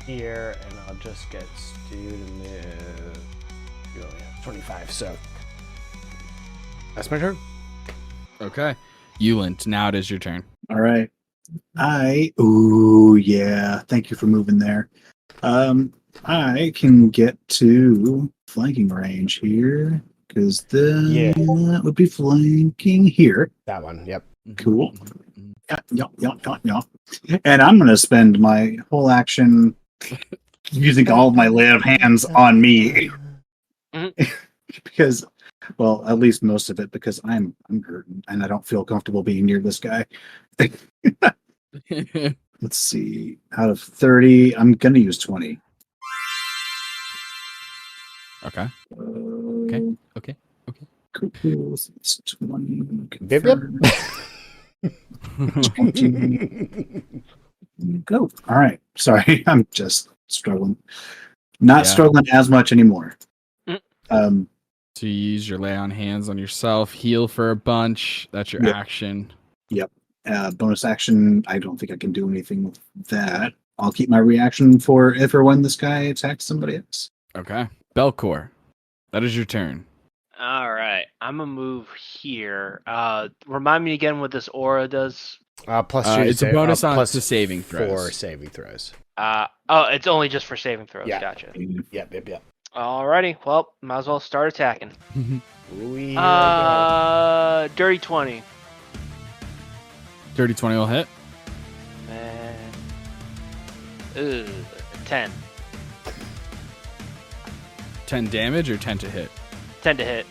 here, and I'll just get Stu to move. You only have 25, so that's my turn. Okay, Uland, now it is your turn. All right. Ooh, yeah. Thank you for moving there. I can get to flanking range here because that would be flanking here. That one, yep. Cool. Yeah. And I'm going to spend my whole action using all of my lay of hands on me because, well, at least most of it because I'm hurting and I don't feel comfortable being near this guy. Let's see. Out of 30, I'm going to use 20. Okay. Okay. Cool. It's 20. Bip, bip. Go. All right. Sorry, I'm just struggling. Not Yeah. struggling as much anymore. So you use your lay on hands on yourself, heal for a bunch. That's your Yep. action. Bonus action. I don't think I can do anything with that. I'll keep my reaction for if or when this guy attacks somebody else. Okay. Belkor, that is your turn. All right, I'm gonna move here. Remind me again what this aura does. Plus 2 it's a bonus on plus to saving throws. 4 saving throws. It's only just for saving throws. Yeah. Gotcha. Yep. Alrighty, well, might as well start attacking. Dirty 20. Dirty 20 will hit. And 10. 10 damage or 10 to hit? 10 to hit.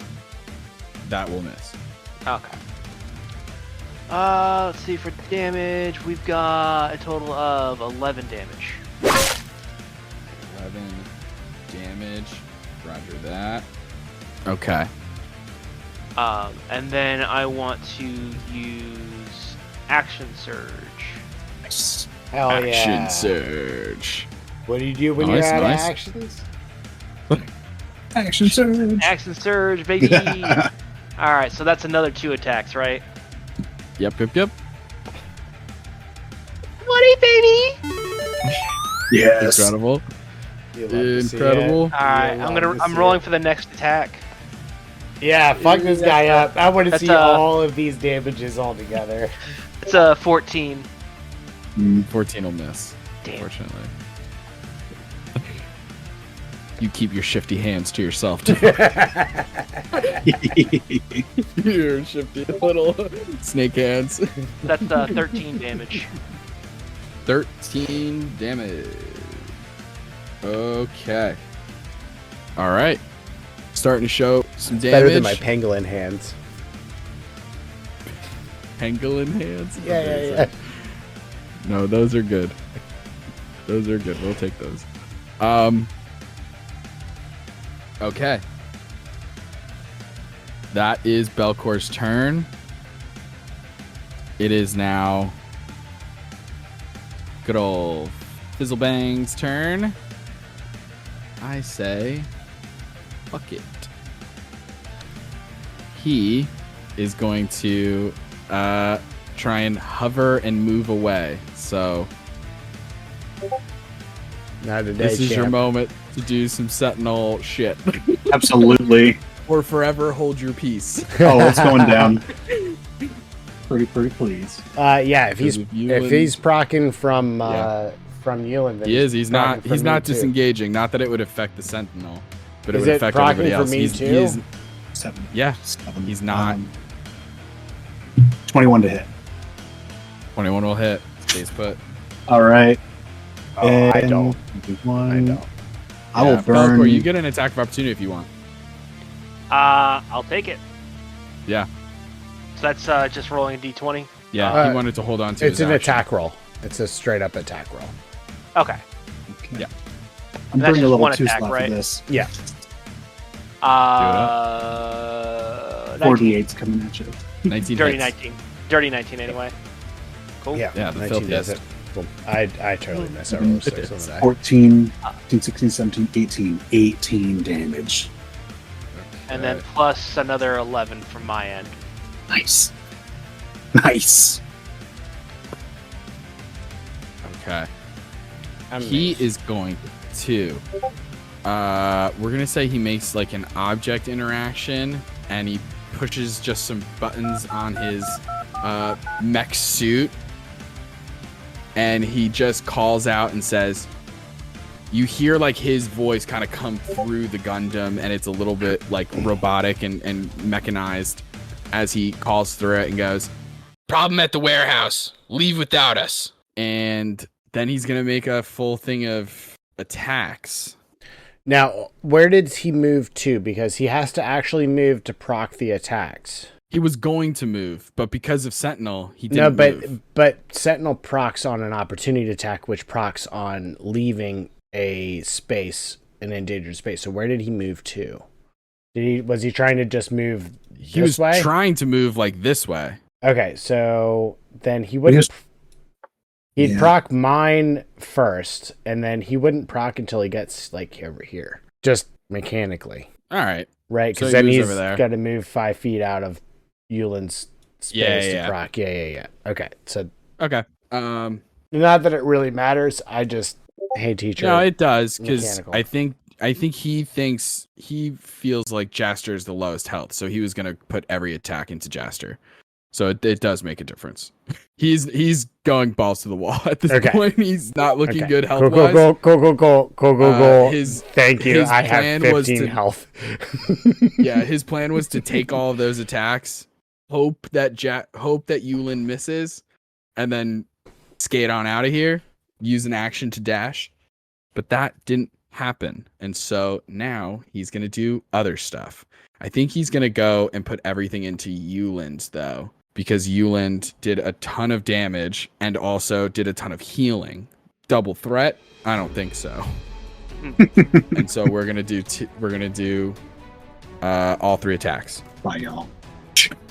That will miss. Okay. Let's see, for damage, we've got a total of 11 damage. 11 damage. Roger that. Okay. And then I want to use Action Surge. Nice. Hell Action yeah. surge. What do you do when Nice, you're out nice. of actions? Action surge. Action Surge, baby! Alright, so that's another 2 attacks, right? Yep. 20, baby! Yes. Incredible. You love to see Incredible. it. Alright, You love to I'm see rolling it. for the next attack. Yeah, fuck this guy up. I want to That's, see all of these damages all together. It's a 14. 14 will miss. Damn. Fortunately. You keep your shifty hands to yourself, too. Your shifty little snake hands. That's 13 damage. 13 damage. Okay. All right. Starting to show some damage. Better than my pangolin hands. Pangolin hands? Yeah. No, those are good. Those are good. We'll take those. Okay. That is Belkor's turn. It is now good old Fizzlebang's turn. I say, fuck it. He is going to try and hover and move away. So Not today, this is your champ. moment to do some Sentinel shit. Absolutely. Or forever hold your peace. Oh, it's going down. Pretty please. Yeah, if he's Because of if he's Uland- procking from Yeah. Uland, then He is. He's not. procking from He's me not too. disengaging. Not that it would affect the Sentinel, but it Is would it affect proccing everybody for else. me He's, too? he's 7. yeah. 7. He's not. 21 to hit. 21 will hit. Stays put. All right. Oh, I And don't. One. I don't. I will Yeah, burn. Belkor, you get an attack of opportunity if you want. I'll take it. Yeah. So that's just rolling a d20. Yeah. he wanted to hold on to. It's his an action. attack roll. It's a straight up attack roll. Okay. Okay. Yeah. I'm That's burning a just level one 2 attack, slot right? for this. Yeah. 48's coming at you. 19 Dirty hits. 19. Dirty 19 anyway. Cool. Yeah. Yeah, the 19 does filthiest. it. Cool. I totally miss. I rolled a 6 on the die. 14, 15, 16, 17, 18. 18 damage. And then plus another 11 from my end. Nice. Nice. Okay. I'm He amazed. is going to. We're gonna say he makes like an object interaction, and he pushes just some buttons on his mech suit, and he just calls out and says, you hear like his voice kind of come through the Gundam, and it's a little bit like robotic and mechanized as he calls through it and goes, "Problem at the warehouse. Leave without us." And then he's gonna make a full thing of attacks. Now, where did he move to? Because he has to actually move to proc the attacks. He was going to move, but because of Sentinel, he No, didn't move. but Sentinel procs on an opportunity attack, which procs on leaving a space, an endangered space. So where did he move to? Was he trying to just move He this was way? trying to move like this way. Okay, so then he wouldn't. He'd Yeah. proc mine first, and then he wouldn't proc until he gets like over here, just mechanically, All right. right? So Because he then moves he's over there. got to move 5 feet out of Uland's space Yeah. to proc. Yeah. Okay, so Okay. not that it really matters. I just hey teacher. No, it does because Mechanical. I think he feels like Jastor is the lowest health, so he was gonna put every attack into Jastor. So it does make a difference. He's going balls to the wall at this point. He's not looking good health wise. Go. His Thank you. his I have plan 15 health. Yeah, his plan was to take all of those attacks, hope that Uland misses, and then skate on out of here, use an action to dash. But that didn't happen. And so now he's going to do other stuff. I think he's going to go and put everything into Uland, though, because Uland did a ton of damage and also did a ton of healing. Double threat? I don't think so. And so we're going to do all 3 attacks. Bye, y'all.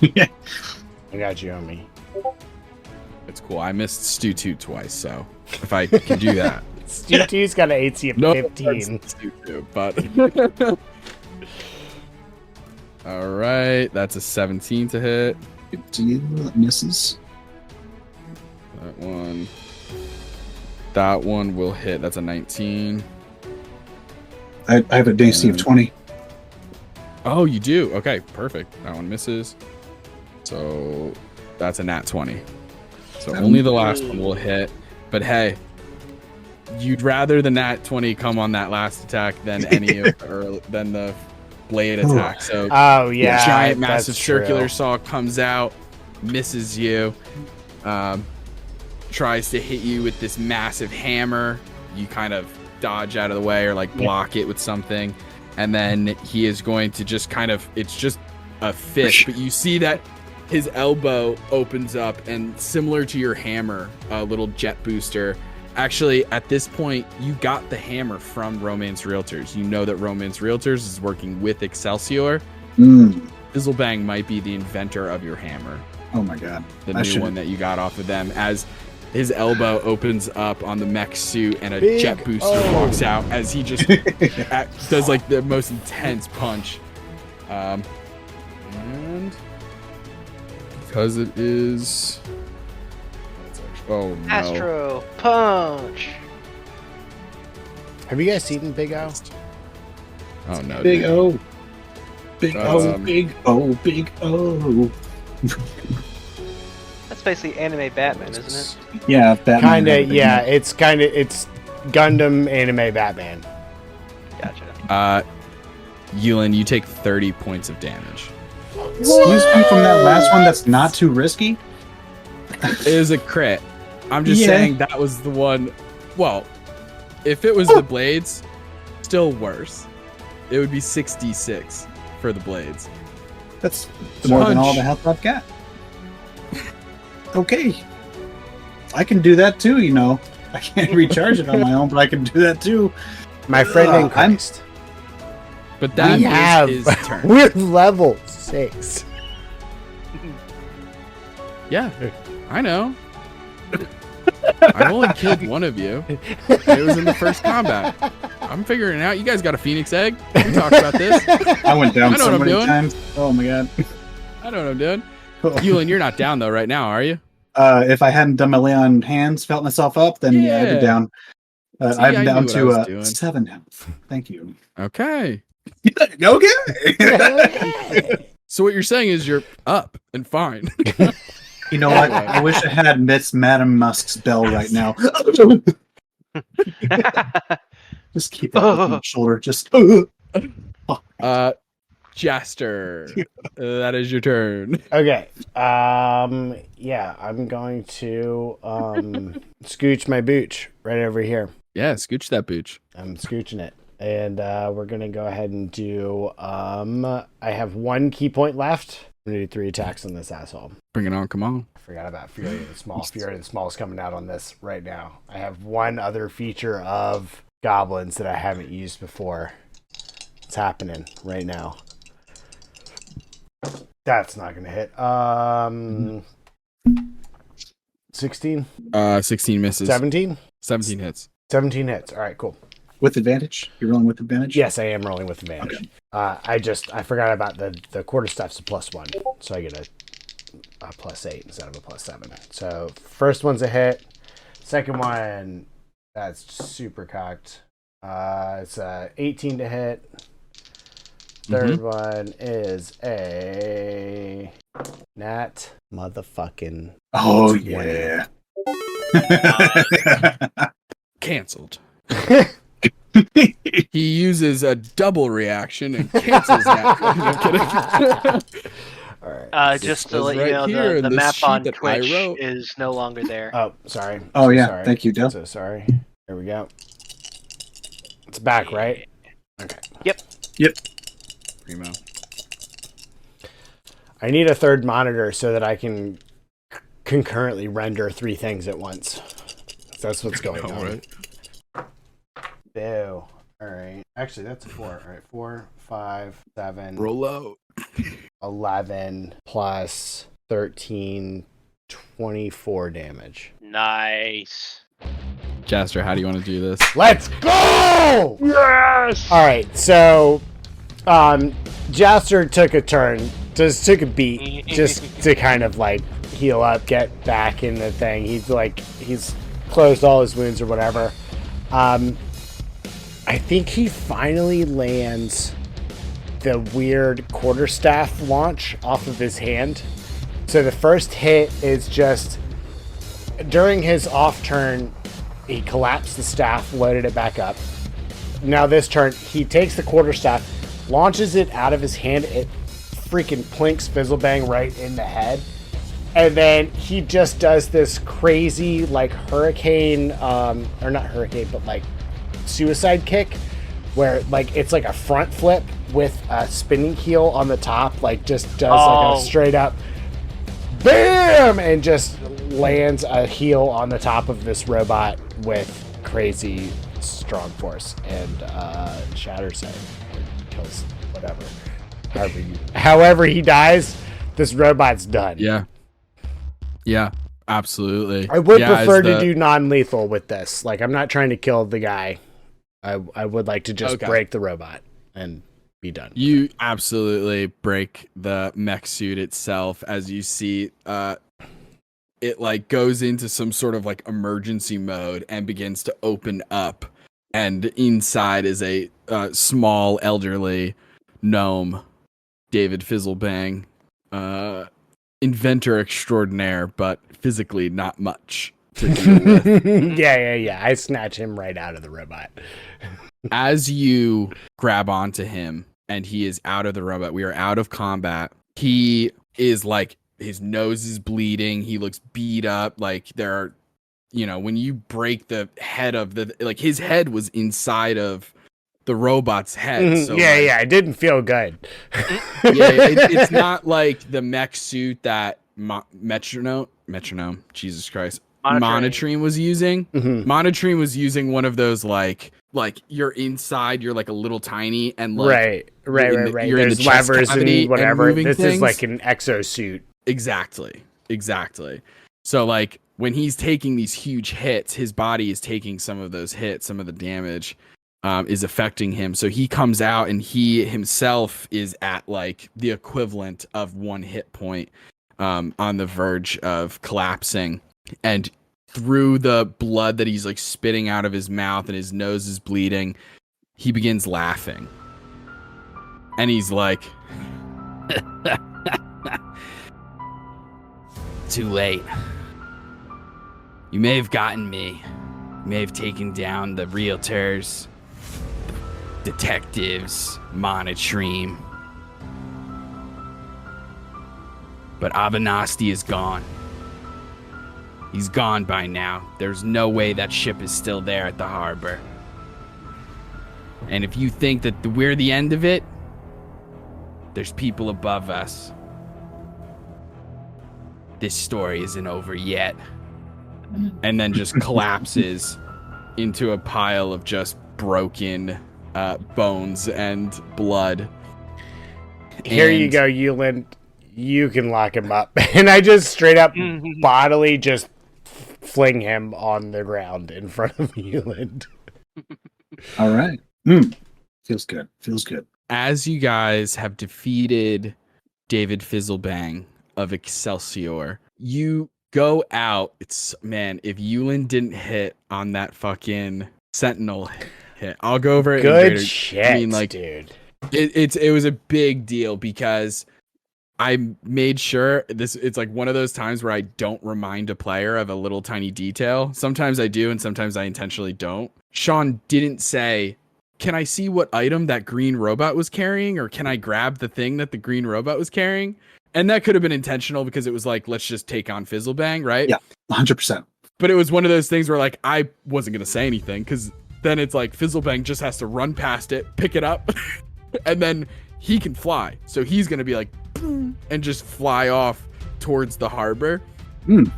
I got you on me. It's cool. I missed Stu 2 twice, so if I can do that. Stu 2's got an AC of 15. Stu 2, but all right, that's a 17 to hit. 15 misses. That one will hit. That's a 19. I have a DC of 20. Oh, you do? Okay, perfect. That one misses. So that's a nat 20. So only the last one will hit. But hey, you'd rather the nat 20 come on that last attack than any of than the blade attack. So giant massive circular saw comes out, misses you, tries to hit you with this massive hammer. You kind of dodge out of the way or like block it with something, and then he is going to just it's just a fist, but you see that his elbow opens up, and similar to your hammer, a little jet booster. Actually, at this point, you got the hammer from Romance Realtors. You know that Romance Realtors is working with Excelsior. Fizzlebang might be the inventor of your hammer. Oh my god. The new one that you got off of them. As his elbow opens up on the mech suit and a jet booster walks out as he just does like the most intense punch. And because it is... Oh no. Astro Punch. Have you guys seen Big O? Oh no. Big dude. O. Big O. Big O. Big O. That's basically anime Batman, isn't it? Yeah, Batman. Kinda, yeah. It's Gundam anime Batman. Gotcha. Uland, you take 30 points of damage. Excuse me, from that last one that's not too risky? It is a crit. I'm just saying that was the one. Well, if it was the blades, still worse. It would be 66 for the blades. That's more than all the health I've got. Okay. I can do that too, you know. I can't recharge it on my own, but I can do that too. My friend in Christ. But that is his turn. We're level 6. Yeah, I know. I only killed one of you. It was in the first combat. I'm figuring it out. You guys got a Phoenix egg. We talked about this. I went down so many doing. times. Oh my god. I know what I'm doing. Uland, you're not down though right now, are you? If I hadn't done my lay on hands, felt myself up, then I'd be down. See, I'm down to doing. 7 health. Thank you. Okay. Okay. So what you're saying is you're up and fine. You know what? I wish I had Miss Madam Musk's bell right now. Just keep that on my shoulder. Just. Jastor, that is your turn. Okay. Yeah, I'm going to scooch my booch right over here. Yeah, scooch that booch. I'm scooching it. And we're going to go ahead and do... I have 1 key point left. I'm going to do 3 attacks on this asshole. Bring it on, come on. I forgot about Fury of the Small. Fury of the Small is coming out on this right now. I have 1 other feature of goblins that I haven't used before. It's happening right now. That's not going to hit. 16? 16 misses. 17? 17 hits. 17 hits. All right, cool. With advantage? You're rolling with advantage? Yes, I am rolling with advantage. Okay. I forgot about the quarter stuff's a +1, so I get a +8 instead of a +7. So first one's a hit. Second one, that's super cocked. It's a 18 to hit. Third one is a Nat motherfucking. Oh 20. yeah. Canceled. He uses a double reaction and cancels that. No, kidding. All right. Just to says let right you know, here in the this map sheet on that I Twitch wrote. is no longer there. Oh, sorry. Oh, So yeah. sorry. Thank you, Del. So sorry. There we go. It's back, right? Okay. Yep. Primo. I need a third monitor so that I can concurrently render 3 things at once. That's what's going on. Right. Boo. All right. Actually, that's a 4. All right. 4, 5, 7, Roll out. 11 plus 13, 24 damage. Nice. Jastor, how do you want to do this? Let's go! Yes. All right. So, Jastor took a turn, just took a beat, just to kind of like heal up, get back in the thing. He's closed all his wounds or whatever. I think he finally lands the weird quarterstaff launch off of his hand. So the first hit is just during his off turn, he collapsed the staff, loaded it back up. Now this turn, he takes the quarterstaff, launches it out of his hand. It freaking plinks Fizzlebang right in the head. And then he just does this crazy, like, hurricane, or not hurricane, but like suicide kick, where like it's like a front flip with a spinning heel on the top, like just does like a straight up BAM! And just lands a heel on the top of this robot with crazy strong force and shatters it, or kills whatever. However he dies, this robot's done. Yeah, absolutely. I would prefer to do non-lethal with this. Like, I'm not trying to kill the guy. I would like to just break the robot and be done. You absolutely break the mech suit itself as you see it like goes into some sort of like emergency mode and begins to open up, and inside is a small elderly gnome, David Fizzlebang, inventor extraordinaire, but physically not much to deal with. Yeah. I snatch him right out of the robot. As you grab onto him and he is out of the robot, we are out of combat. He is like, his nose is bleeding. He looks beat up. Like there are, when you break the head of like his head was inside of the robot's head. So yeah, it didn't feel good. It's not like the mech suit that Metronome, Jesus Christ, Monotreme was using. Monotreme was using one of those like you're inside, you're like a little tiny, and like right. You're There's in the chest levers cavity and whatever. moving This things. is like an exosuit. Exactly. So like when he's taking these huge hits, his body is taking some of those hits, some of the damage is affecting him. So he comes out and he himself is at like the equivalent of 1 hit point, on the verge of collapsing. And through the blood that he's like spitting out of his mouth and his nose is bleeding, he begins laughing. And he's like, too late. You may have gotten me. You may have taken down the realtors, the detectives, Monotreme. But Avanasti is gone. He's gone by now. There's no way that ship is still there at the harbor. And if you think that we're the end of it, there's people above us. This story isn't over yet. And then just collapses into a pile of just broken bones and blood. Here you go, Uland. You can lock him up. And I just straight up bodily just fling him on the ground in front of Uland. All right. Feels good. As you guys have defeated David Fizzlebang of Excelsior, you go out. If Uland didn't hit on that fucking Sentinel hit, I'll go over it. Good shit, dude. It was a big deal because I made sure it's like one of those times where I don't remind a player of a little tiny detail. Sometimes I do, and sometimes I intentionally don't. Sean didn't say, can I see what item that green robot was carrying? Or can I grab the thing that the green robot was carrying? And that could have been intentional because it was like, let's just take on Fizzlebang, right? Yeah, 100%. But it was one of those things where like, I wasn't going to say anything because then it's like Fizzlebang just has to run past it, pick it up, and then he can fly. So he's going to be like, boom, and just fly off towards the harbor.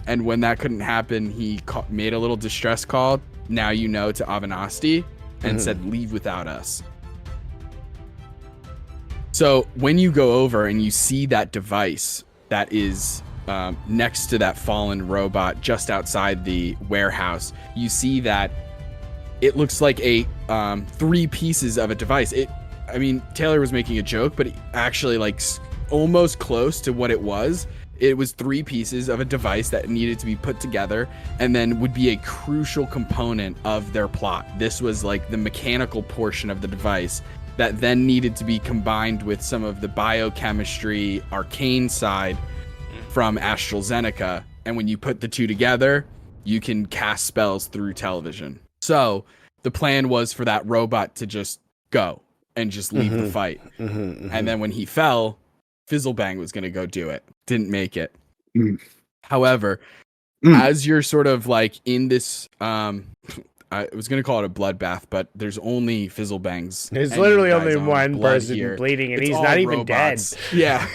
And when that couldn't happen, he made a little distress call, now you know, to Avanasti, and said, leave without us. So when you go over and you see that device that is next to that fallen robot just outside the warehouse, you see that it looks like a 3 pieces of a device. I mean, Taylor was making a joke, but actually like almost close to what it was. It was 3 pieces of a device that needed to be put together and then would be a crucial component of their plot. This was like the mechanical portion of the device that then needed to be combined with some of the biochemistry arcane side from AstralZeneca. And when you put the two together, you can cast spells through television. So the plan was for that robot to just go and just leave the fight. And then when he fell, Fizzlebang was going to go do it. Didn't make it. However, as you're sort of like in this, I was going to call it a bloodbath, but there's only Fizzlebangs. There's literally only one person here. bleeding, and It's he's all not even robots. dead. Yeah.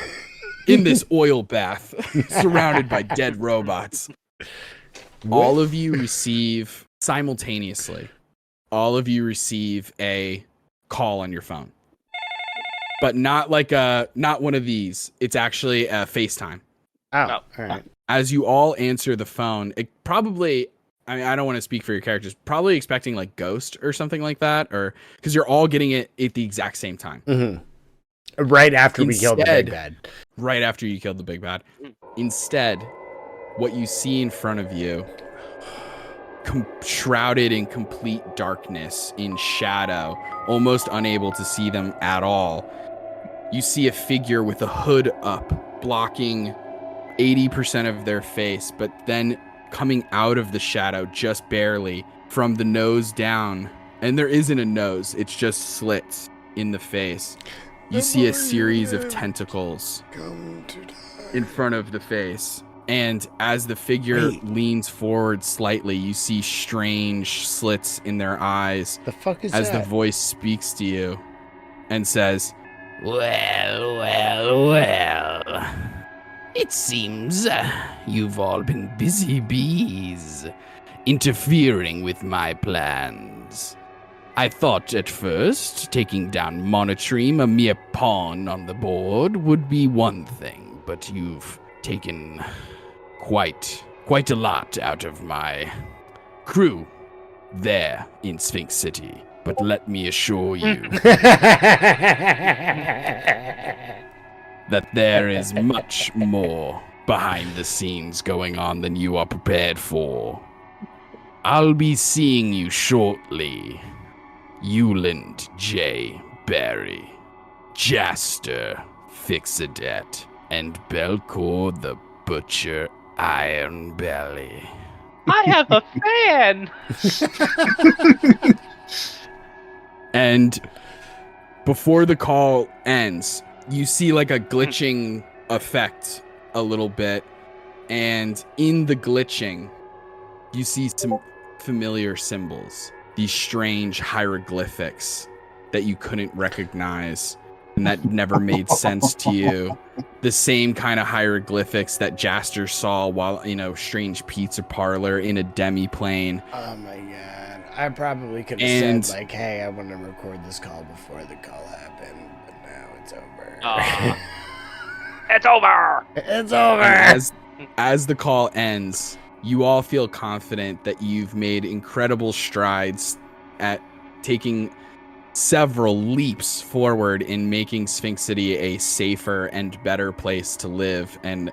In this oil bath, surrounded by dead robots. All of you receive simultaneously. All of you receive a call on your phone. But not like not one of these. It's actually a FaceTime. Oh, all right. As you all answer the phone, it probably, I mean, I don't want to speak for your characters, probably expecting like Ghost or something like that, or because you're all getting it at the exact same time. Right after we killed the big bad. Right after you killed the big bad. Instead, what you see in front of you, shrouded in complete darkness, in shadow, almost unable to see them at all, you see a figure with a hood up, blocking 80% of their face, but then coming out of the shadow just barely from the nose down. And there isn't a nose, it's just slits in the face. You see a series of tentacles in front of the face. And as the figure leans forward slightly, you see strange slits in their eyes. The fuck is as that? the voice speaks to you and says, Well. It seems you've all been busy bees, interfering with my plans. I thought at first taking down Monotream, a mere pawn on the board, would be one thing, but you've taken quite a lot out of my crew there in Sphinx City. But let me assure you that there is much more behind the scenes going on than you are prepared for. I'll be seeing you shortly. Uland J. Barry, Jastor Fixadet, and Belkor the Butcher Ironbelly. I have a fan! And before the call ends, you see like a glitching effect a little bit. And in the glitching, you see some familiar symbols. These strange hieroglyphics that you couldn't recognize and that never made sense to you. The same kind of hieroglyphics that Jastor saw while, strange pizza parlor in a demi-plane. Oh my god. I probably could have said, like, hey, I want to record this call before the call happened, but now it's over. It's over! It's over! As the call ends, you all feel confident that you've made incredible strides at taking several leaps forward in making Sphinx City a safer and better place to live, and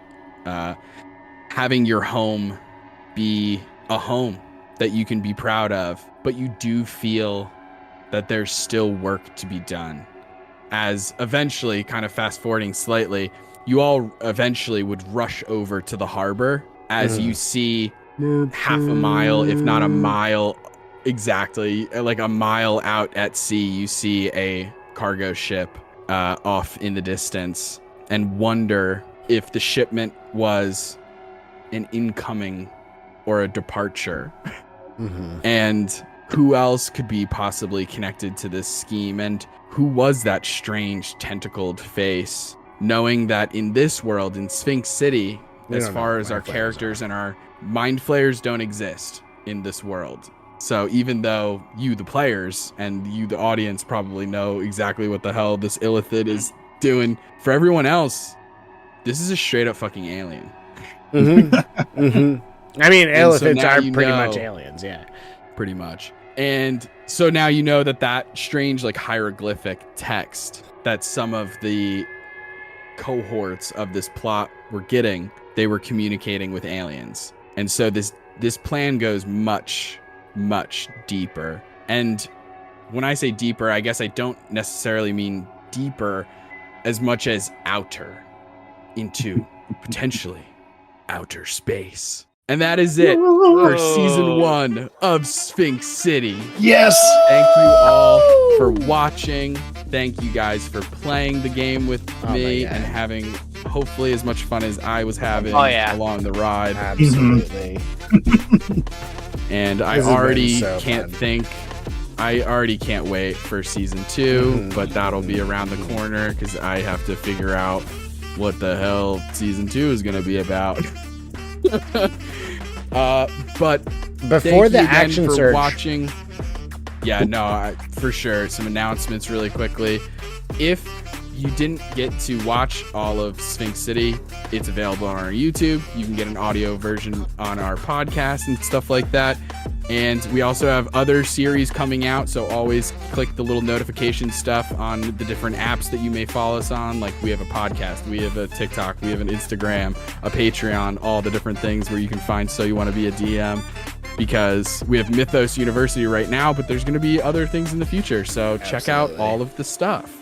having your home be a home that you can be proud of. But you do feel that there's still work to be done. As eventually, kind of fast forwarding slightly, you all eventually would rush over to the harbor as you see half a mile, if not a mile exactly, like a mile out at sea, you see a cargo ship off in the distance, and wonder if the shipment was an incoming or a departure. And who else could be possibly connected to this scheme, and who was that strange tentacled face, knowing that in this world, in Sphinx City, as far as our characters and our mind flayers don't exist in this world. So even though you, the players, and you, the audience, probably know exactly what the hell this illithid is doing, for everyone else, this is a straight up fucking alien. I mean, illithids so are pretty much aliens, yeah. Pretty much. And so now you know that strange, like, hieroglyphic text that some of the cohorts of this plot were getting, they were communicating with aliens. And so this plan goes much, much deeper. And when I say deeper, I guess I don't necessarily mean deeper as much as outer, into potentially outer space. And that is it for season 1 of Sphinx City. Yes! Thank you all for watching. Thank you guys for playing the game with me and having hopefully as much fun as I was having along the ride. Absolutely. And I already can't wait for season 2, but that'll be around the corner because I have to figure out what the hell season 2 is going to be about. But before the action for surge, watching. Yeah, no, for sure. Some announcements really quickly. If you didn't get to watch all of Sphinx City, it's available on our YouTube. You can get an audio version on our podcast and stuff like that. And we also have other series coming out, so always click the little notification stuff on the different apps that you may follow us on. Like, we have a podcast, we have a TikTok, we have an Instagram, a Patreon, all the different things where you can find So You Want to Be a DM, because we have Mythos University right now, but there's going to be other things in the future. So check out all of the stuff.